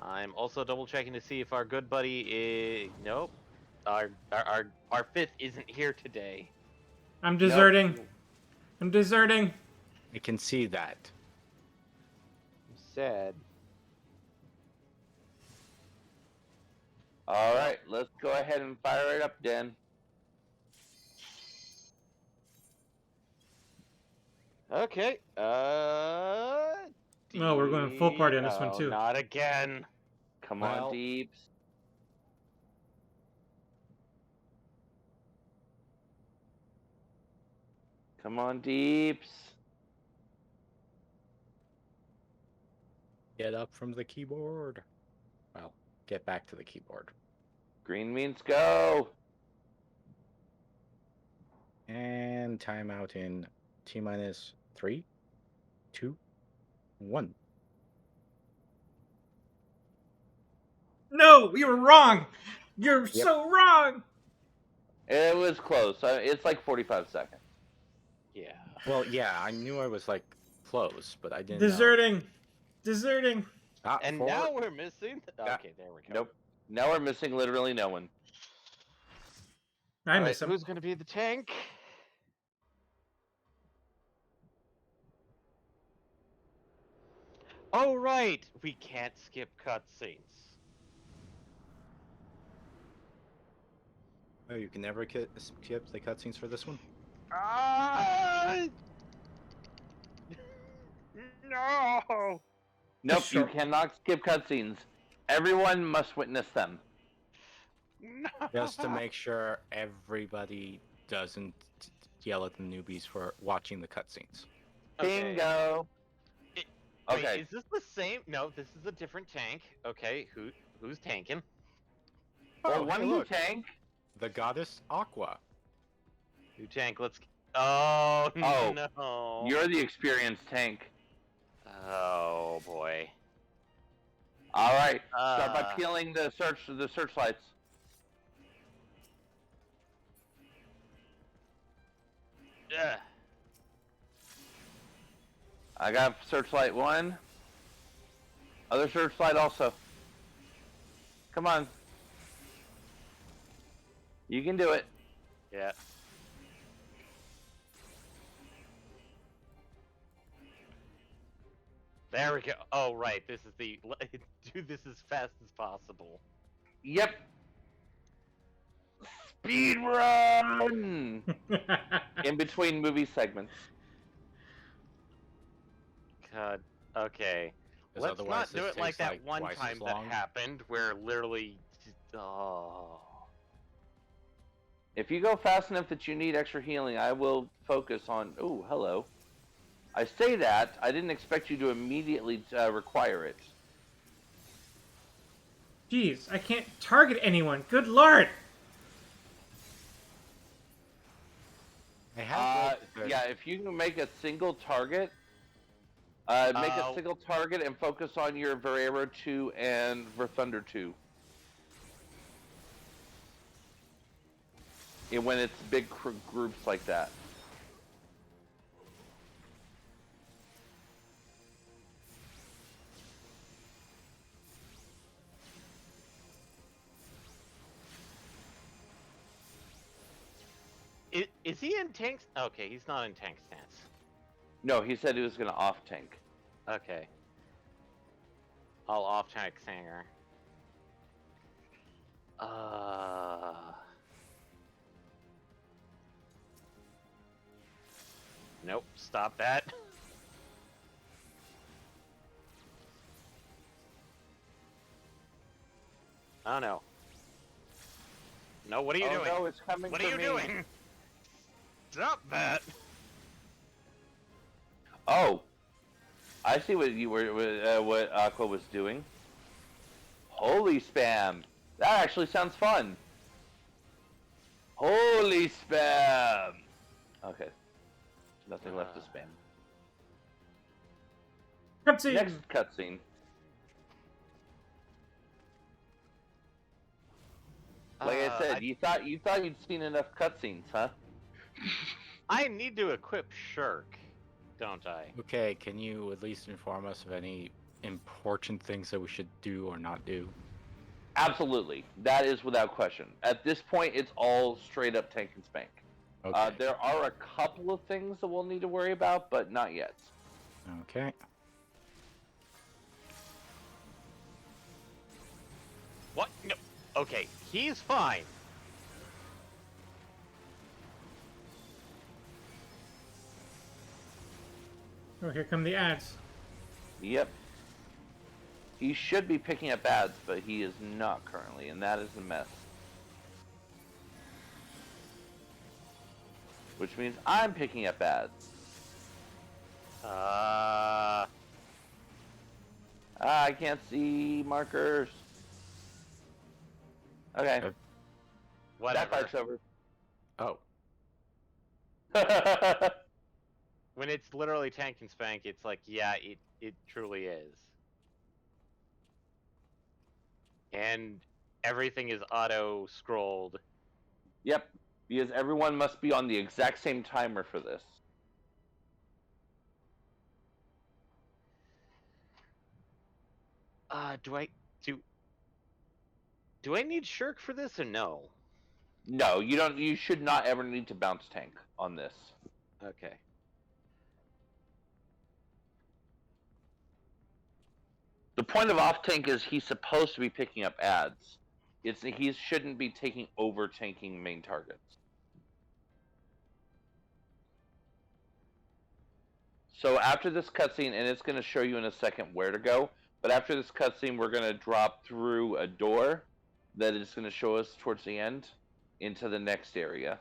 I'm also double checking to see if our good buddy is. Nope. Our fifth isn't here today. I'm deserting. Nope. I'm deserting. I can see that. Sad. All right, let's go ahead and fire it up, Den. Okay. Oh, we're going full party on this one too. Not again. Come on, Deeps. Come on, Deeps. Get up from the keyboard. Well, get back to the keyboard. Green means go. And timeout in T-minus 3, 2, 1. No, you were wrong. You're so wrong. It was close. It's like 45 seconds. Yeah. Well, yeah, I knew I was close, but I didn't Deserting. Deserting. Not And for... now we're missing. Yeah. Okay, there we go. Nope. Now we're missing literally no one. I All miss right, him. who's going to be the tank? Oh, right. We can't skip cutscenes. Oh, you can never skip the cutscenes for this one? Ah! No! Nope, Sure. you cannot skip cutscenes. Everyone must witness them. No! Just to make sure everybody doesn't yell at the newbies for watching the cutscenes. Okay. Bingo. Wait, Okay. is this the same? No, this is a different tank. Okay, who's tanking? Well, Oh, one hey, who look. tank. The goddess Aqua. Who tank? Let's. Oh, Oh, no! You're the experienced tank. Oh boy. All right. Start by Uh. peeling the searchlights. Ugh. I got searchlight 1. Other searchlight also. Come on. You can do it. Yeah. There we go. Oh, right. This is the. Do this as fast as possible. Yep. Speed run. In between movie segments. God. Okay. 'Cause Let's otherwise not do this it like takes, that like, one twice as time that long. happened where literally. Oh. If you go fast enough that you need extra healing, I will focus on... Oh, hello. I say that. I didn't expect you to immediately require it. Jeez, I can't target anyone. Good lord! I have Yeah, if you can make a single target, make a single target and focus on your Verero 2 and Verthunder 2. And when it's big groups like that. Is he in tank? Okay, he's not in tank stance. No, he said he was going to off tank. Okay. I'll off tank Sanger. Nope, stop that. Oh no. No, what are you doing? No, it's coming What for are you me. doing? Stop that. Oh. I see what you were, what Aqua was doing. Holy spam. That actually sounds fun. Holy spam. Okay. Nothing left to spam. Cutscene. Next cutscene. Like I said, you thought you'd seen enough cutscenes, huh? I need to equip Shirk, don't I? Okay, can you at least inform us of any important things that we should do or not do? Absolutely. That is without question. At this point, it's all straight up tank and spank. Okay. There are a couple of things that we'll need to worry about, but not yet. Okay. What? No. Okay, he's fine. Oh, here come the ads. Yep. He should be picking up ads, but he is not currently, and that is a mess. Which means I'm picking up ads. I can't see markers. Okay. Whatever. That fight's over. Oh. When it's literally tank and spank, it's like, yeah, it truly is. And everything is auto-scrolled. Yep, because everyone must be on the exact same timer for this. Do I do? Do I need Shirk for this or no? No, you don't. You should not ever need to bounce tank on this. Okay. The point of off tank is he's supposed to be picking up ads. He shouldn't be taking over tanking main targets. So after this cutscene, and it's going to show you in a second where to go, but after this cutscene, we're going to drop through a door that is going to show us towards the end into the next area.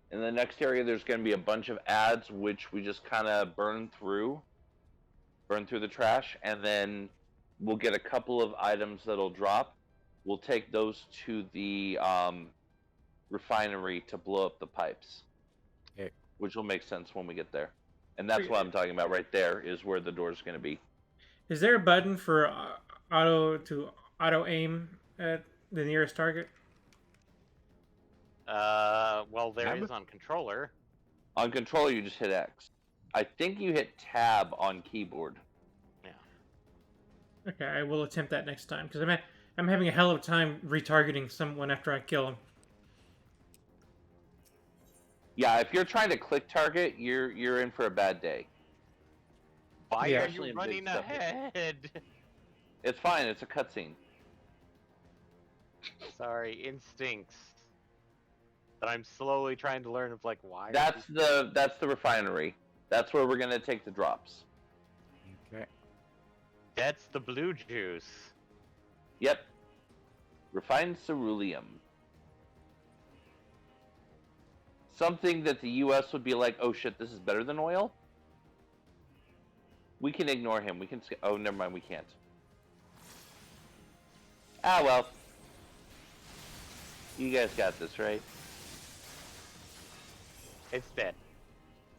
In the next area, there's going to be a bunch of ads, which we just kind of burn through the trash, and then we'll get a couple of items that'll drop. We'll take those to the refinery to blow up the pipes, which will make sense when we get there. And that's what I'm talking about right there, is where the door is going to be. Is there a button for auto aim at the nearest target? Well, there is on controller. On controller, you just hit X. I think you hit Tab on keyboard. Yeah. Okay, I will attempt that next time, because I'm having a hell of a time retargeting someone after I kill him. Yeah, if you're trying to click target, you're in for a bad day. Why are you running ahead? It's fine. It's a cutscene. Sorry, instincts. That I'm slowly trying to learn of like why. That's the refinery. That's where we're gonna take the drops. Okay. That's the blue juice. Yep. Refined ceruleum. Something that the U.S. would be like, oh shit, this is better than oil? We can ignore him. We can say, oh, never mind, we can't. Ah, well. You guys got this, right? It's dead.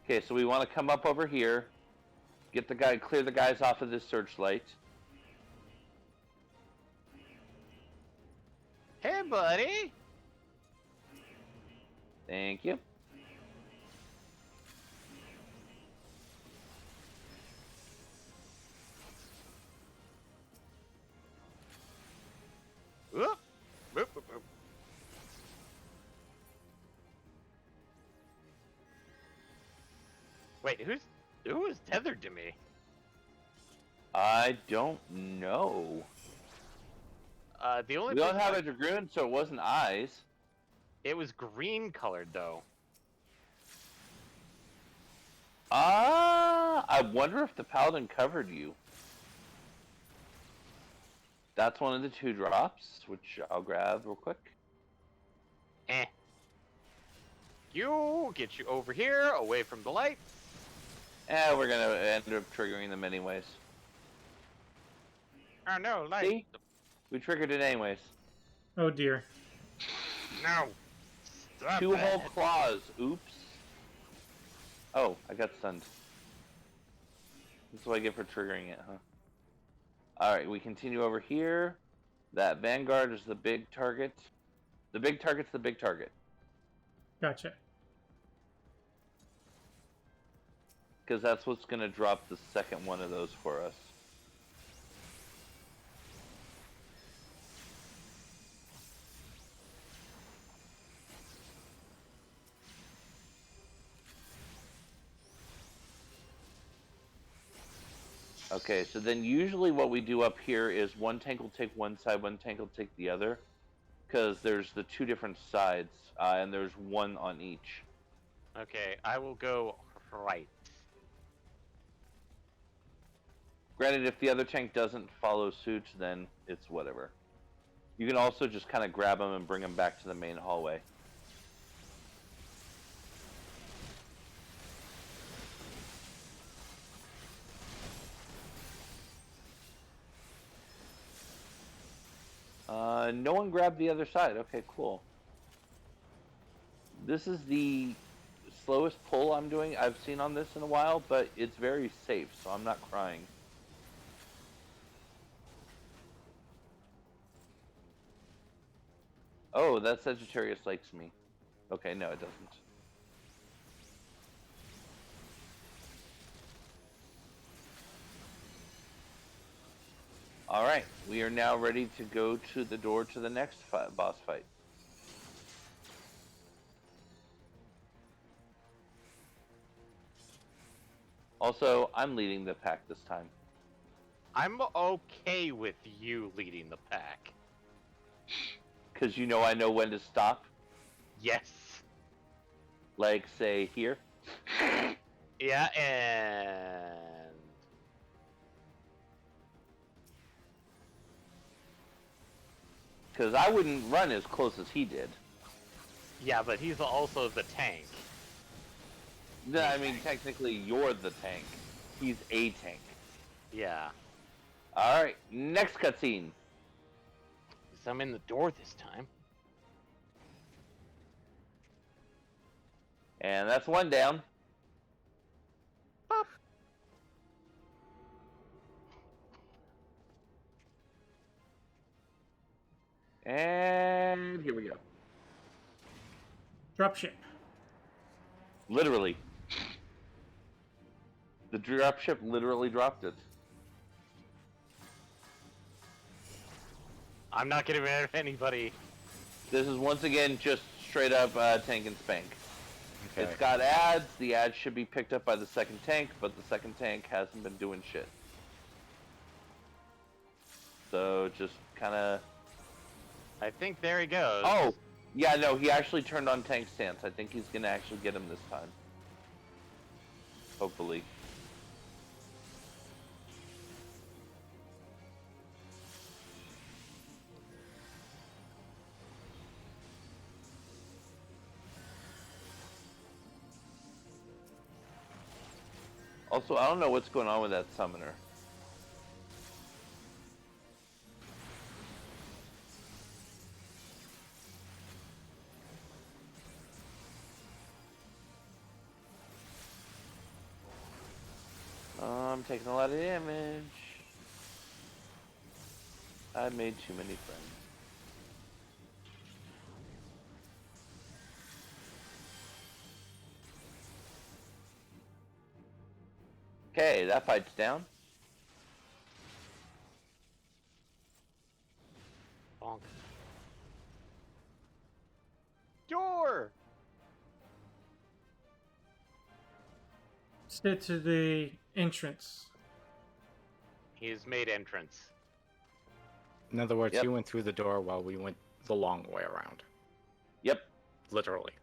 Okay, so we want to come up over here, clear the guys off of this searchlight. Hey, buddy. Thank you. Whoop. Whoop, whoop, whoop. Wait, who is tethered to me? I don't know. We don't have a dragoon, so it wasn't eyes. It was green colored though. I wonder if the paladin covered you. That's one of the 2 drops, which I'll grab real quick. Get you over here, away from the light. We're gonna end up triggering them anyways. Oh no, light. See? We triggered it anyways. Oh dear. No. Stop 2 it. whole claws. Oops. Oh, I got stunned. That's what I get for triggering it, huh? Alright, we continue over here. That Vanguard is the big target. The big target's the big target. Gotcha. Because that's what's going to drop the second one of those for us. Okay, so then usually what we do up here is one tank will take one side, one tank will take the other. Because there's the 2 different sides, and there's 1 on each. Okay, I will go right. Granted, if the other tank doesn't follow suit, then it's whatever. You can also just kind of grab them and bring them back to the main hallway. No one grabbed the other side. Okay, cool. This is the slowest pull I've seen on this in a while, but it's very safe, so I'm not crying. Oh, that Sagittarius likes me. Okay, no, it doesn't. Alright, we are now ready to go to the door to the next boss fight. Also, I'm leading the pack this time. I'm okay with you leading the pack. Because you know I know when to stop. Yes. Like, say, here. Yeah, and... Because I wouldn't run as close as he did. Yeah, but he's also the tank. No, I mean, technically, you're the tank. He's a tank. Yeah. Alright, next cutscene. So I'm in the door this time. And that's one down. Pop. And here we go. Dropship. Literally. The dropship literally dropped it. I'm not getting rid of anybody. This is once again just straight up tank and spank. Okay. It's got ads. The ads should be picked up by the second tank, but the second tank hasn't been doing shit. So just kind of... I think there he goes. Oh! Yeah, no, he actually turned on tank stance. I think he's going to actually get him this time. Hopefully. Also, I don't know what's going on with that summoner. I'm taking a lot of damage. I made too many friends. Okay, that fight's down. Bonk. Door! Stay to the entrance. He's made entrance. In other words, Yep. you went through the door while we went the long way around. Yep. Literally.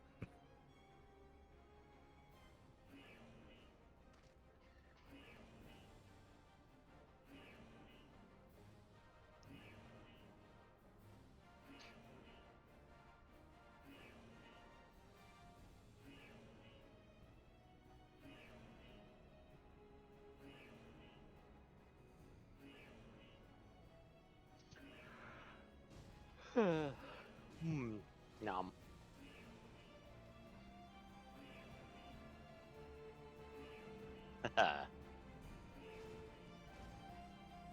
Nom.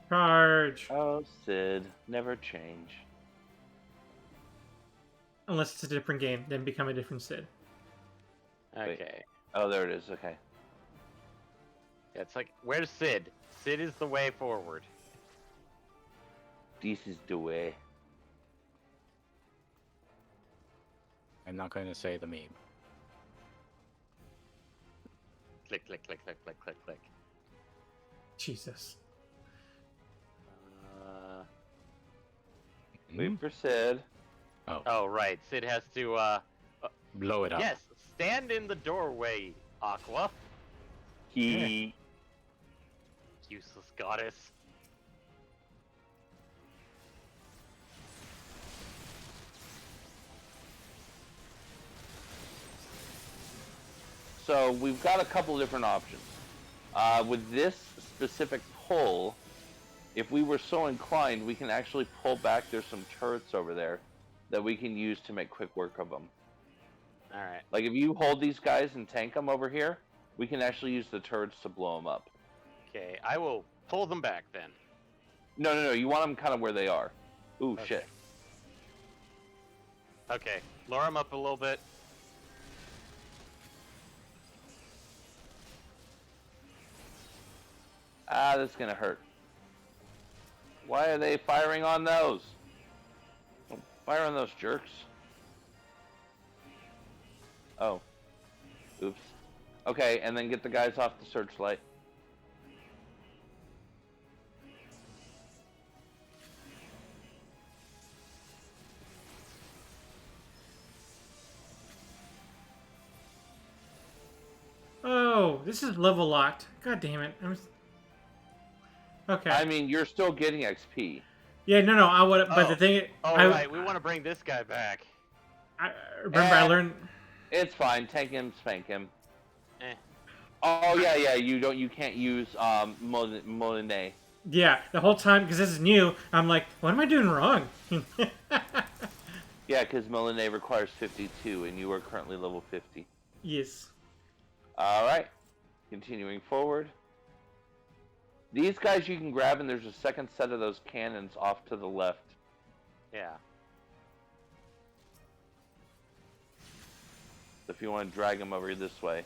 Charge. Oh, Sid, never change. Unless it's a different game, then become a different Sid. Okay. Wait. Oh, there it is. Okay. Yeah, it's like, where's Sid? Sid is the way forward. This is the way. I'm not going to say the meme. Click, click, click, click, click, click, click. Jesus. Wait for Sid. Oh, right. Sid has to, Blow it up. yes, stand in the doorway, Aqua. He... Useless goddess. So we've got a couple different options. With this specific pull, if we were so inclined, we can actually pull back. There's some turrets over there that we can use to make quick work of them. All right. Like if you hold these guys and tank them over here, we can actually use the turrets to blow them up. Okay, I will pull them back then. No. You want them kind of where they are. Ooh, Okay. shit. Okay, lower them up a little bit. Ah, this is gonna hurt. Why are they firing on those? Don't fire on those jerks. Oh. Oops. Okay, and then get the guys off the searchlight. Oh, this is level locked. God damn it. Okay. I mean, you're still getting XP. Yeah, no. I would, but the thing. Right. We want to bring this guy back. Remember, I learned. It's fine. Tank him, spank him. Eh. Oh yeah. You can't use Molinet. Yeah, the whole time because this is new. I'm like, what am I doing wrong? Yeah, because Molinet requires 52, and you are currently level 50. Yes. All right. Continuing forward. These guys you can grab, and there's a second set of those cannons off to the left. Yeah. If you want to drag them over this way.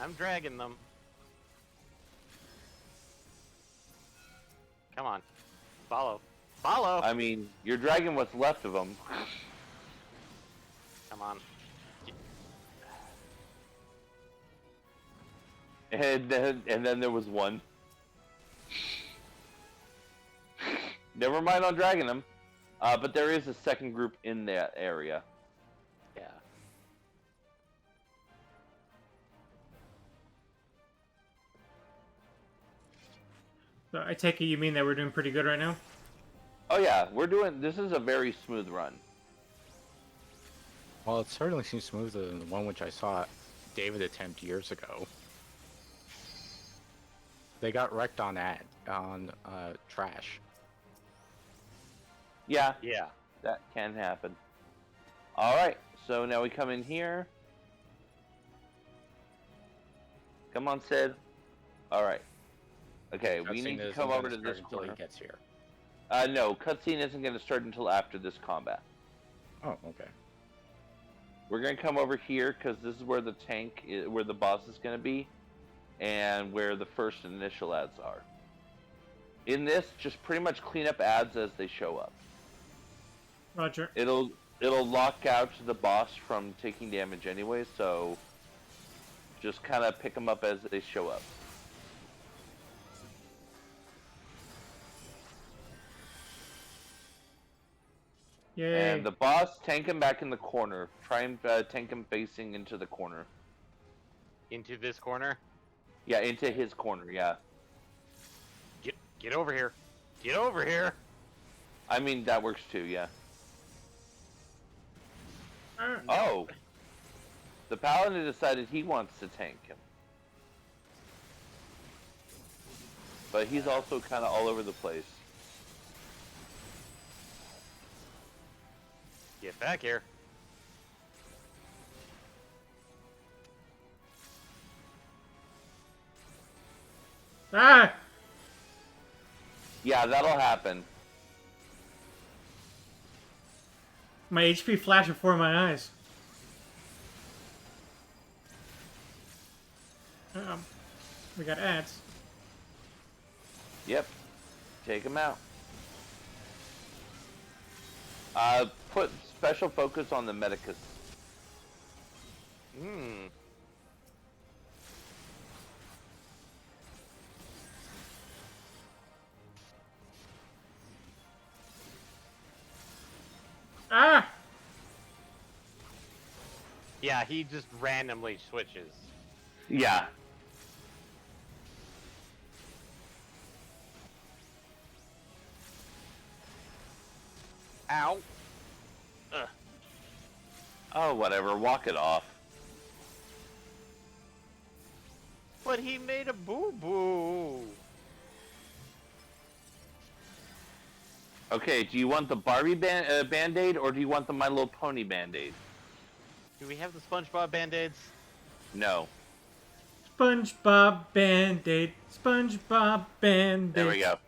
I'm dragging them. Come on. Follow. Follow! I mean, you're dragging what's left of them. Come on. And then there was one. Never mind on dragging them. But there is a second group in that area. Yeah. So I take it you mean that we're doing pretty good right now? Oh yeah, this is a very smooth run. Well, it certainly seems smoother than the one which I saw David attempt years ago. They got wrecked on trash. Yeah. Yeah. That can happen. Alright, so now we come in here. Come on, Sid. Alright. Okay, we need to come over to this until corner. he gets here. No, cutscene isn't going to start until after this combat. Oh, okay. We're going to come over here because this is where the tank, where the boss is going to be, and where the first initial ads are. In this, just pretty much clean up ads as they show up. Roger. It'll lock out the boss from taking damage anyway, so just kind of pick them up as they show up. Yay. And the boss, tank him back in the corner. Try and tank him facing into the corner. Into this corner? Yeah, into his corner, yeah. Get over here. Get over here. I mean, that works too, yeah. Oh. The paladin decided he wants to tank him. But he's also kind of all over the place. Get back here. Ah! Yeah, that'll happen. My HP flashed before my eyes. We got ads. Yep. Take him out. Put special focus on the medicus. Hmm. Ah! Yeah, he just randomly switches. Yeah. Ow. Ugh. Oh, whatever. Walk it off. But he made a boo-boo. Okay, do you want the Barbie Band-Aid or do you want the My Little Pony Band-Aid? Do we have the SpongeBob Band-Aids? No. SpongeBob Band-Aid. SpongeBob Band-Aid. There we go.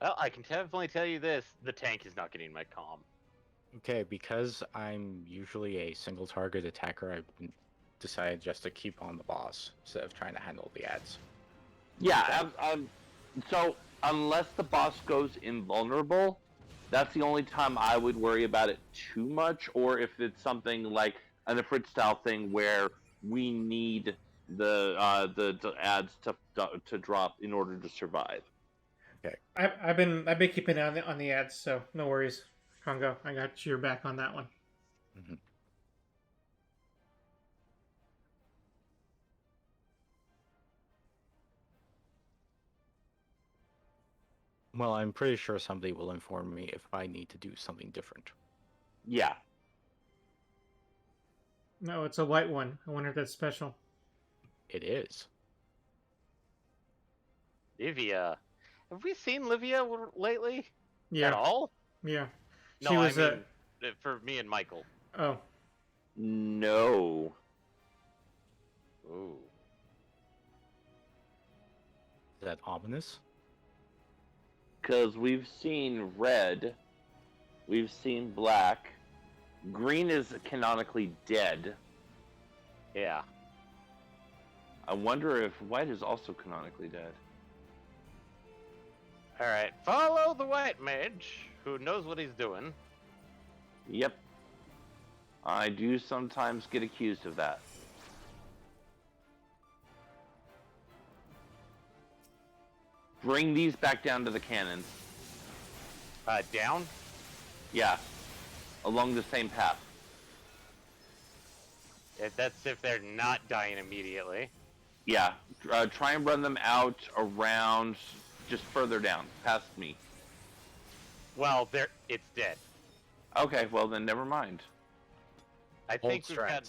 Well, I can definitely tell you this: the tank is not getting my comm. Okay, because I'm usually a single target attacker, I've decided just to keep on the boss instead of trying to handle the ads. Yeah, so unless the boss goes invulnerable, that's the only time I would worry about it too much, or if it's something like an Ifrit style thing where we need the ads to drop in order to survive. Okay. I've been keeping an eye on the ads, so no worries, Congo. I got your back on that one. Mm-hmm. Well, I'm pretty sure somebody will inform me if I need to do something different. Yeah. No, it's a white one. I wonder if that's special. It is. Livia. Have we seen Livia lately? Yeah. At all? Yeah. No, She was I mean, for me and Michael. Oh. No. Ooh. Is that ominous? Because we've seen red, we've seen black, green is canonically dead. Yeah. I wonder if white is also canonically dead. Alright, follow the white mage, who knows what he's doing. Yep. I do sometimes get accused of that. Bring these back down to the cannons. Down? Yeah. Along the same path. That's if they're not dying immediately. Yeah. Try and run them out around, just further down, past me. Well, it's dead. Okay, well then never mind. I think we've had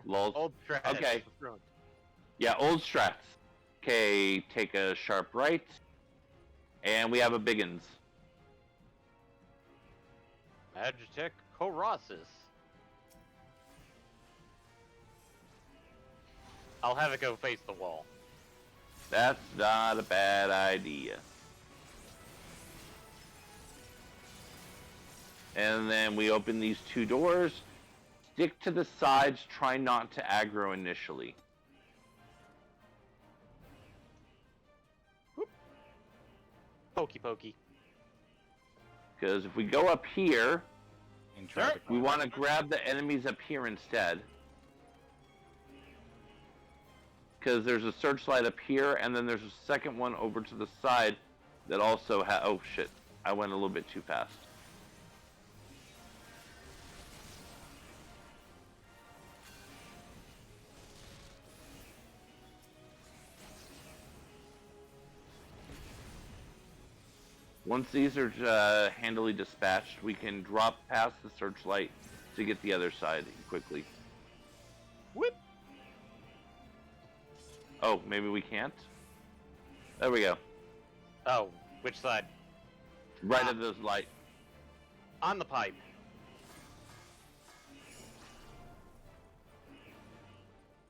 Lol. old strats. Okay. Yeah, old strats. Okay, take a sharp right. And we have a biggins. Magitech Colossus. I'll have it go face the wall. That's not a bad idea. And then we open these two doors. Stick to the sides. Try not to aggro initially. Whoop. Pokey pokey. Because if we go up here, Sure. we want to grab the enemies up here instead. Because there's a searchlight up here, and then there's a second one over to the side that also has... Oh, shit. I went a little bit too fast. Once these are handily dispatched, we can drop past the searchlight to get the other side quickly. Whip. Oh, maybe we can't? There we go. Oh, which side? Right of the light. On the pipe.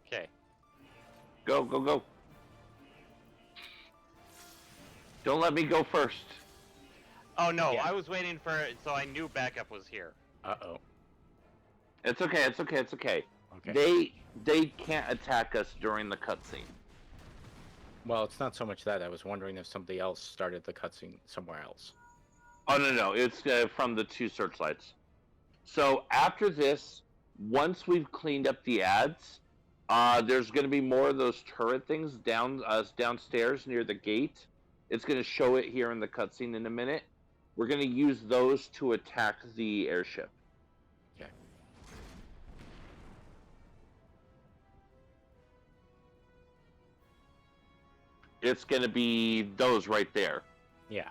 Okay. Go, go, go. Don't let me go first. Oh no, Yeah. I was waiting for it, so I knew backup was here. Uh-oh. It's okay, it's okay, it's okay. Okay. They can't attack us during the cutscene. Well, it's not so much that. I was wondering if somebody else started the cutscene somewhere else. Oh, no, it's from the two searchlights. So after this, once we've cleaned up the ads, there's going to be more of those turret things downstairs near the gate. It's going to show it here in the cutscene in a minute. We're going to use those to attack the airship. Okay. It's going to be those right there. Yeah.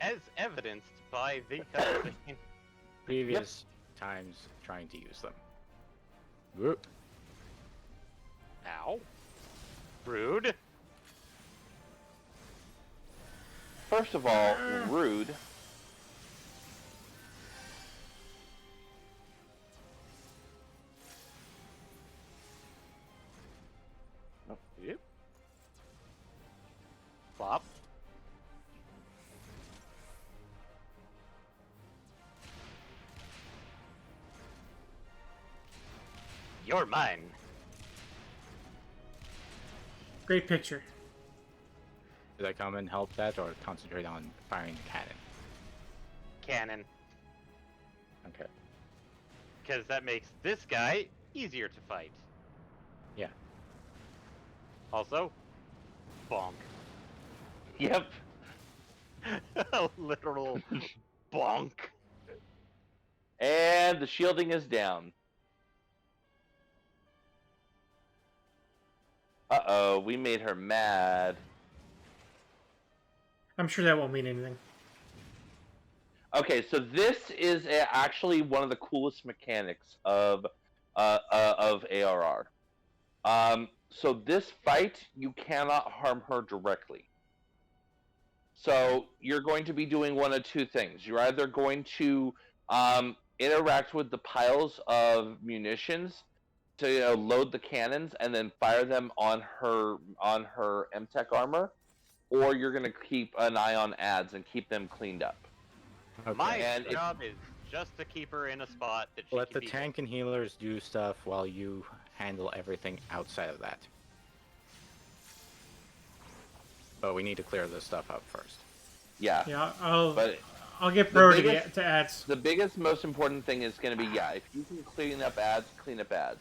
As evidenced by the cutscene. Previous times trying to use them. Whoop. Ow. Rude. First of all, rude. Yep. Flop. You're mine. Great picture. Did I come and help that, or concentrate on firing the cannon? Cannon. Okay. Because that makes this guy easier to fight. Yeah. Also, bonk. Yep. A literal bonk. And the shielding is down. Uh-oh, we made her mad. I'm sure that won't mean anything. Okay, so this is actually one of the coolest mechanics of ARR. So this fight, you cannot harm her directly. So you're going to be doing one of two things. You're either going to interact with the piles of munitions to load the cannons and then fire them on her MTech armor, or you're going to keep an eye on ads and keep them cleaned up. Okay. My job is just to keep her in a spot that she Let can the be tank and healers do stuff while you handle everything outside of that. But we need to clear this stuff up first. Yeah. Yeah, But I'll get the priority biggest- to ads. The biggest, most important thing is going to be, if you can clean up ads, clean up ads.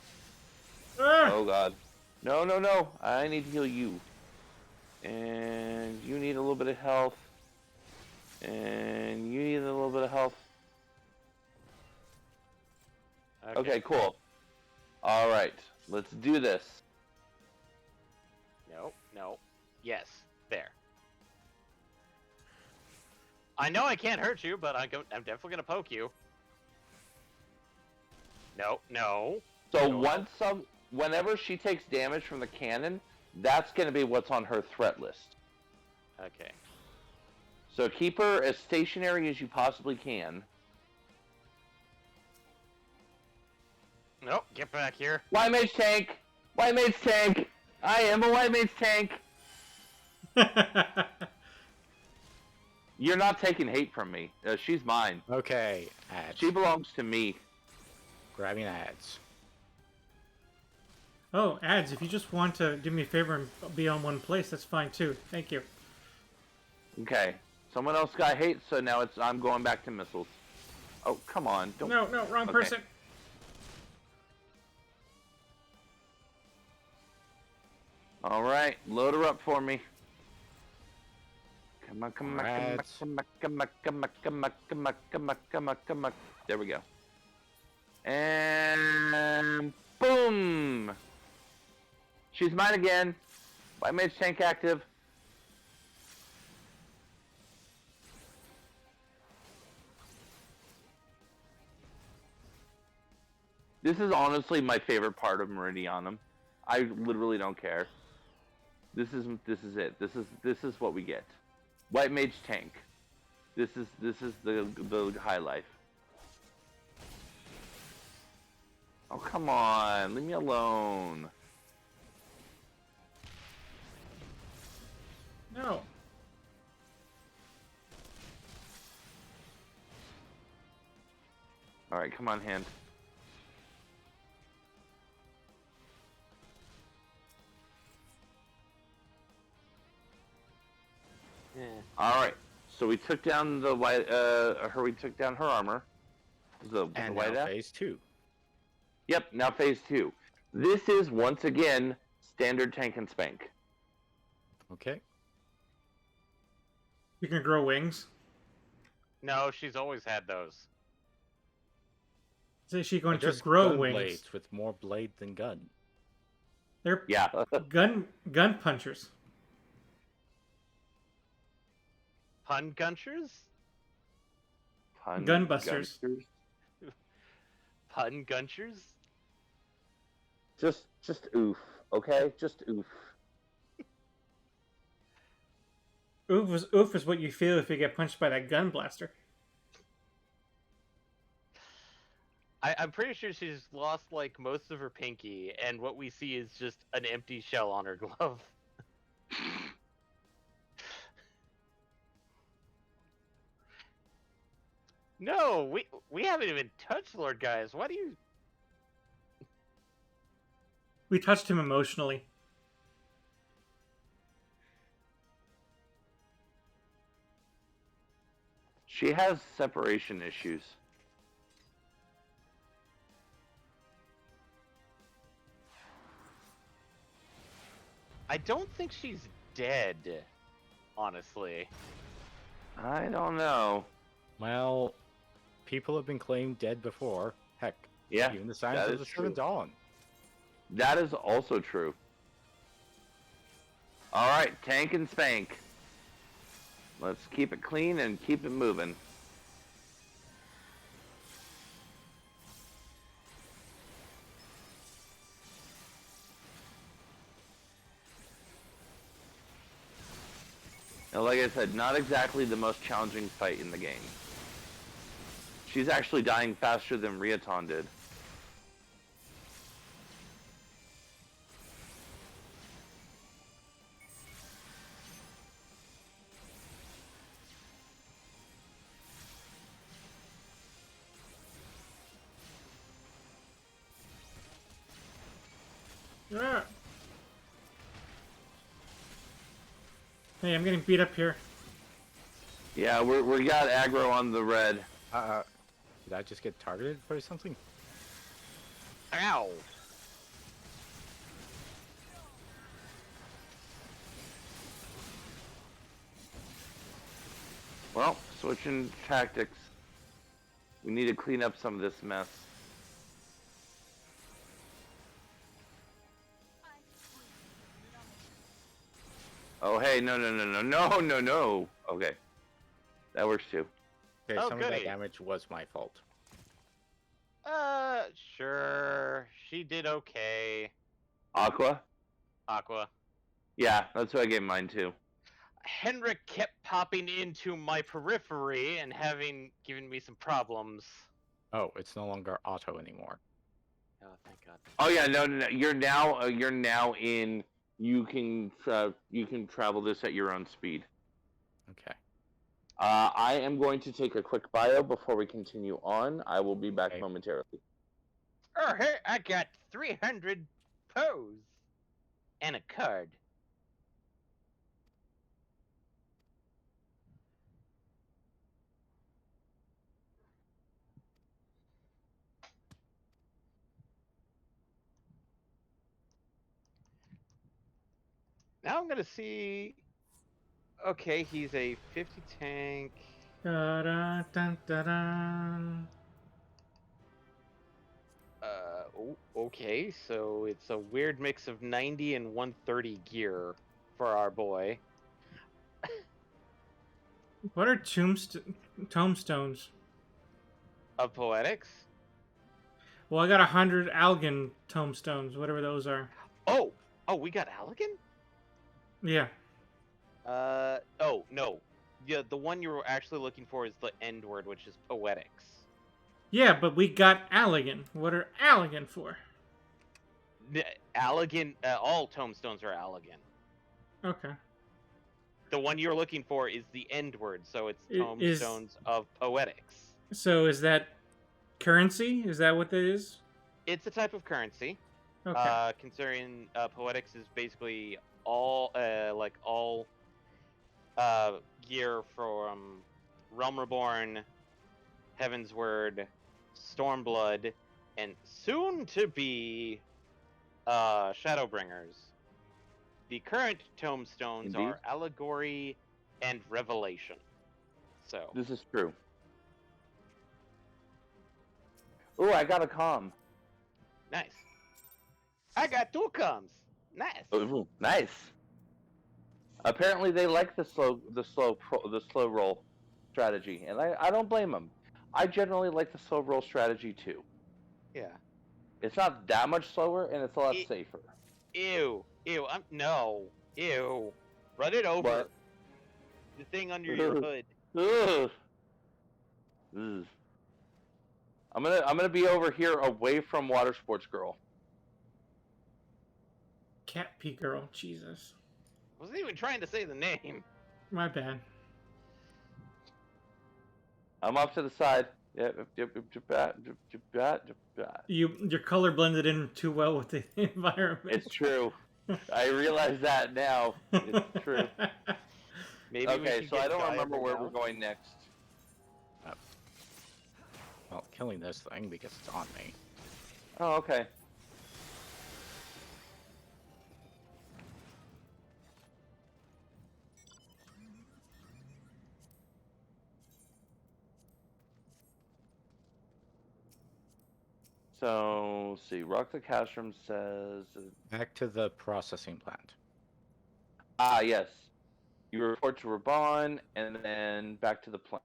Ah! Oh, God. No, no, no. I need to heal you. And you need a little bit of health. And you need a little bit of health. Okay, cool. All right. Let's do this. No, no. Yes, there. I know I can't hurt you, but I'm definitely gonna poke you. No, no. So no. whenever she takes damage from the cannon, that's going to be what's on her threat list. Okay. So keep her as stationary as you possibly can. Nope, get back here. White Mage Tank! White Mage Tank! I am a White Mage Tank! You're not taking hate from me. She's mine. Okay, ads. She belongs to me. Grabbing ads. Oh, ads, if you just want to do me a favor and be on one place, that's fine too. Thank you. Okay. Someone else got hate, so now I'm going back to missiles. Oh, come on. Don't... No, wrong person. Alright, load her up for me. Come on, come on, Ads. come on, come on, come on, come on, come on, come on, come on, come on. There we go. And boom! She's mine again. White Mage Tank active. This is honestly my favorite part of Meridianum. I literally don't care. This is it. This is what we get. White Mage Tank. This is the high life. Oh, come on. Leave me alone. No. Alright, come on, hand. Yeah. Alright. So we took down the white we took down her armor. The And white now app? phase 2. Yep, now phase 2. This is once again standard tank and spank. Okay. You can grow wings. No, she's always had those. Is she going to Just grow gun wings? blades with more blade than gun. They're Yeah. gun punchers. Pun gunchers? Gunbusters. Pun gunchers? Just oof, okay? Just oof. Oof is what you feel if you get punched by that gun blaster. I'm pretty sure she's lost like most of her pinky, and what we see is just an empty shell on her glove. No, we haven't even touched Lord Gaius. Why do you? We touched him emotionally. She has separation issues. I don't think she's dead, honestly. I don't know. Well, people have been claimed dead before. Heck, Yeah, even the signs that of is the true. Seventh Dawn. That is also true. All right, tank and spank. Let's keep it clean and keep it moving. Now, like I said, not exactly the most challenging fight in the game. She's actually dying faster than Riaton did. Ah. Hey, I'm getting beat up here. Yeah, we got aggro on the red. Did I just get targeted for something? Ow! Well, switching tactics. We need to clean up some of this mess. Oh, hey, no. Okay. That works too. Okay, Oh, some of that goody. damage was my fault. Sure. She did okay. Aqua? Aqua. Yeah, that's who I gave mine to. Henrik kept popping into my periphery and having given me some problems. Oh, it's no longer auto anymore. Oh, thank God. Oh yeah, no. You're now in. You can travel this at your own speed. Okay. I am going to take a quick bio before we continue on. I will be back momentarily. Oh, hey, I got 300 pose and a card. Now I'm gonna see. Okay, he's a 50 tank. Da-da-dun-da-dun. Okay, so it's a weird mix of 90 and 130 gear for our boy. What are tombstones? Of poetics? Well, I got 100 Algan tombstones, whatever those are. Oh, we got Allegan? Yeah. Oh, no. Yeah, the one you were actually looking for is the end word, which is poetics. Yeah, but we got Allegan. What are Allegan for? Allegan, all tombstones are Allegan. Okay. The one you're looking for is the end word, so it's Is- tombstones of poetics. So is that currency? Is that what that is? It's a type of currency. Okay. Considering poetics is basically all gear from Realm Reborn, Heaven's Word, Stormblood, and soon to be Shadowbringers. The current tombstones Indeed. are Allegory and Revelation. So This is true. Ooh, I got a comm. nice. I got 2 comms. Nice. Ooh, nice. Apparently, they like the slow roll strategy, and I don't blame them. I generally like the slow roll strategy too. Yeah. It's not that much slower, and it's a lot safer. Ew. No. Ew. Run it over. What? The thing under your hood. Ugh. Ugh. I'm gonna be over here away from Water Sports Girl. Cat pee girl. Jesus. Wasn't even trying to say the name. My bad. I'm off to the side. Your color blended in too well with the environment. It's true. I realize that now. It's true. Maybe okay, so I don't remember where we're going next. Well, killing this thing because it's on me. Oh, okay. So, let's see. Rock the Castrum says... Back to the processing plant. Ah, yes. You report to Raban, and then back to the plant.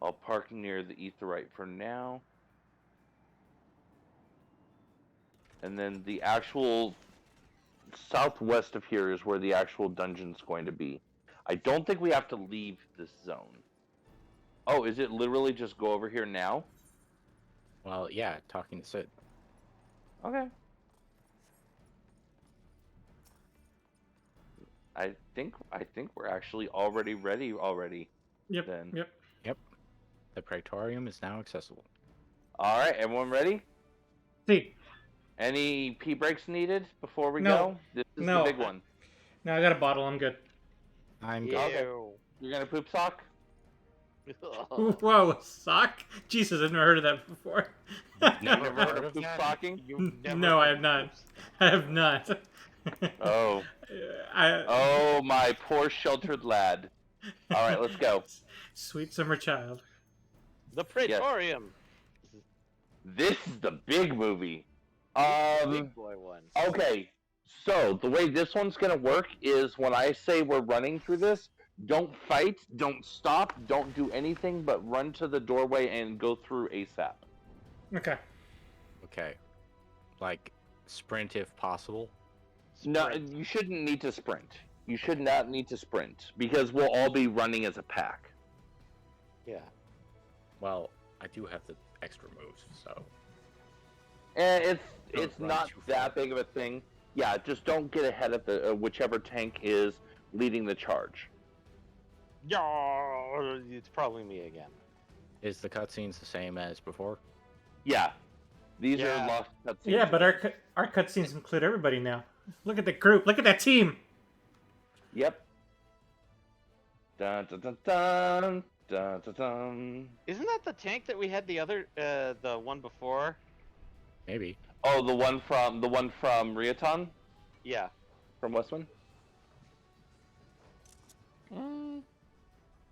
I'll park near the Aetheryte for now. And then the actual southwest of here is where the actual dungeon's going to be. I don't think we have to leave this zone. Oh, is it literally just go over here now? Well, yeah, talking to Sid. Okay. I think we're actually already ready already. Yep. Then. Yep. The Praetorium is now accessible. All right, everyone ready? See. Any pee breaks needed before we No. go? This is the big one. No, I got a bottle. I'm good. I'm good. Okay. You're gonna poop sock? Whoa, sock? Jesus, I've never heard of that before. Never heard of poop socking? No, I have not. I have not. Oh. Oh, my poor sheltered lad. All right, let's go. Sweet summer child. The Praetorium. This is the big movie. Big boy one. Okay, so the way this one's gonna work is when I say we're running through this, don't fight, don't stop, don't do anything but run to the doorway and go through ASAP. Okay. Okay. Like, sprint if possible. No, you shouldn't need to sprint. You should not need to sprint because we'll all be running as a pack. Yeah. Well, I do have the extra moves, so. And Don't it's run not too that big of a thing. Yeah, just don't get ahead of the whichever tank is leading the charge. Yeah, it's probably me again. Is the cutscenes the same as before? Yeah, these are lost cutscenes. Yeah, but our cutscenes include everybody now. Look at the group. Look at that team. Yep. Dun, dun, dun, dun, dun, dun, dun. Isn't that the tank that we had the one before? Maybe. Oh, the one from Riaton? Yeah. From Westwind?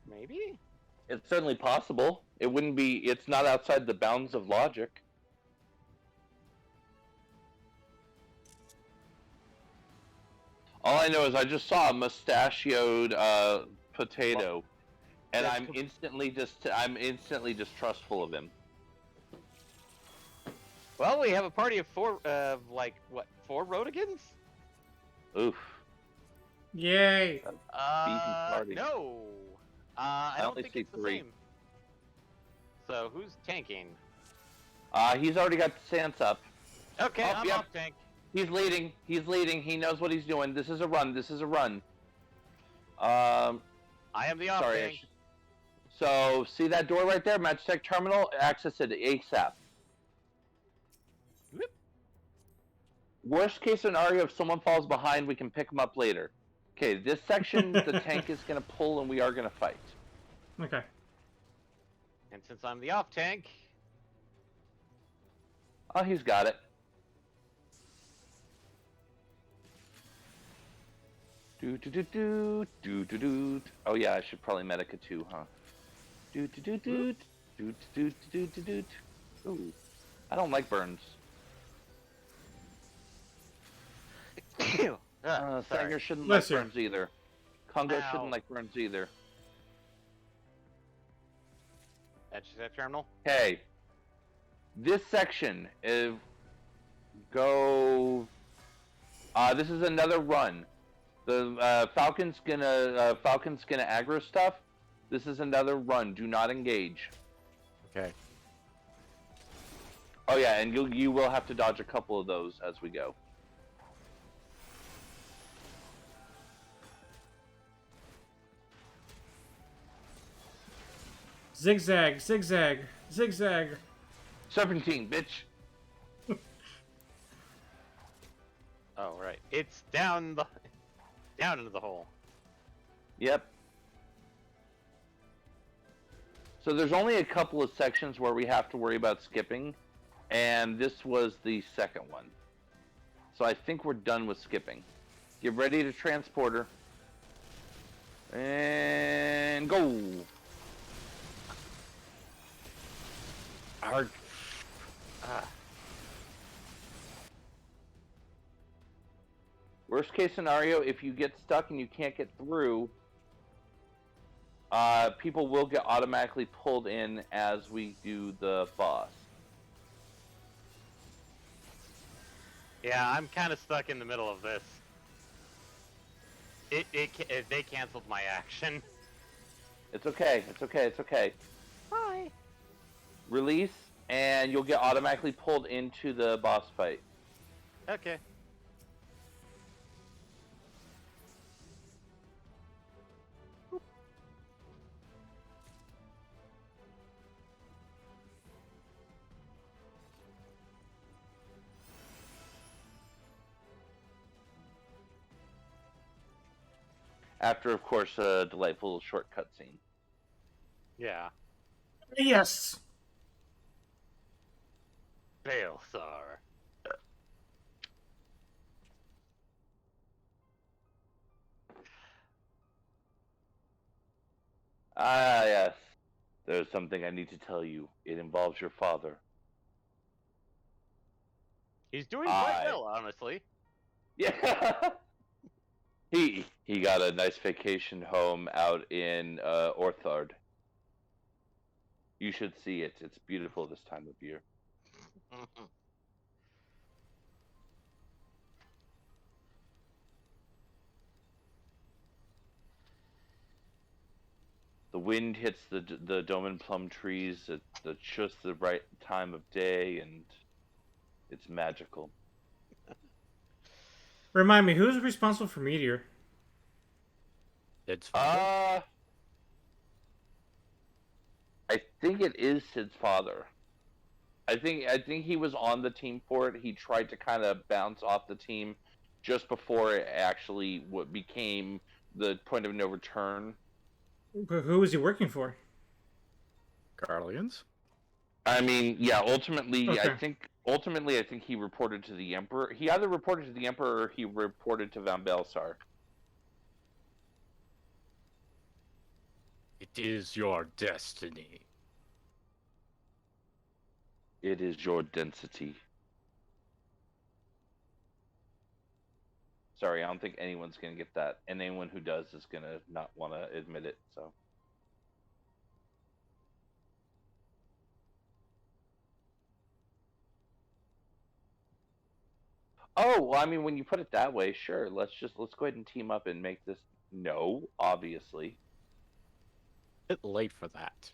Maybe? It's certainly possible. It wouldn't be. It's not outside the bounds of logic. All I know is I just saw a mustachioed potato, and I'm instantly distrustful of him. Well, we have a party of four Rodigans? Oof. Yay. Party. No. I don't only think see it's the 3. same. So who's tanking? He's already got the stance up. Okay, Oh, I'm yep. off tank. He's leading. He's leading. He knows what he's doing. This is a run. This is a run. I am the off Sorry. tank. So, see that door right there? Magitech Terminal? Access it ASAP. Whoop. Worst case scenario, if someone falls behind, we can pick them up later. Okay, this section, the tank is going to pull and we are going to fight. Okay. And since I'm the off tank... Oh, he's got it. Do. Oh yeah, I should probably Medica too, huh? Do. Ooh, I don't like burns. Sanger shouldn't like burns either. Congo shouldn't like burns either. Adjective terminal. Okay. This section is go. This is another run. The Falcon's gonna aggro stuff. This is another run. Do not engage. Okay. Oh yeah, and you will have to dodge a couple of those as we go. Zigzag, zigzag, zigzag. Serpentine, bitch. Oh right, it's down into the hole. Yep. So there's only a couple of sections where we have to worry about skipping, and this was the second one. So I think we're done with skipping. Get ready to transporter. And go. Hard. Worst case scenario, if you get stuck and you can't get through, people will get automatically pulled in as we do the boss. Yeah, I'm kind of stuck in the middle of this. They canceled my action. It's okay. It's okay. It's okay. Hi. Release, and you'll get automatically pulled into the boss fight. Okay. After, of course, a delightful short cutscene. Yeah. Yes. Balthar. Ah, yes. There's something I need to tell you. It involves your father. He's doing quite well, honestly. Yeah. He got a nice vacation home out in Orthard. You should see it. It's beautiful this time of year. The wind hits the dome and plum trees at just the right time of day, and it's magical. Remind me, who's responsible for Meteor? It's father? I think it is Sid's father. I think he was on the team for it. He tried to kind of bounce off the team just before it actually became the point of no return. But who was he working for? Guardians? I mean, yeah. Ultimately, Okay. I think he reported to the Emperor. He either reported to the Emperor or he reported to Van Belsar. It is your destiny. It is your density. Sorry, I don't think anyone's gonna get that, and anyone who does is gonna not want to admit it. So. Oh, well, I mean, when you put it that way, sure. Let's go ahead and team up and make this. No, obviously. A bit late for that.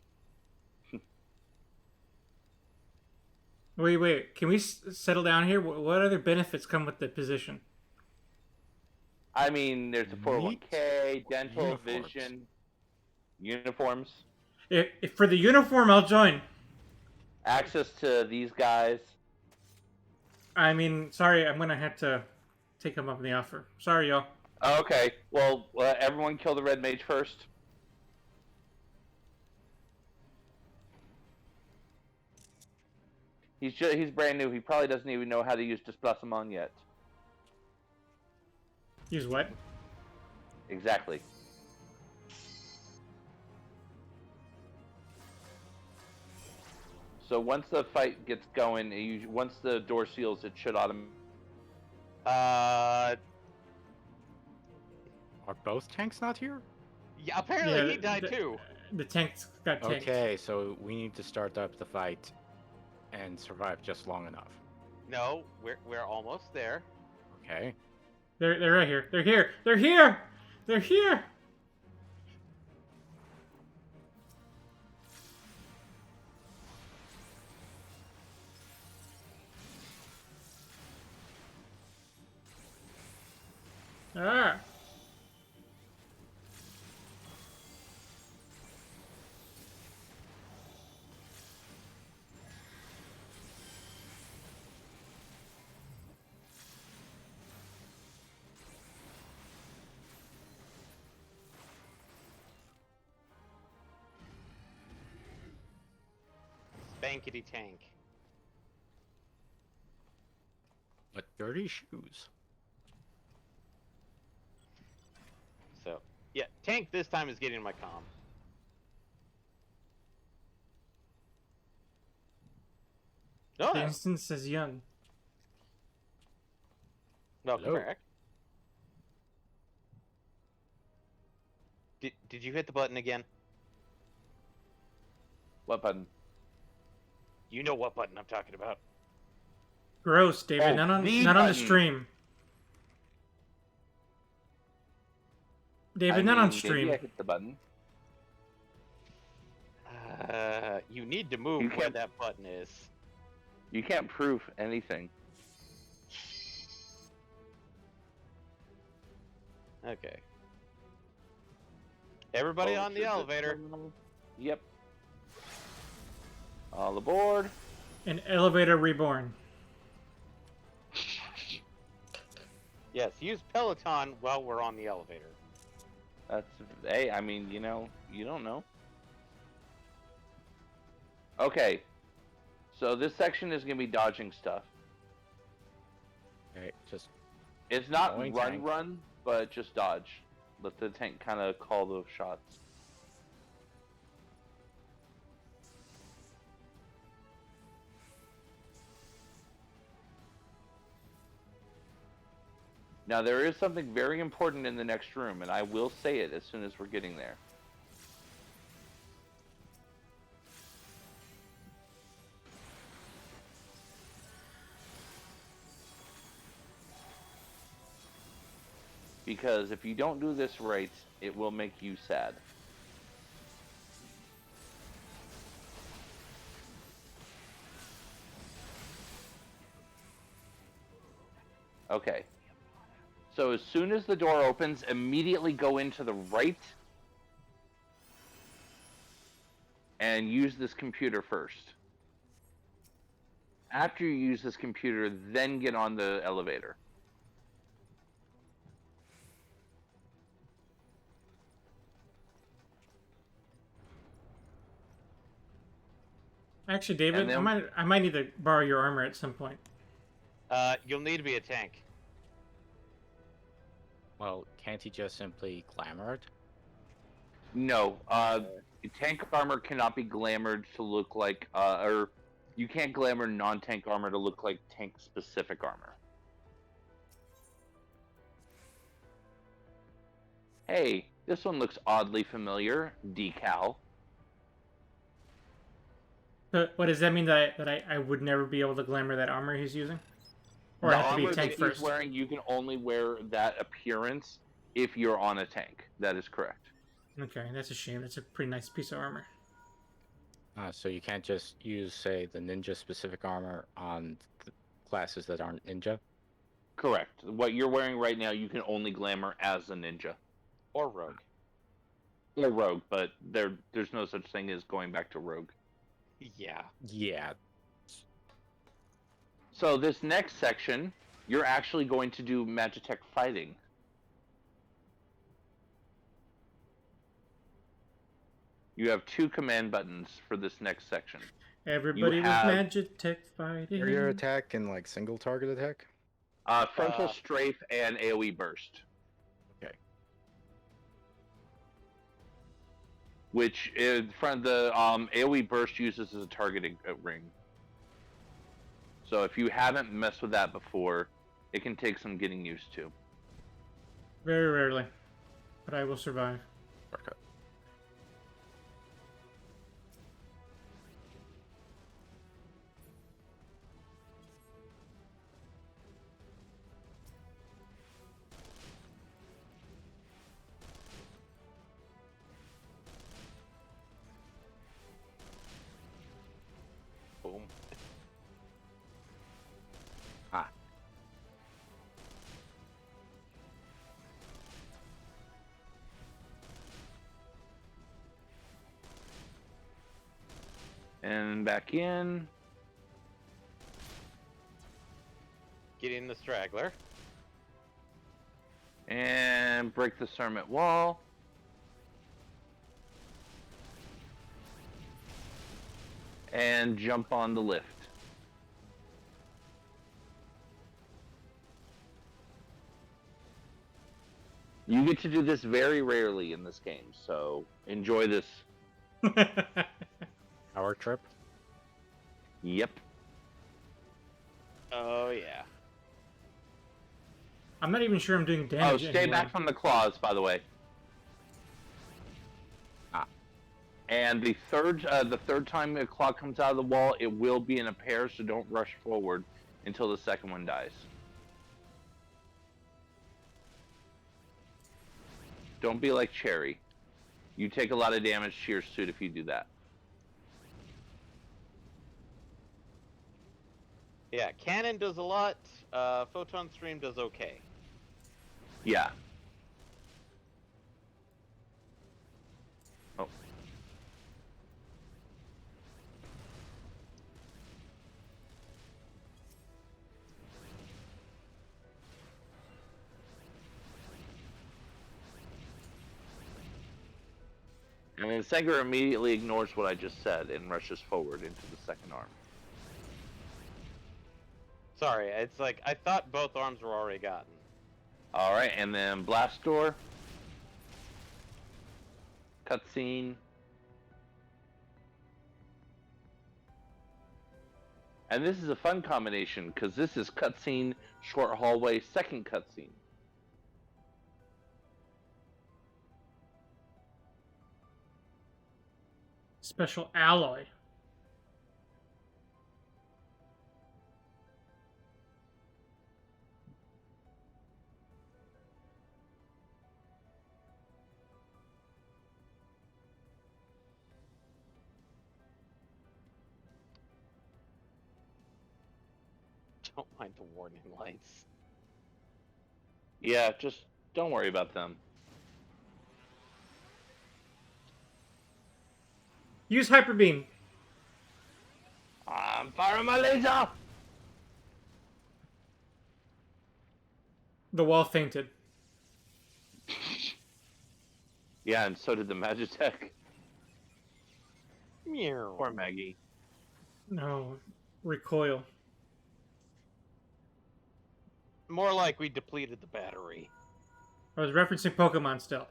Wait. Can we settle down here? What other benefits come with the position? I mean, there's a 401k, dental, uniforms. vision, uniforms, If for the uniform, I'll join. access to these guys. I mean, sorry, I'm gonna have to take him up on the offer. Sorry, y'all. Okay, well, everyone kill the red mage first. He's brand new. He probably doesn't even know how to use Displacement yet. Use what? Exactly. So once the fight gets going, once the door seals, it should automatically. Uh, Are both tanks not here? yeah. Apparently Yeah, he died too. The tanks got tanked. Okay, so we need to start up the fight and survive just long enough. No, we're almost there. Okay. They're right here. They're here. They're here. They're here. Ah. Bankety tank. But dirty shoes. So, yeah, tank this time is getting my comm. No, The instance says young. welcome Hello. back. Did you hit the button again? What button? You know what button I'm talking about. Gross, David. Oh, not on the not on the button. stream. David, not on Maybe stream. I hit the button. You need to move You where can't- that button is. You can't prove anything. Okay. Everybody on the to elevator. terminal. Yep. All aboard. An elevator reborn. Yes, use Peloton while we're on the elevator. That's hey. I mean, you know, you don't know. Okay. So this section is gonna be dodging stuff. Okay, just It's not Going run, tank. run, but just dodge. Let the tank kind of call those shots. Now there is something very important in the next room, and I will say it as soon as we're getting there. Because if you don't do this right, it will make you sad. Okay. So as soon as the door opens, immediately go into the right and use this computer first. After you use this computer, then get on the elevator. Actually, David, And then- I might need to borrow your armor at some point. You'll need to be a tank. well, can't he just simply glamour it? No, tank armor cannot be glamored to look like, or you can't glamour non-tank armor to look like tank-specific armor. Hey, this one looks oddly familiar. Decal. But what does that mean that I would never be able to glamour that armor he's using? Or The I have to be armor a tank that first? he's wearing, you can only wear that appearance if you're on a tank. That is correct. Okay, that's a shame. That's a pretty nice piece of armor. So you can't just use, say, the ninja specific armor on the classes that aren't ninja? Correct. What you're wearing right now, you can only glamour as a ninja. Or rogue. Or rogue, but there's no such thing as going back to rogue. Yeah. Yeah. So this next section, you're actually going to do Magitech fighting. You have 2 command buttons for this next section. Everybody with have- Magitech fighting. Area attack and like single target attack? Frontal strafe and AoE burst. Okay. Which is from the AoE burst uses as a targeting ring. So if you haven't messed with that before, it can take some getting used to. Very rarely. But I will survive. Okay. And back in. Getting the straggler. And break the Cermet wall. And jump on the lift. You get to do this very rarely in this game, so enjoy this. Our trip? Yep. Oh, yeah. I'm not even sure I'm doing damage. Stay anyway. back from the claws, by the way. And the third time a claw comes out of the wall, it will be in a pair, so don't rush forward until the second one dies. Don't be like Cherry. You take a lot of damage to your suit if you do that. Yeah, Cannon does a lot. Photon Stream does okay. Yeah. Oh. And then Sengar immediately ignores what I just said and rushes forward into the second arm. Sorry, it's like I thought both arms were already gotten. Alright, and then Blast Door. Cutscene. And this is a fun combination, because this is cutscene, short hallway, second cutscene. Special alloy. Don't mind the warning lights. Yeah, just don't worry about them. Use Hyper Beam. I'm firing my laser! The wall fainted. Yeah, and so did the Magitech. Meow. Poor Maggie. No. Recoil. More like we depleted the battery. I was referencing Pokemon still.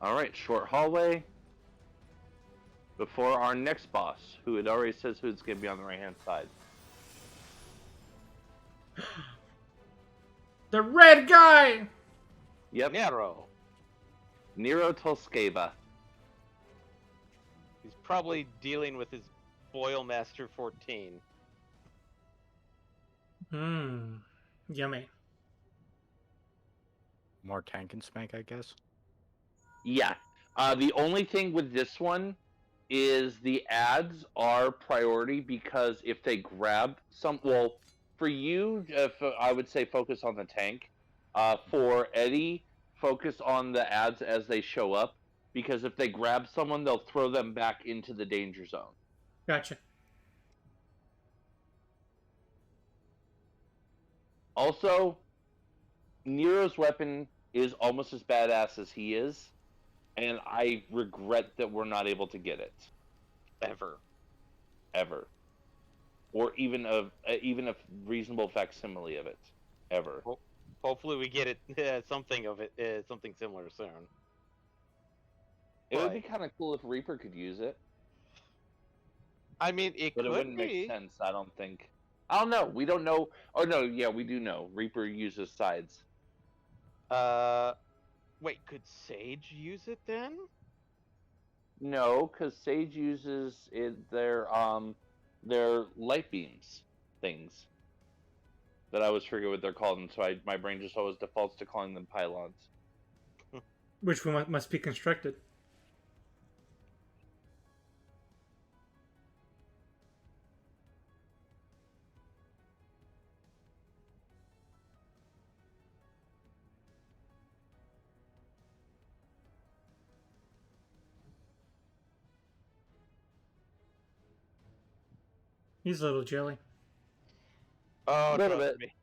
Alright, short hallway. Before our next boss, who it already says who it's going to be on the right-hand side. The red guy! Yep. Nero. Nero Tolskeva. He's probably dealing with his Boilmaster 14. Yummy. More tank and spank, I guess. Yeah. The only thing with this one is the ads are priority because if they grab some... Well, for you, I would say focus on the tank. For Eddie, focus on the ads as they show up. Because if they grab someone, they'll throw them back into the danger zone. Gotcha. Also, Nero's weapon is almost as badass as he is. And I regret that we're not able to get it. Ever. Or even a reasonable facsimile of it. Ever. Hopefully we get it, something of it, something similar soon. It would be kind of cool if Reaper could use it. I mean, it but could it wouldn't be. make sense, I don't think. I don't know. We don't know. Oh, no, yeah, we do know. Reaper uses sides. Wait, could Sage use it then? No, because Sage uses their light beams things. That I always forget what they're called, and so my brain just always defaults to calling them pylons. Which one must be constructed. He's a little jelly. Oh, A little trust bit. me.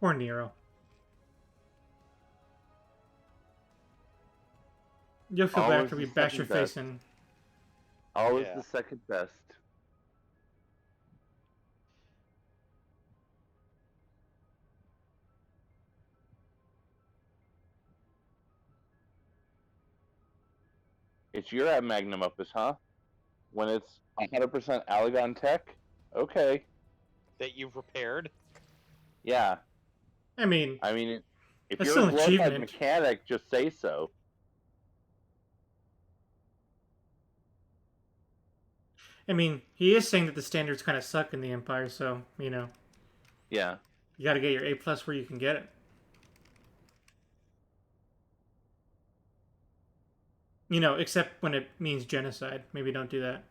Or Nero. You'll feel bad Always after the we bash your second best. face in. Always Yeah. the second best. It's your ad magnum opus, huh? When it's 100% Allegon tech? Okay. That you've repaired. Yeah. I mean, If that's you're still a an glorified achievement. mechanic, just say so. I mean, he is saying that the standards kind of suck in the Empire, so, Yeah. you got to get your A plus where you can get it. Except when it means genocide. Maybe don't do that.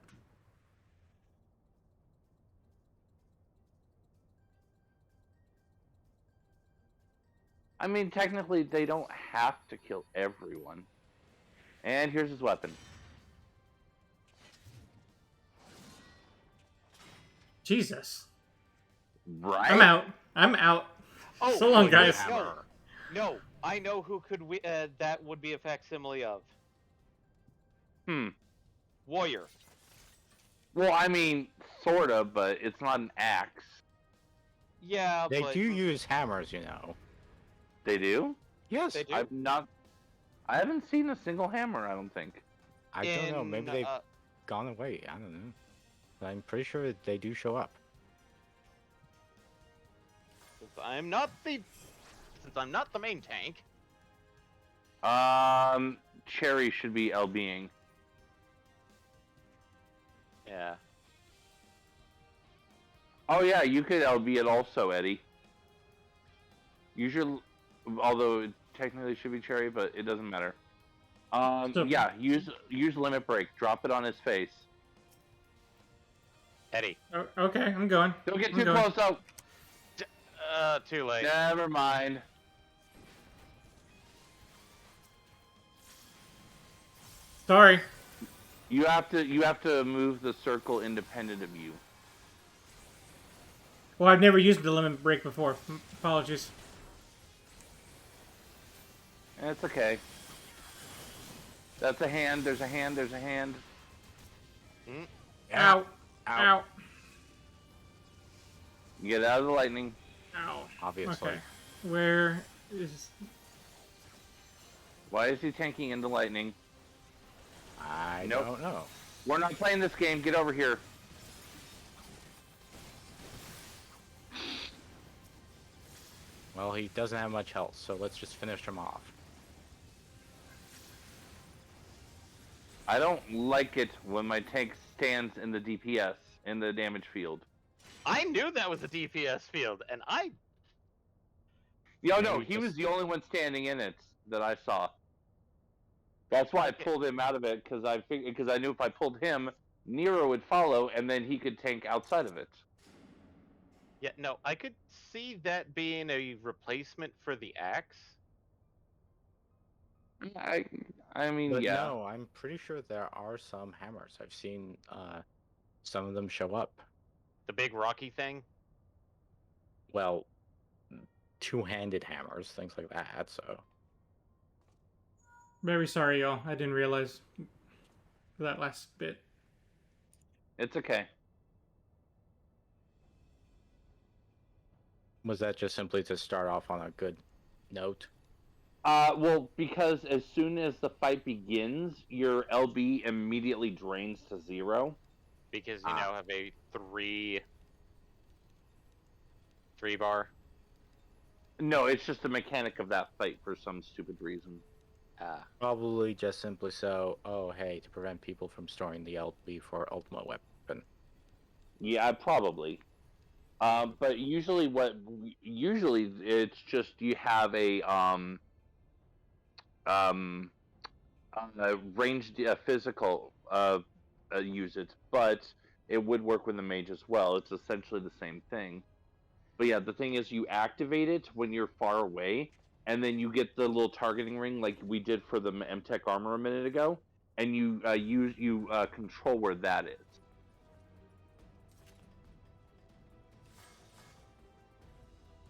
I mean, technically, they don't have to kill everyone. And here's his weapon. Jesus. Right? I'm out. Oh, So long, wait, guys. No, I know who could that would be a facsimile of. Warrior. Well, I mean, sorta, but it's not an axe. Yeah, They but do use hammers, you know. They do? Yes. They do. I haven't seen a single hammer, I don't think. I don't know. Maybe they've gone away. I don't know. But I'm pretty sure they do show up. Since I'm not the main tank. Cherry should be LBing. Yeah. Oh yeah, you could LB it also, Eddie. Usually, although it technically should be Cherry, but it doesn't matter. Yeah, use limit break. Drop it on his face. Eddie. Oh, okay, I'm going. Don't get too close up. Too late. Never mind. Sorry. You have to move the circle independent of you. Well, I've never used the limit break before. Apologies. It's okay. That's a hand. There's a hand. There's a hand. Ow. Ow. Get out of the lightning. Ow. Obviously. Okay. Where is... Why is he tanking into lightning? I don't know. We're not playing this game. Get over here. Well, he doesn't have much health, so let's just finish him off. I don't like it when my tank stands in the DPS, in the damage field. I knew that was a DPS field, and I... No, he was the only one standing in it that I saw. That's why I pulled him out of it, because I knew if I pulled him, Nero would follow, and then he could tank outside of it. Yeah, no, I could see that being a replacement for the axe. I mean, But yeah. no, I'm pretty sure there are some hammers. I've seen some of them show up. The big rocky thing? Well, two-handed hammers, things like that, so... Very sorry, y'all. I didn't realize that last bit. It's okay. Was that just simply to start off on a good note? Well, because as soon as the fight begins, your LB immediately drains to 0. Because you now have a 3 bar? No, it's just a mechanic of that fight for some stupid reason. Probably just simply so, oh hey, to prevent people from storing the LB for ultimate weapon. Yeah, probably. But usually it's just you have a um ranged physical use it, but it would work with the mage as well. It's essentially the same thing. But yeah, the thing is, you activate it when you're far away, and then you get the little targeting ring like we did for the MTech armor a minute ago, and you control where that is.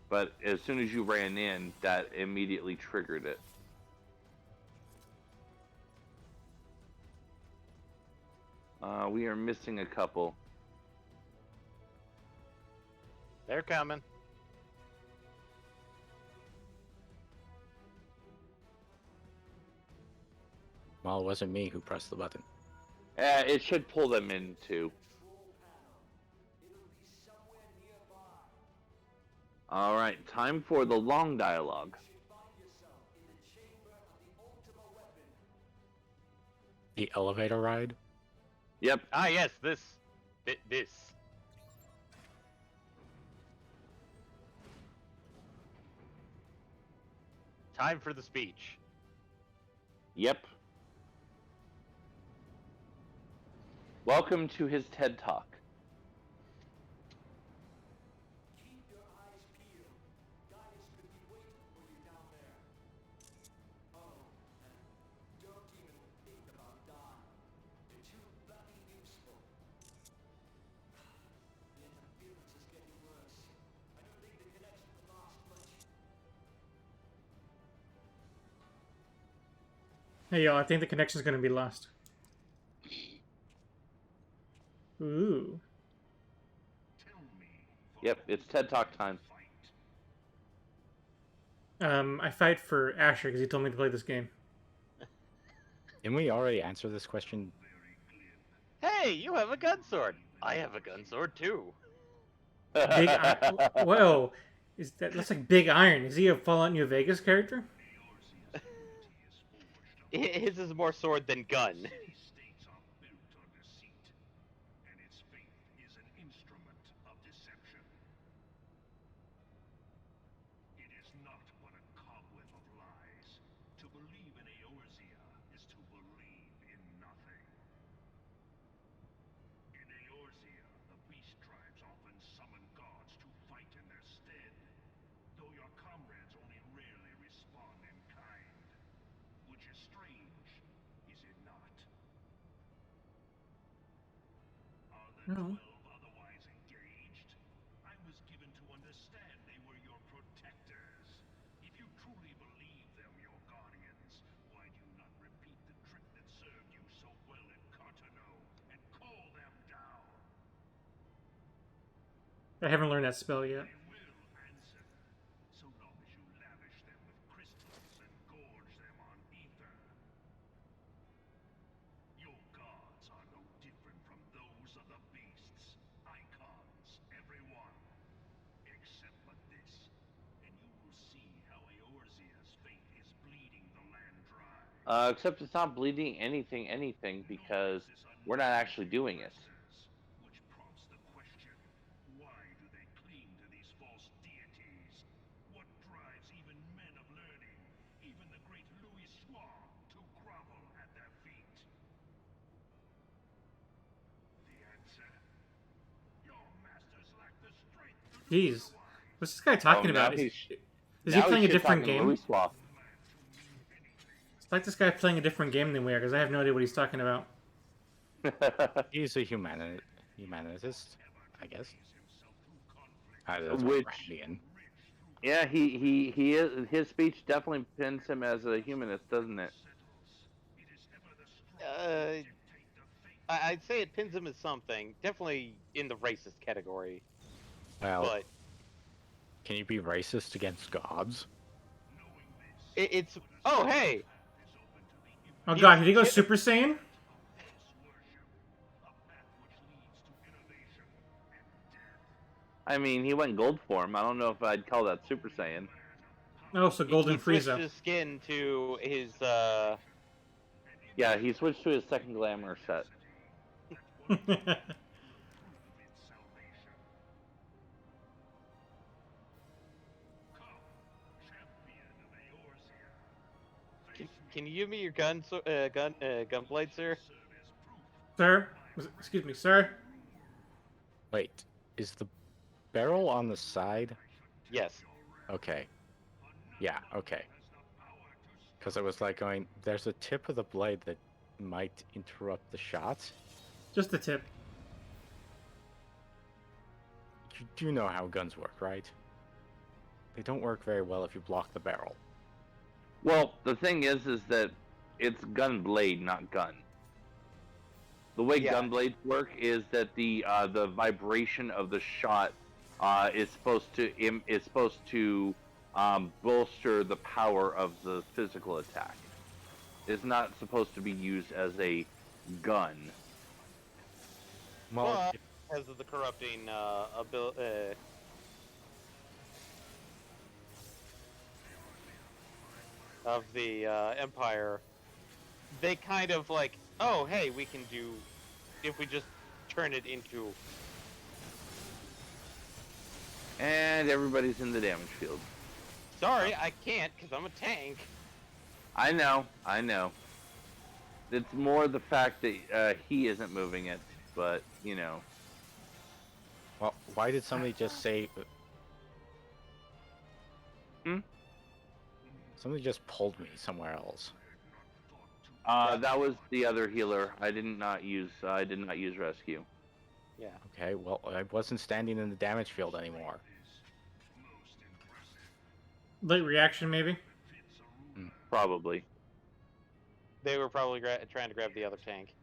But as soon as you ran in, that immediately triggered it. We are missing a couple. They're coming. Well, it wasn't me who pressed the button. It should pull them in too. All right, time for the long dialogue. The elevator ride? Yep. Ah, yes, this. Time for the speech. Yep. Welcome to his TED Talk. Hey, y'all, I think the connection's gonna be lost. Ooh. Yep, it's TED Talk time. I fight for Asher because he told me to play this game. Didn't we already answer this question? Hey, you have a gun sword. I have a gun sword too. Whoa, looks like Big Iron? Is he a Fallout New Vegas character? His is more sword than gun. No. I haven't learned that spell yet. Except it's not bleeding anything because we're not actually doing it. Jeez, what's this guy talking about? Is he playing a different game? It's like this guy playing a different game than we are, because I have no idea what he's talking about. He's a humanist, I guess. Which, yeah, he is. His speech definitely pins him as a humanist, doesn't it? I'd say it pins him as something. Definitely in the racist category. Well, but can you be racist against gods? It's... Oh, hey! Oh god, did he go Super Saiyan? I mean, he went gold form. I don't know if I'd call that Super Saiyan. Oh, so Golden he switched Frieza. his skin to his, Yeah, he switched to his second glamour set. Can you give me your gunblade, sir? Sir? Excuse me, sir? Wait, is the barrel on the side? Yes. Okay. Yeah, okay. Because I was like going, there's a tip of the blade that might interrupt the shot. Just the tip. You do know how guns work, right? They don't work very well if you block the barrel. Well, the thing is that it's gun blade, not gun. The way Yeah. gun blades work is that the vibration of the shot is supposed to bolster the power of the physical attack. It's not supposed to be used as a gun. Well, because of the corrupting of the Empire, they kind of like, oh, hey, we can do if we just turn it into. And everybody's in the damage field. Sorry, I can't because I'm a tank. I know. It's more the fact that he isn't moving it, but you know. Well, why did somebody just say? Somebody just pulled me somewhere else. That was the other healer. I did not use rescue. Yeah. Okay, well, I wasn't standing in the damage field anymore. Late reaction, maybe? Probably. They were probably trying to grab the other tank.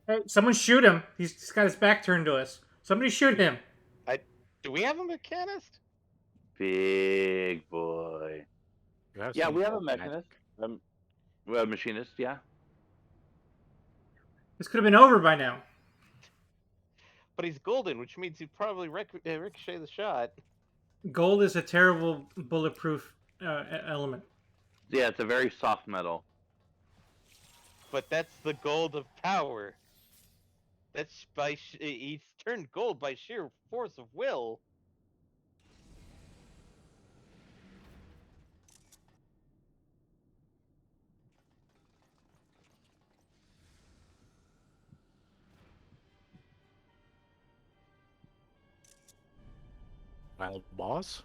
Hey, someone shoot him. He's got his back turned to us. Somebody shoot him. Do we have a mechanist? Big boy. Yeah, we have a mechanist. We have a machinist, yeah. This could have been over by now. But he's golden, which means he'd probably ricochet the shot. Gold is a terrible bulletproof element. Yeah, it's a very soft metal. But that's the gold of power. That's he's turned gold by sheer force of will. Final boss?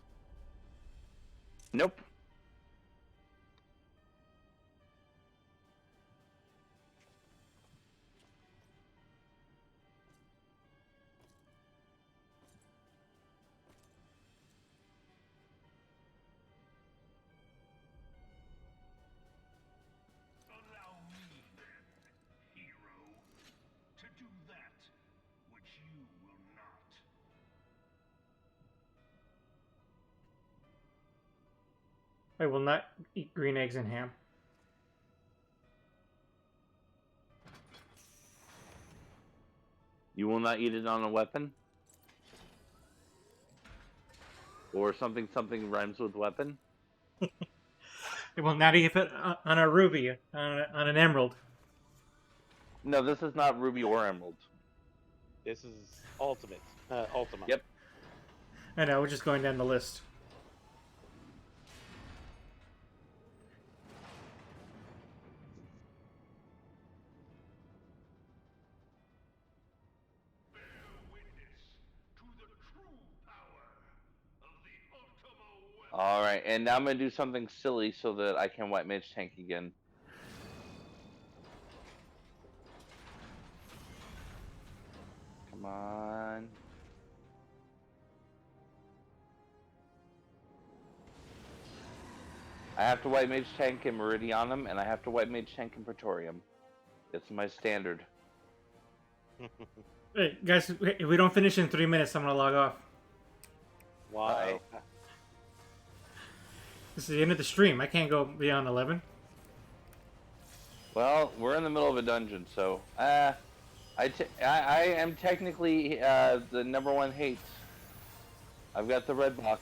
Nope. Allow me then, hero, to do that which you will not. I will not eat green eggs and ham. You will not eat it on a weapon? Or something rhymes with weapon? I will not eat it on a ruby, on an emerald. No, this is not ruby or emerald. This is ultimate. Ultima. Yep. I know, we're just going down the list. Alright, and now I'm going to do something silly so that I can white mage tank again. Come on. I have to white mage tank in Meridianum, and I have to white mage tank in Praetorium. It's my standard. Hey, guys, if we don't finish in 3 minutes, I'm going to log off. Why? This is the end of the stream. I can't go beyond 11. Well, we're in the middle of a dungeon, so I am technically the #1 hate. I've got the red box.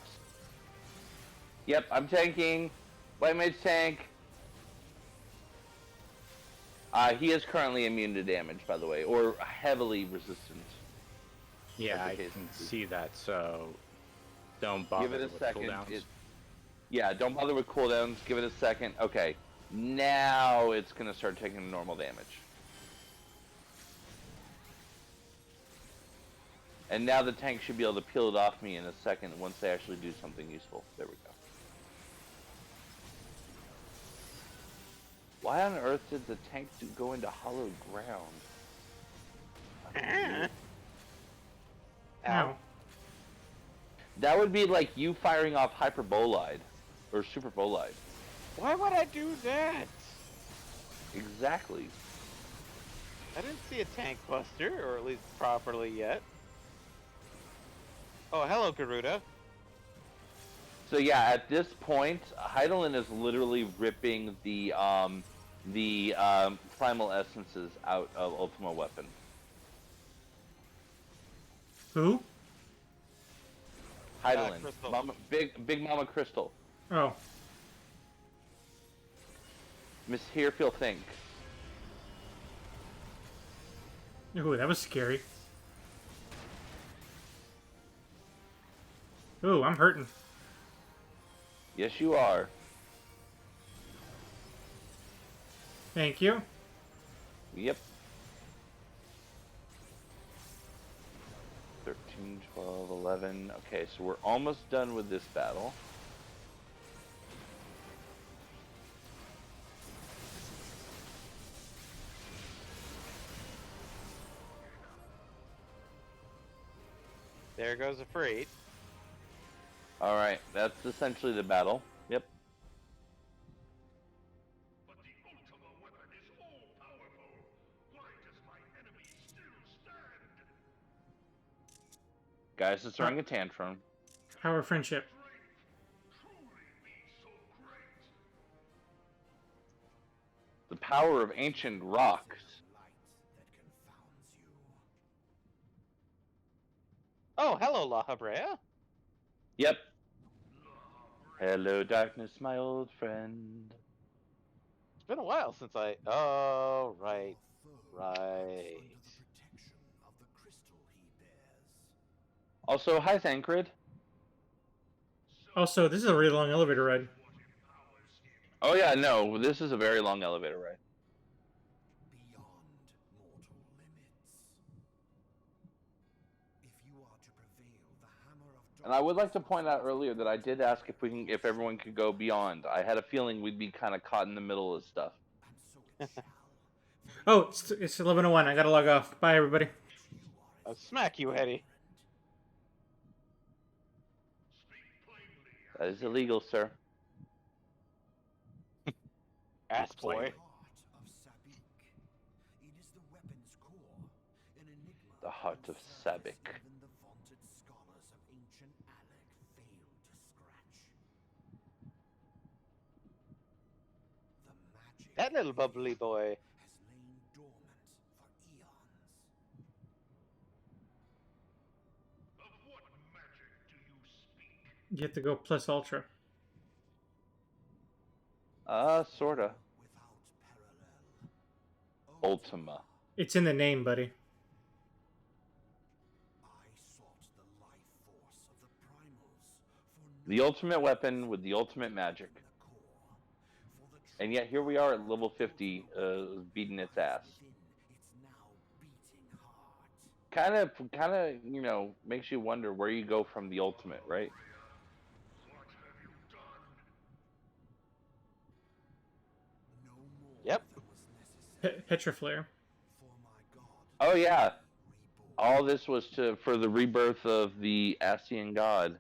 Yep, I'm tanking. White mage tank. He is currently immune to damage, by the way, or heavily resistant. Yeah, I can see that, so don't bother Give it a with second. cooldowns. Yeah, don't bother with cooldowns. Give it a second. Okay, now it's gonna start taking normal damage. And now the tank should be able to peel it off me in a second once they actually do something useful. There we go. Why on earth did the tank go into hollow ground? Ow. That would be like you firing off hyperbolide or super bolide. Why would I do that? Exactly. I didn't see a tank buster, or at least properly yet. Oh, hello, Garuda. So yeah, at this point, Heidelin is literally ripping the primal essences out of Ultima Weapon. Who? Heidelin, Crystal. Mama, Big Mama Crystal. Oh. Miss Herfield think. Ooh, that was scary. Ooh, I'm hurting. Yes, you are. Thank you. Yep. 13, 12, 11. Okay, so we're almost done with this battle. There goes a freight. Alright, that's essentially the battle. Yep. But the Ultima weapon is all-powerful. Why does my enemy still stand? Guys is throwing a tantrum. Power friendship. The power of ancient rocks. Oh, hello, La Habrea. Yep. Hello, darkness, my old friend. It's been a while since I... Oh, right. Right. Also, hi, Thancred. Also, this is a really long elevator ride. Oh yeah, no, this is a very long elevator ride. And I would like to point out earlier that I did ask if everyone could go beyond. I had a feeling we'd be kind of caught in the middle of stuff. Oh, it's 11:01. I gotta log off. Bye, everybody. I'll smack you, Eddie. That is illegal, sir. Ass boy. The heart of Sabik. That little bubbly boy. You have to go plus ultra. Sorta. Ultima. It's in the name, buddy. The ultimate weapon with the ultimate magic. And yet here we are at level 50, beating its ass. Kind of, you know, makes you wonder where you go from the ultimate, right? Yep. Petriflare. Oh yeah. All this was for the rebirth of the Ascian god.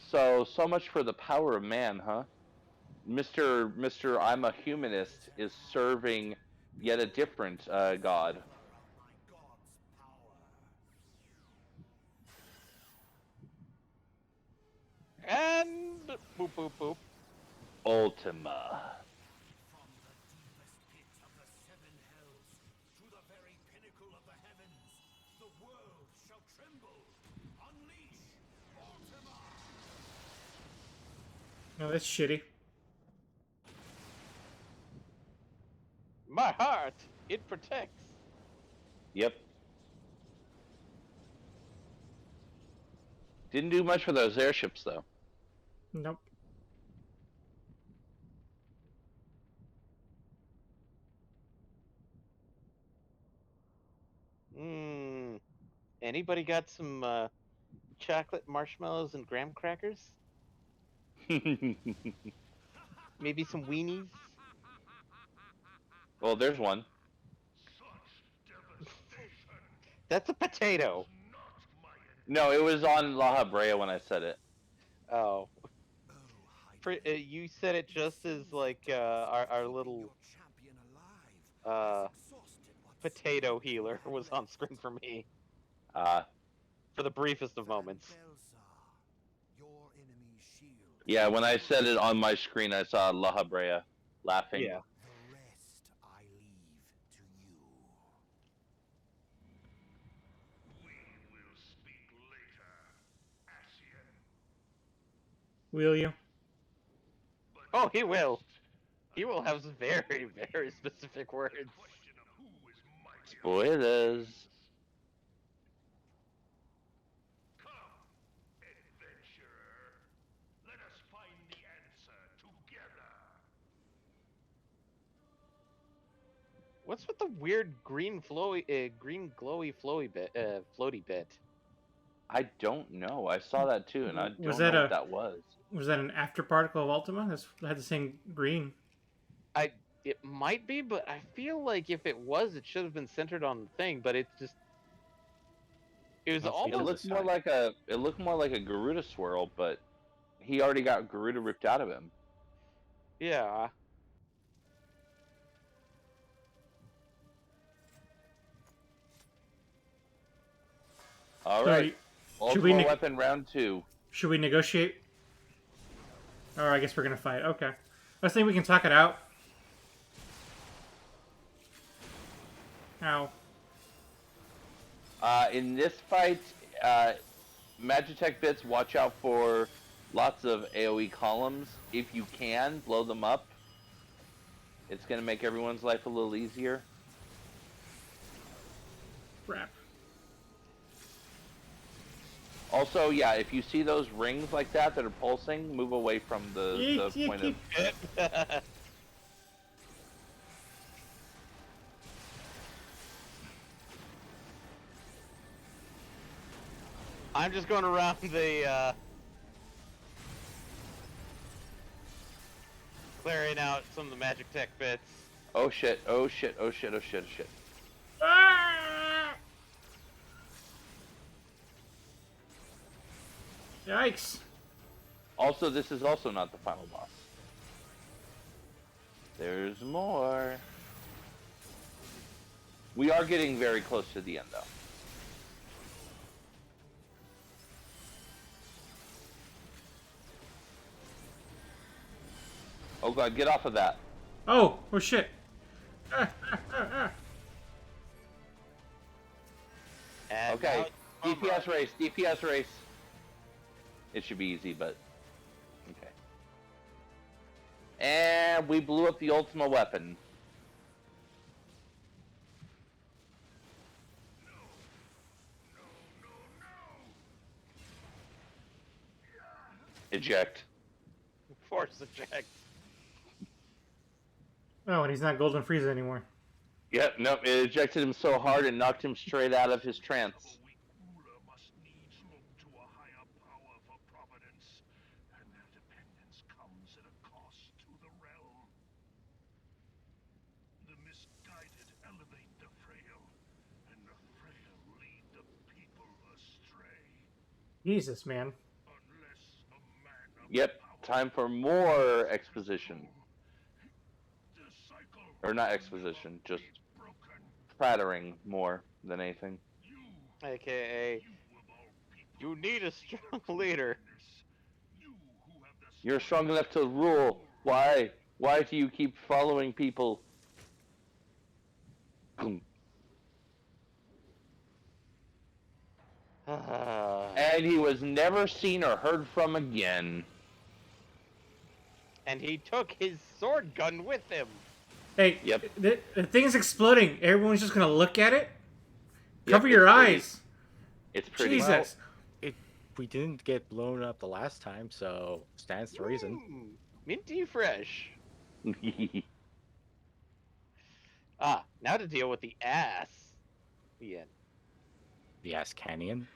So much for the power of man, huh? Mr. I'm a humanist is serving yet a different god. And boop, boop, boop. Ultima. No, that's shitty. My heart. It protects. Yep. Didn't do much for those airships, though. Nope. Anybody got some chocolate marshmallows and graham crackers? Maybe some weenies? Well, there's one. That's a potato. No, it was on La Habrea when I said it. Oh. You said it just as like our little potato healer was on screen for me. For the briefest of moments. Yeah, when I said it on my screen, I saw La Habrea laughing. Yeah. The rest I leave to you. We will speak later, Ascian. Will you? Oh, he will. He will have some very, very specific words. Spoilers. Let us find the answer together. What's with the weird green green glowy floaty bit? I don't know. I saw that too, and I Was don't that know what that was. Was that an after particle of Ultima? That had the same green. It might be, but I feel like if it was, it should have been centered on the thing. But it's just, it was almost. It looked more like a Garuda swirl, but he already got Garuda ripped out of him. Yeah. All So right. Ultimate weapon round 2. Should we negotiate? Or I guess we're gonna fight. Okay. I was thinking we can talk it out. Ow. In this fight, Magitech bits, watch out for lots of AoE columns. If you can, blow them up. It's going to make everyone's life a little easier. Crap. Also, yeah, if you see those rings like that are pulsing, move away from the point of... I'm just going around the clearing out some of the magic tech bits. Oh shit, oh shit, oh shit, oh shit, oh shit. Yikes. Also, this is also not the final boss. There's more. We are getting very close to the end, though. Oh god, get off of that. Oh shit. Okay, DPS race, DPS race. It should be easy, but... Okay. And we blew up the Ultima weapon. Eject. Force eject. Oh, and he's not Golden Frieza anymore. Yep, nope, it ejected him so hard it knocked him straight out of his trance. Jesus, man. Yep, time for more exposition. Or not exposition, just prattering more than anything. AKA, you need a strong leader. You're strong enough to rule. Why? Why do you keep following people? And he was never seen or heard from again. And he took his sword gun with him. Hey, Yep. the thing's exploding. Everyone's just gonna look at it. Yep, Cover your it's pretty. eyes. It's pretty. Jesus. We didn't get blown up the last time, so stands to reason. Minty fresh. Now to deal with the ass. The end. The Ass Canyon.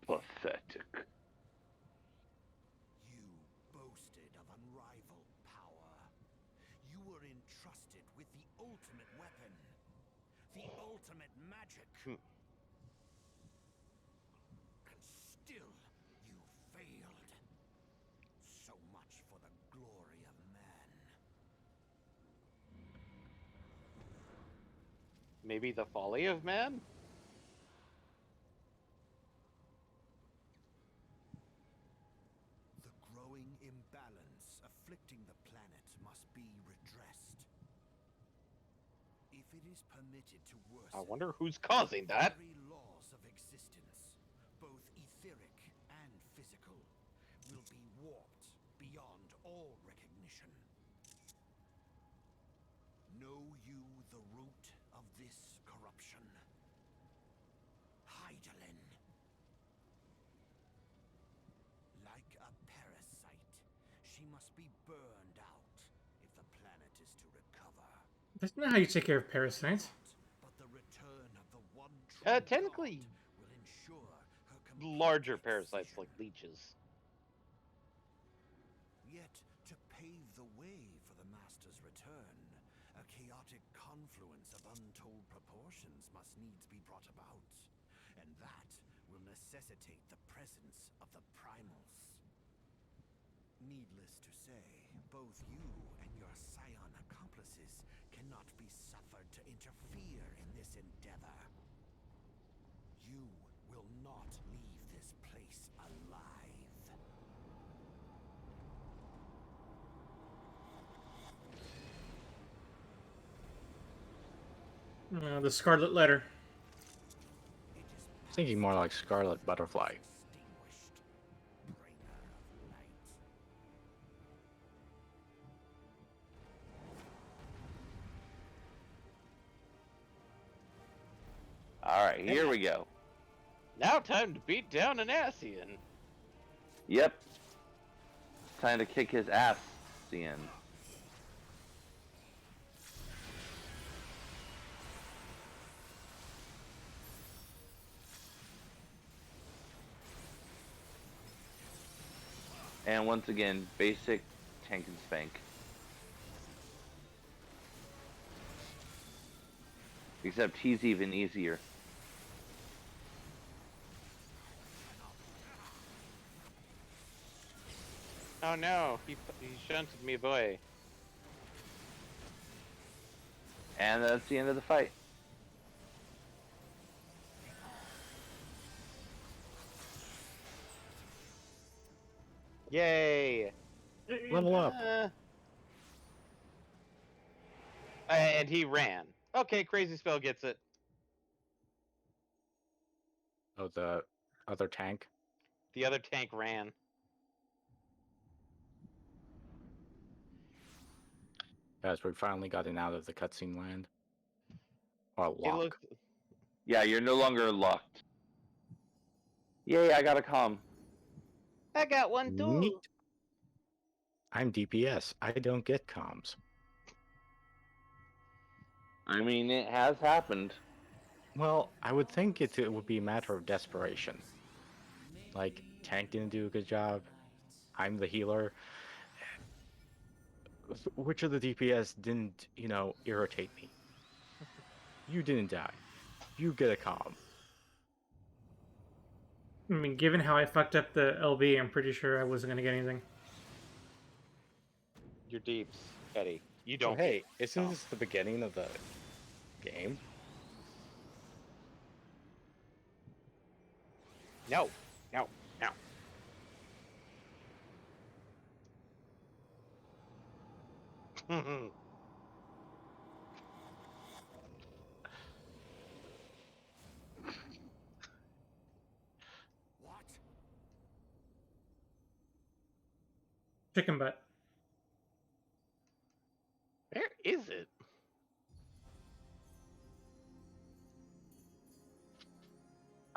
Pathetic. You boasted of unrivaled power. You were entrusted with the ultimate weapon, the ultimate magic. And still, you failed. So much for the glory of man. Maybe the folly of man? The growing imbalance afflicting the planet must be redressed. If it is permitted to worsen, I wonder who's causing that. the very laws of existence, both etheric and physical, will be warped beyond all recognition. Know you the root of this corruption? Hydaelyn. Like a parasite, she must be burned out if the planet is to recover. That's not how you take care of parasites. But the return of the one true Technically, God will ensure her complete larger parasites like leeches. Yet, to pave the way for the Master's return, a chaotic confluence of untold proportions must needs be brought about. And that will necessitate the presence of the primals. Needless to say, both you and your scion accomplices cannot be suffered to interfere in this endeavor. You will not leave this place alive. The Scarlet Letter. Thinking more like Scarlet Butterfly. Alright, here we go. Now time to beat down an Asian. Yep. Time to kick his ass, Cian. And once again, basic tank and spank. Except he's even easier. Oh no, he shunted me away. And that's the end of the fight. Yay! Level up. And he ran. Okay, Crazy Spell gets it. Oh, the other tank. The other tank ran. As we finally gotten out of the cutscene land. Or He lock. looked. Yeah, you're no longer locked. Yay, I got a comm. I got one too. Neat. I'm DPS. I don't get comms. I mean, it has happened. Well, I would think it would be a matter of desperation. Like, tank didn't do a good job. I'm the healer. Which of the DPS didn't, irritate me? You didn't die. You get a comm. I mean, given how I fucked up the LB, I'm pretty sure I wasn't gonna get anything. Your deeps, Eddie. You So, don't. hey, isn't this the beginning of the game? No. No. No. What? Chicken butt. Where is it?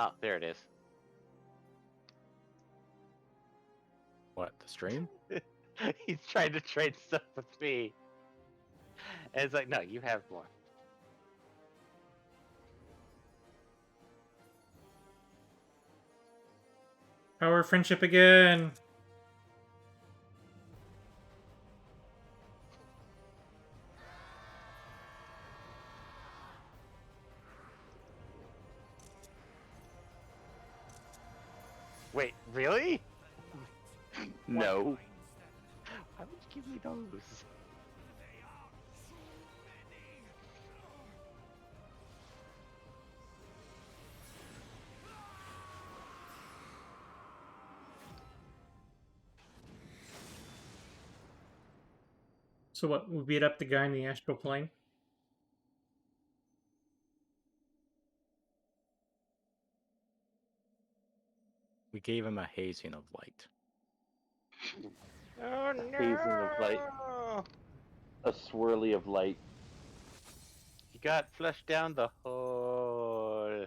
Oh, there it is. What, the stream? He's trying to trade stuff with me. And it's like, no, you have more. Power friendship again. Wait, really? No. Why would you give me those? So what? We beat up the guy in the astral plane. We gave him a hazing of light. Oh Hazing of light. A swirly of light. You got flushed down the hole.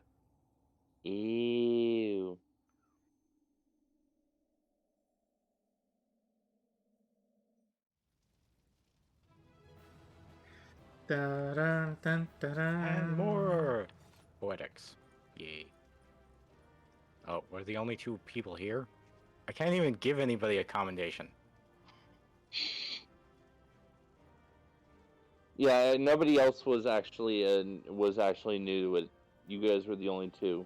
Ew. Dun, dun, dun, And more poetics. Yay. Oh, we're the only two people here? I can't even give anybody a commendation. Yeah, nobody else was actually new to it. You guys were the only two.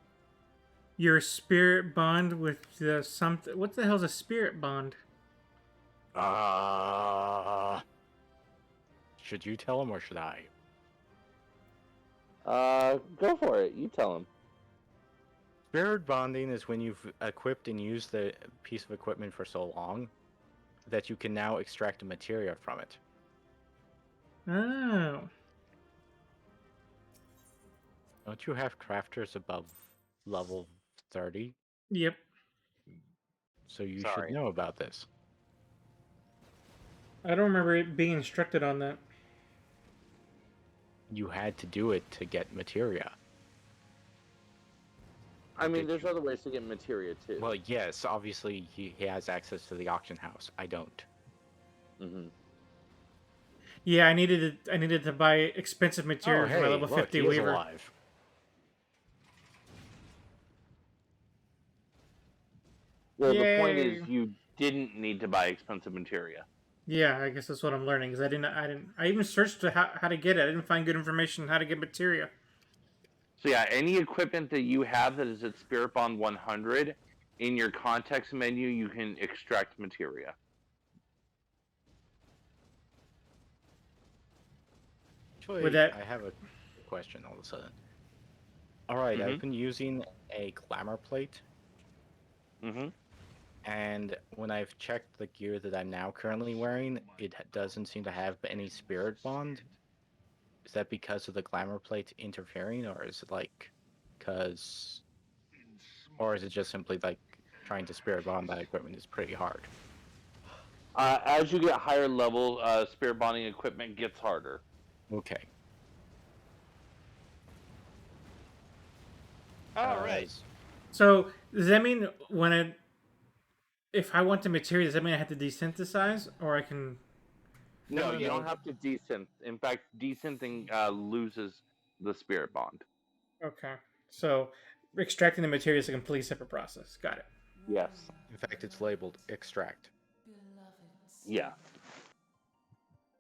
Your spirit bond with the something. What the hell's a spirit bond? Should you tell him or should I? Go for it. You tell him. Spirit bonding is when you've equipped and used the piece of equipment for so long that you can now extract the materia from it. Oh. Don't you have crafters above level 30? Yep. So you Sorry. should know about this. I don't remember it being instructed on that. You had to do it to get materia. I mean, there's other ways to get materia too. Well, yes, obviously he has access to the auction house. I don't. Mm-hmm. Yeah, I needed to buy expensive material for my level look, 50 he is weaver. alive. Well, the point Yay. is, you didn't need to buy expensive materia. Yeah, I guess that's what I'm learning. Because I even searched how to get it. I didn't find good information on how to get materia. So yeah, any equipment that you have that is at Spirit Bond 100, in your context menu, you can extract materia. Actually, I have a question all of a sudden. Alright, I've been using a glamour plate. Mm-hmm. And when I've checked the gear that I'm now currently wearing, it doesn't seem to have any spirit bond. Is that because of the glamour plate interfering, or is it like because, or is it just simply like trying to spirit bond that equipment is pretty hard? As you get higher level, spirit bonding equipment gets harder. Okay. All right. So does that mean if I want the materia, does that mean I have to desynthesize, or I can? No, you don't have to desynth. In fact, desynthing loses the spirit bond. Okay. So extracting the materia is a completely separate process. Got it. Yes. In fact, it's labeled extract. Yeah.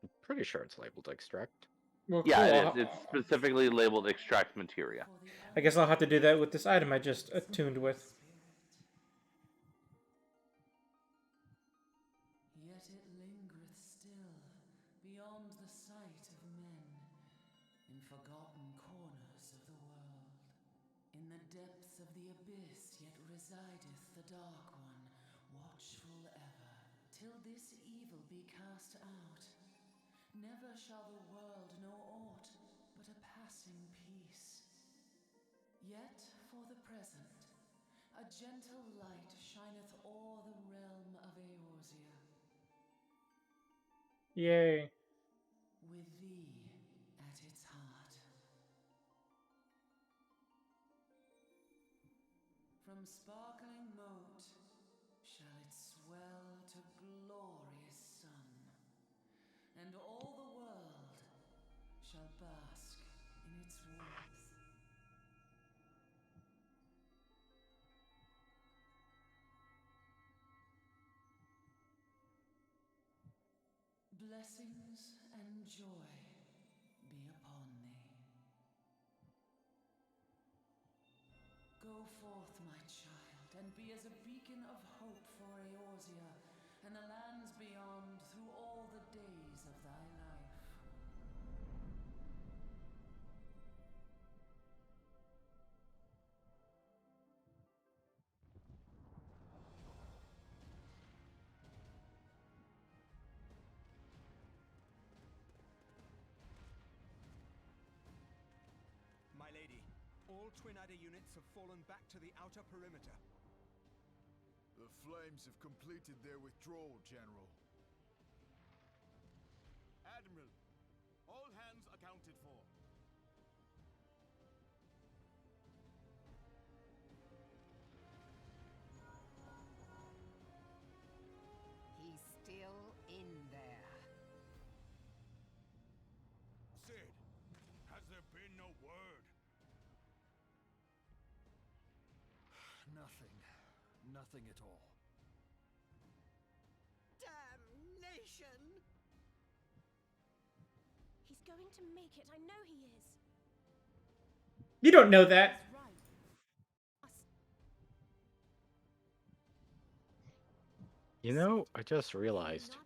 I'm pretty sure it's labeled extract. Well, yeah, cool. it is. It's specifically labeled extract materia. I guess I'll have to do that with this item I just attuned with. Yet it lingereth still, beyond the sight of men, in forgotten corners of the world. In the depths of the abyss yet resideth the Dark One, watchful ever, till this evil be cast out. Never shall the world know aught but a passing peace. Yet for the present, a gentle light shineth o'er the realm of Eorzea. Yay. With From sparkling moat shall it swell to glorious sun, and all the world shall bask in its warmth. Blessings and joy be upon thee. Go forth, my child, and be as a beacon of hope for Eorzea and the lands beyond through all the days of thy life. My lady, all Twin Adder units have fallen back to the outer perimeter. The Flames have completed their withdrawal, General. Admiral, all hands accounted for. He's still in there. Sid, has there been no word? Nothing. Nothing at all. Damnation! He's going to make it. I know he is. You don't know that. You know, I just realized.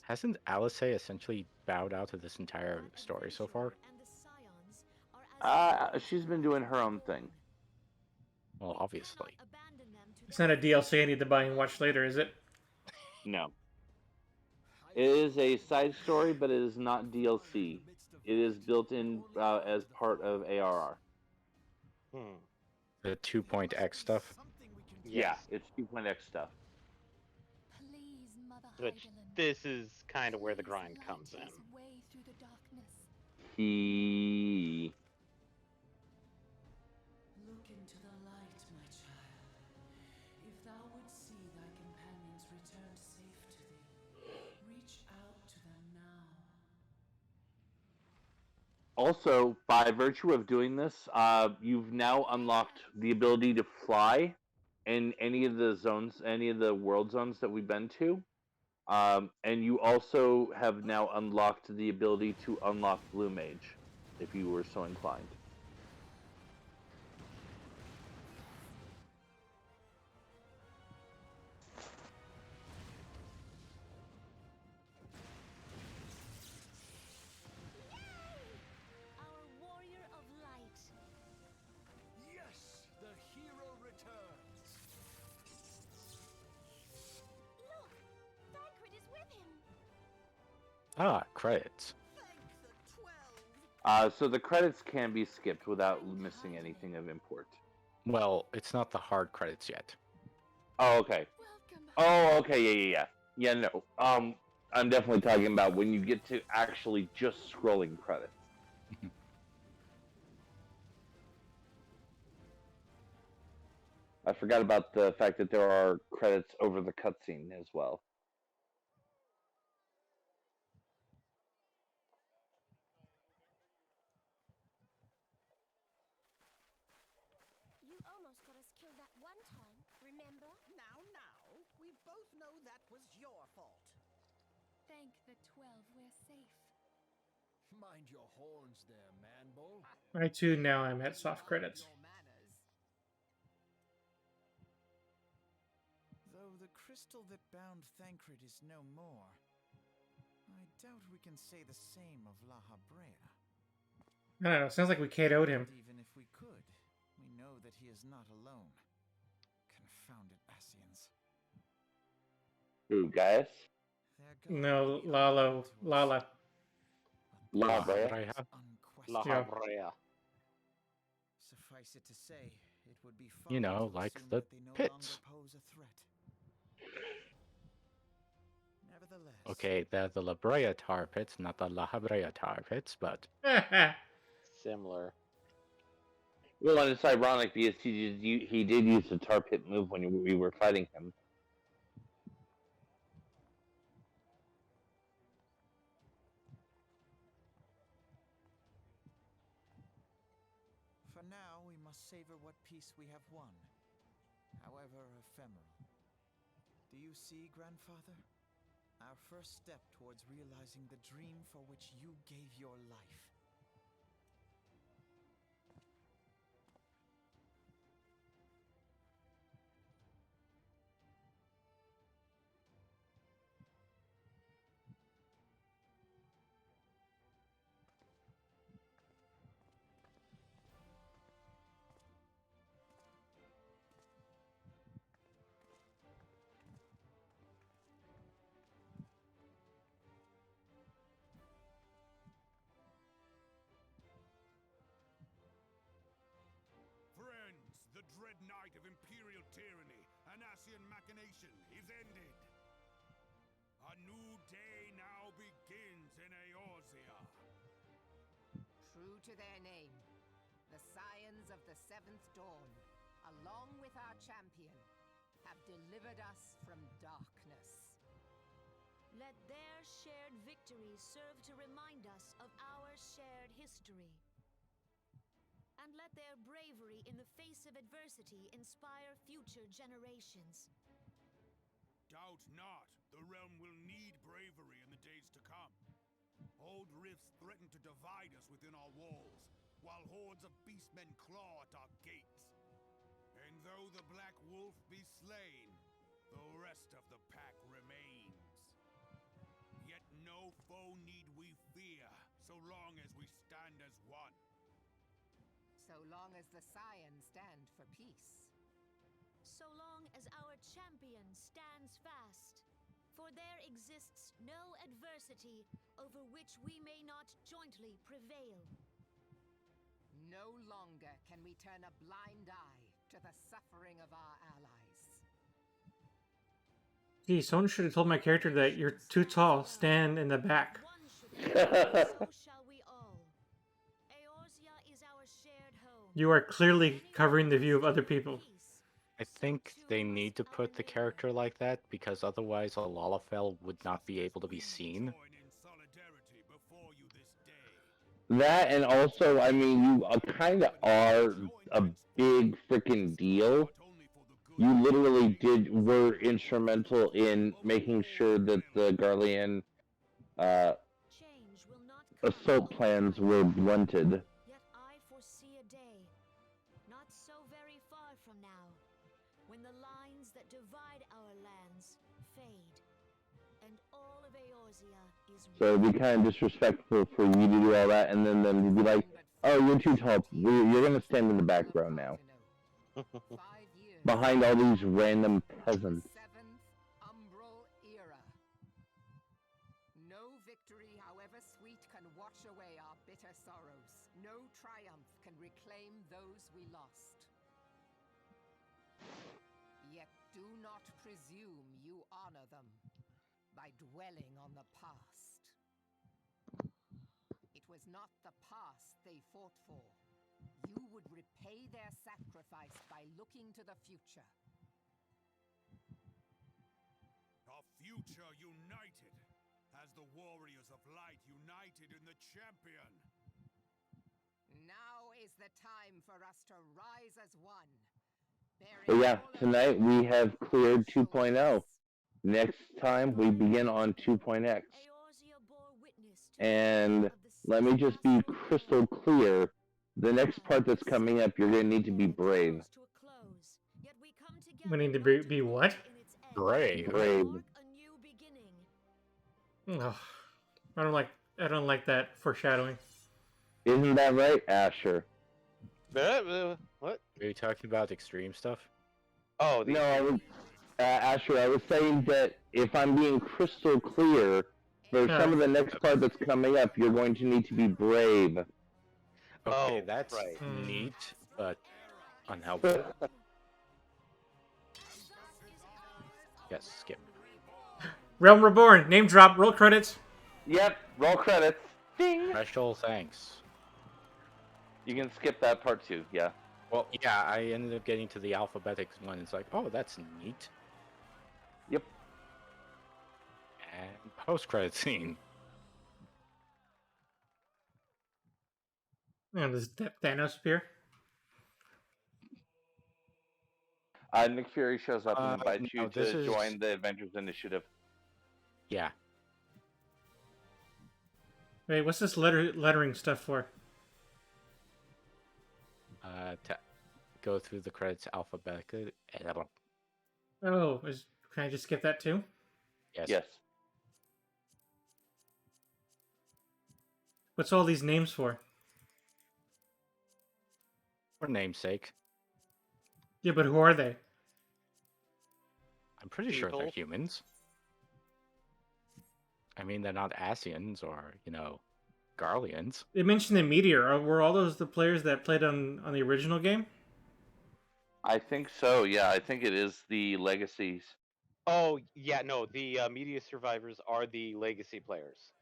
Hasn't Alice essentially bowed out to this entire story so far? She's been doing her own thing. Well, obviously. It's not a DLC I need to buy and watch later, is it? No. It is a side story, but it is not DLC. It is built in as part of ARR. The 2.x stuff? Yeah, it's 2.x stuff. Please, Mother Which this is kind of where the grind comes in. way through the darkness. He... Look into the light, my child. If thou wouldst see thy companions returned safe to thee, reach out to them now. Also, by virtue of doing this, you've now unlocked the ability to fly in any of the zones, any of the world zones that we've been to. And you also have now unlocked the ability to unlock Blue Mage, if you were so inclined. Our warrior of light. Yes, the hero returns. Look! Thancred is with him! Ah, credits. So the credits can be skipped without missing anything of import. Well, it's not the hard credits yet. Oh, okay. Oh, okay, yeah. Yeah, no. I'm definitely talking about when you get to actually just scrolling credits. I forgot about the fact that there are credits over the cutscene as well. You almost got us killed that one time, remember? Now, we both know that was your fault. Thank the 12 we're safe. Mind your horns there, Manbull. I too now am at soft credits. Though the crystal that bound Thancred is no more, I doubt we can say the same of La Habrea. I don't know. Sounds like we KO'd him. Even if we could, we know that he is not alone. Confounded Ascians. Who, Gaius? No, Lala. La Habrea. La Yeah. Habrea. Suffice it to say, it would be You know, far to like assume the that they no pits. longer pose a threat. Nevertheless, Okay, they're the La Brea tar pits, not the La Habrea tar pits, but... Similar. Well, and it's ironic because he did use the tar pit move when we were fighting him. For now, we must savor what peace we have won, however ephemeral. Do you see, Grandfather? Our first step towards realizing the dream for which you gave your life. Friends, the dread night of Imperial tyranny and Asian machination is ended. A new day now begins in Eorzea. True to their name, the Scions of the Seventh Dawn, along with our champion, have delivered us from darkness. Let their shared victory serve to remind us of our shared history. And let their bravery in the face of adversity inspire future generations. Doubt not, the realm will need bravery in the days to come. Old rifts threaten to divide us within our walls, while hordes of beastmen claw at our gates. And though the Black Wolf be slain, the rest of the pack remains. Yet no foe need we fear, so long as we stand as one. So long as the Scions stand for peace. So long as our champion stands fast. For there exists no adversity over which we may not jointly prevail. No longer can we turn a blind eye to the suffering of our allies. Gee, someone should have told my character that you're too tall. Stand in the back. So shall we all. Eorzea is our shared home. You are clearly covering the view of other people. I think they need to put the character like that because otherwise a Lalafell would not be able to be seen. That, and also, I mean, you kind of are a big freaking deal. You literally were instrumental in making sure that the Garlean assault plans were blunted. Yet I foresee a day, not so very far from now, when the lines that divide our lands fade, and all of Eorzea is So it'd be kind of disrespectful for you to do all that, and then you'd be like, oh, you're too tall. You're going to stand in the back row now. Behind all these random peasants. Seventh Umbral Era. No victory, however sweet, can wash away our bitter sorrows. No triumph can reclaim those we lost. Yet do not presume you honor them by dwelling on the past. It was not the past they fought for. You would repay their sacrifice by looking to the future. A future united, as the warriors of light united in the champion. Now is the time for us to rise as one. But yeah, tonight we have cleared 2.0. Next time we begin on 2.x. And let me just be crystal clear. The next part that's coming up, you're going to need to be brave. We need to be what? Brave. Brave. Oh, I don't like that foreshadowing. Isn't that right, Asher? What? Are you talking about extreme stuff? Oh, no, I was, Asher, I was saying that if I'm being crystal clear, for some of the next part that's coming up, you're going to need to be brave. Okay, that's neat, but unhelpful. Yes, skip. Realm Reborn, name drop, roll credits. Yep, roll credits. Ding. Special thanks. You can skip that part too, yeah. Well, yeah, I ended up getting to the alphabetic one. It's like, oh, that's neat. Yep. And post-credit scene. And does Thanos appear? Nick Fury shows up and invites no, you this to is- join the Avengers Initiative. Yeah. Wait, what's this lettering stuff for? To go through the credits alphabetically. Oh, can I just skip that too? Yes. Yes. What's all these names for? For namesake. Yeah, but who are they? I'm pretty sure they're People. humans. I mean, they're not Asians or, Garleans. They mentioned the meteor. Were all those the players that played on the original game? I think so. Yeah, I think it is the legacies. Oh yeah, no, the media survivors are the legacy players.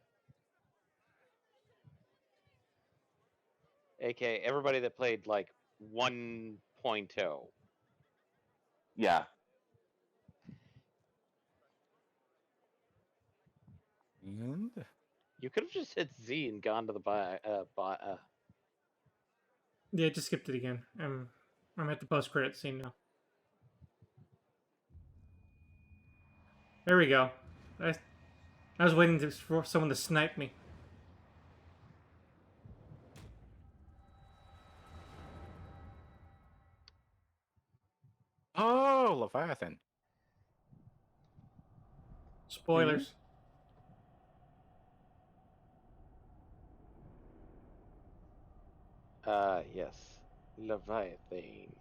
AK everybody that played like 1.0. Yeah. And You could have just hit Z and gone to the Yeah, just skipped it again. I'm at the post credit scene now. There we go. I was waiting for someone to snipe me. oh, Leviathan. Spoilers. yes. Leviathan.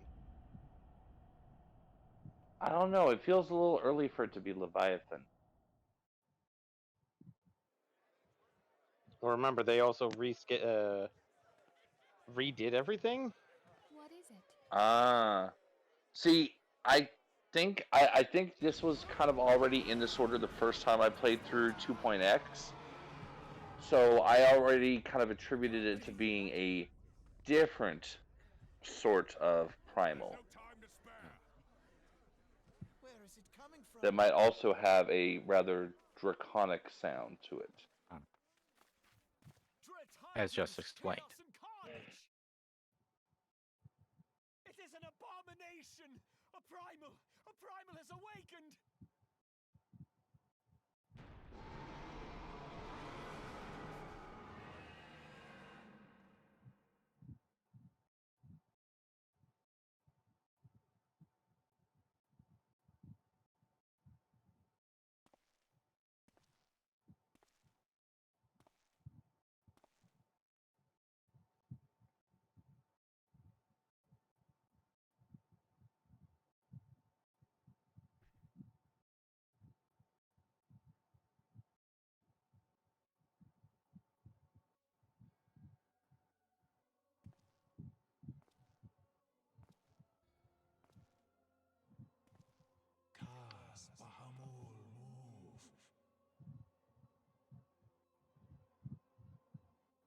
I don't know. It feels a little early for it to be Leviathan. Well, remember they also redid everything. What is it? See, I think this was kind of already in this order the first time I played through 2.x. So I already kind of attributed it to being a different sort of primal Where is it coming from? that might also have a rather draconic sound to it. As just explained. It is an abomination! A primal has awakened!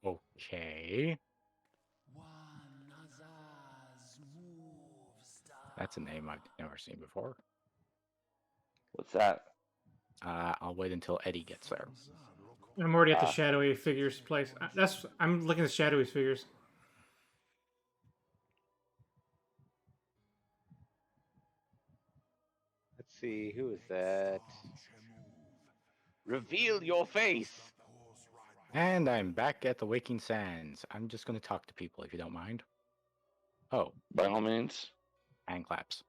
Okay. That's a name I've never seen before. What's that? I'll wait until Eddie gets there. I'm already at the shadowy figures place. I'm looking at the shadowy figures. Let's see, who is that? Reveal your face! And I'm back at the Waking Sands. I'm just going to talk to people if you don't mind. Oh. By all means. Hand claps.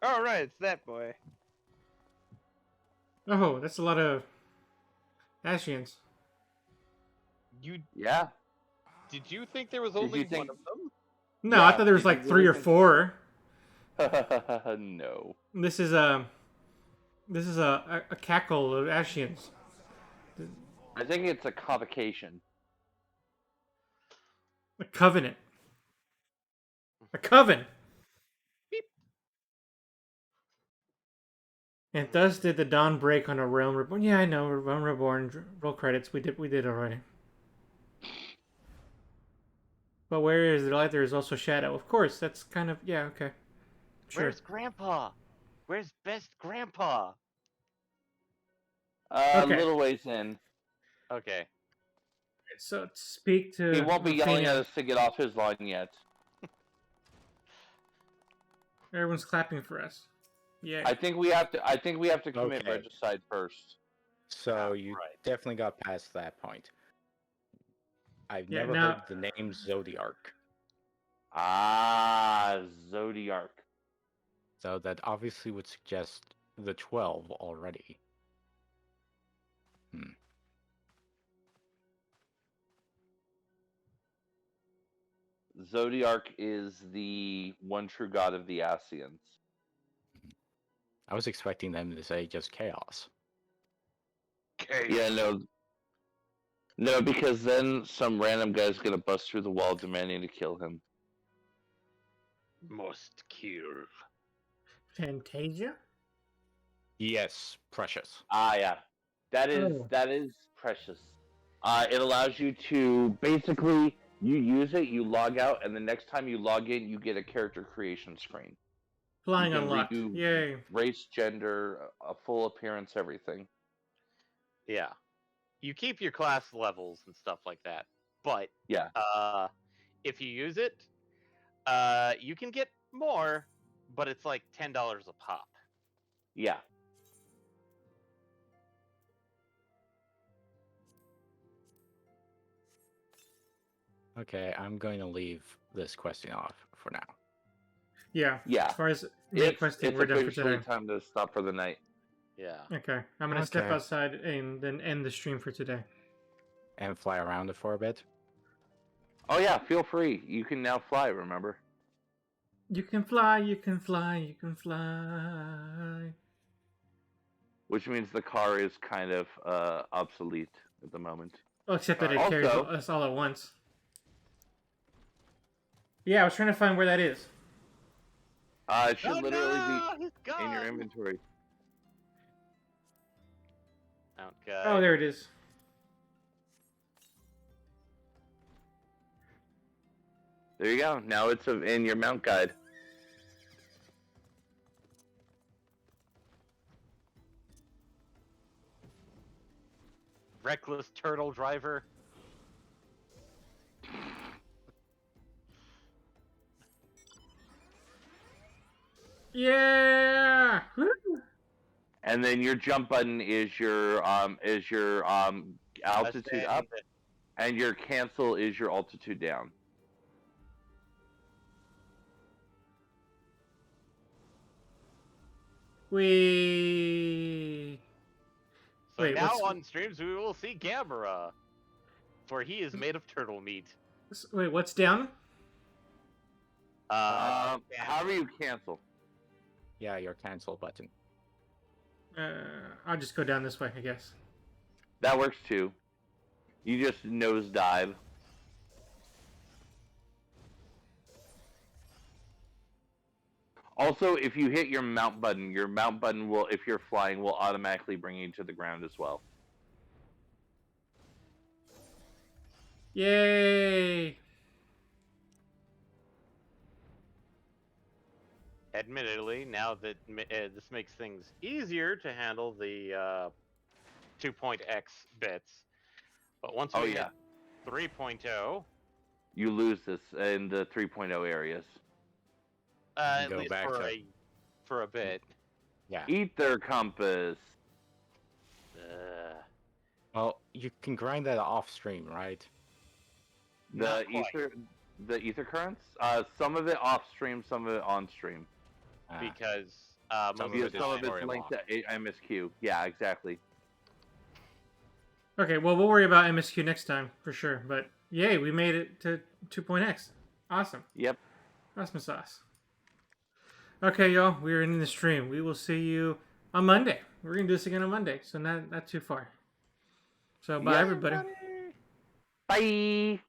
All right, it's that boy. Oh, that's a lot of Ashians. Yeah. Did you think there was only one of them? No, I thought there was like 3 or 4. No. This is a cackle of Ashians. I think it's a convocation. A covenant. A coven. Beep. And thus did the dawn break on a realm reborn. Yeah, I know. Realm reborn. Roll credits. We did already. But where is the light, there is also shadow. Of course, that's kind of yeah. Okay, sure. Where's Grandpa? Where's best Grandpa? A Okay. little ways in. Okay. So speak to. He won't be yelling at Athena. us to get off his line yet. Everyone's clapping for us. Yeah. I think we have to. I think we have to commit Okay. regicide first. So you right. definitely got past that point. I've Yeah, never now- heard the name Zodiark. Ah, Zodiark. So that obviously would suggest the 12 already. Zodiark is the one true god of the Asians. I was expecting them to say just chaos. Yeah, no, because then some random guy's gonna bust through the wall demanding to kill him. Must kill. Fantasia. Yes, precious. Ah, yeah, that is precious. It allows you to basically you use it, you log out, and the next time you log in, you get a character creation screen. Flying You can unlocked. redo Yay. race, gender, a full appearance, everything. Yeah. You keep your class levels and stuff like that. But Yeah. if you use it, you can get more, but it's like $10 a pop. Yeah. Okay, I'm going to leave this question off for now. Yeah. Yeah. As far as main questing, we're done for officially today. time to stop for the night. Yeah. Okay, I'm gonna step Okay. outside and then end the stream for today. And fly around it for a bit. Oh yeah, feel free. You can now fly, remember? You can fly, you can fly, you can fly. Which means the car is kind of obsolete at the moment. Oh, except that it Also- carries us all at once. Yeah, I was trying to find where that is. It should literally be in your inventory. Okay. Oh, there it is. There you go. Now it's in your mount guide. Reckless turtle driver. Yeah. Woo! And then your jump button is your altitude Ascend. up, and your cancel is your altitude down. We. So Wait, now what's- on streams we will see Gamera, for he is made of turtle meat. Wait, what's down? How do you cancel? Yeah, your cancel button. I'll just go down this way, I guess. That works too. You just nosedive. Also, if you hit your mount button will, if you're flying, will automatically bring you to the ground as well. Yay! Admittedly, now that this makes things easier to handle the 2.x bits, but once we hit 3.0, you lose this in the 3.0 areas. at Go least back to- for a bit. Yeah. Ether compass. Well, you can grind that off stream, right? The ether currents. Some of it off stream, some of it on stream. Because Some most of of it the is time, story linked lock. to MSQ. Yeah, exactly. Okay, well, we'll worry about MSQ next time for sure. But yay, we made it to 2.x. Awesome. Yep. Awesome sauce. Okay, y'all, we're in the stream. We will see you on Monday. We're gonna do this again on Monday, so not too far. So bye, Yeah. everybody. Bye.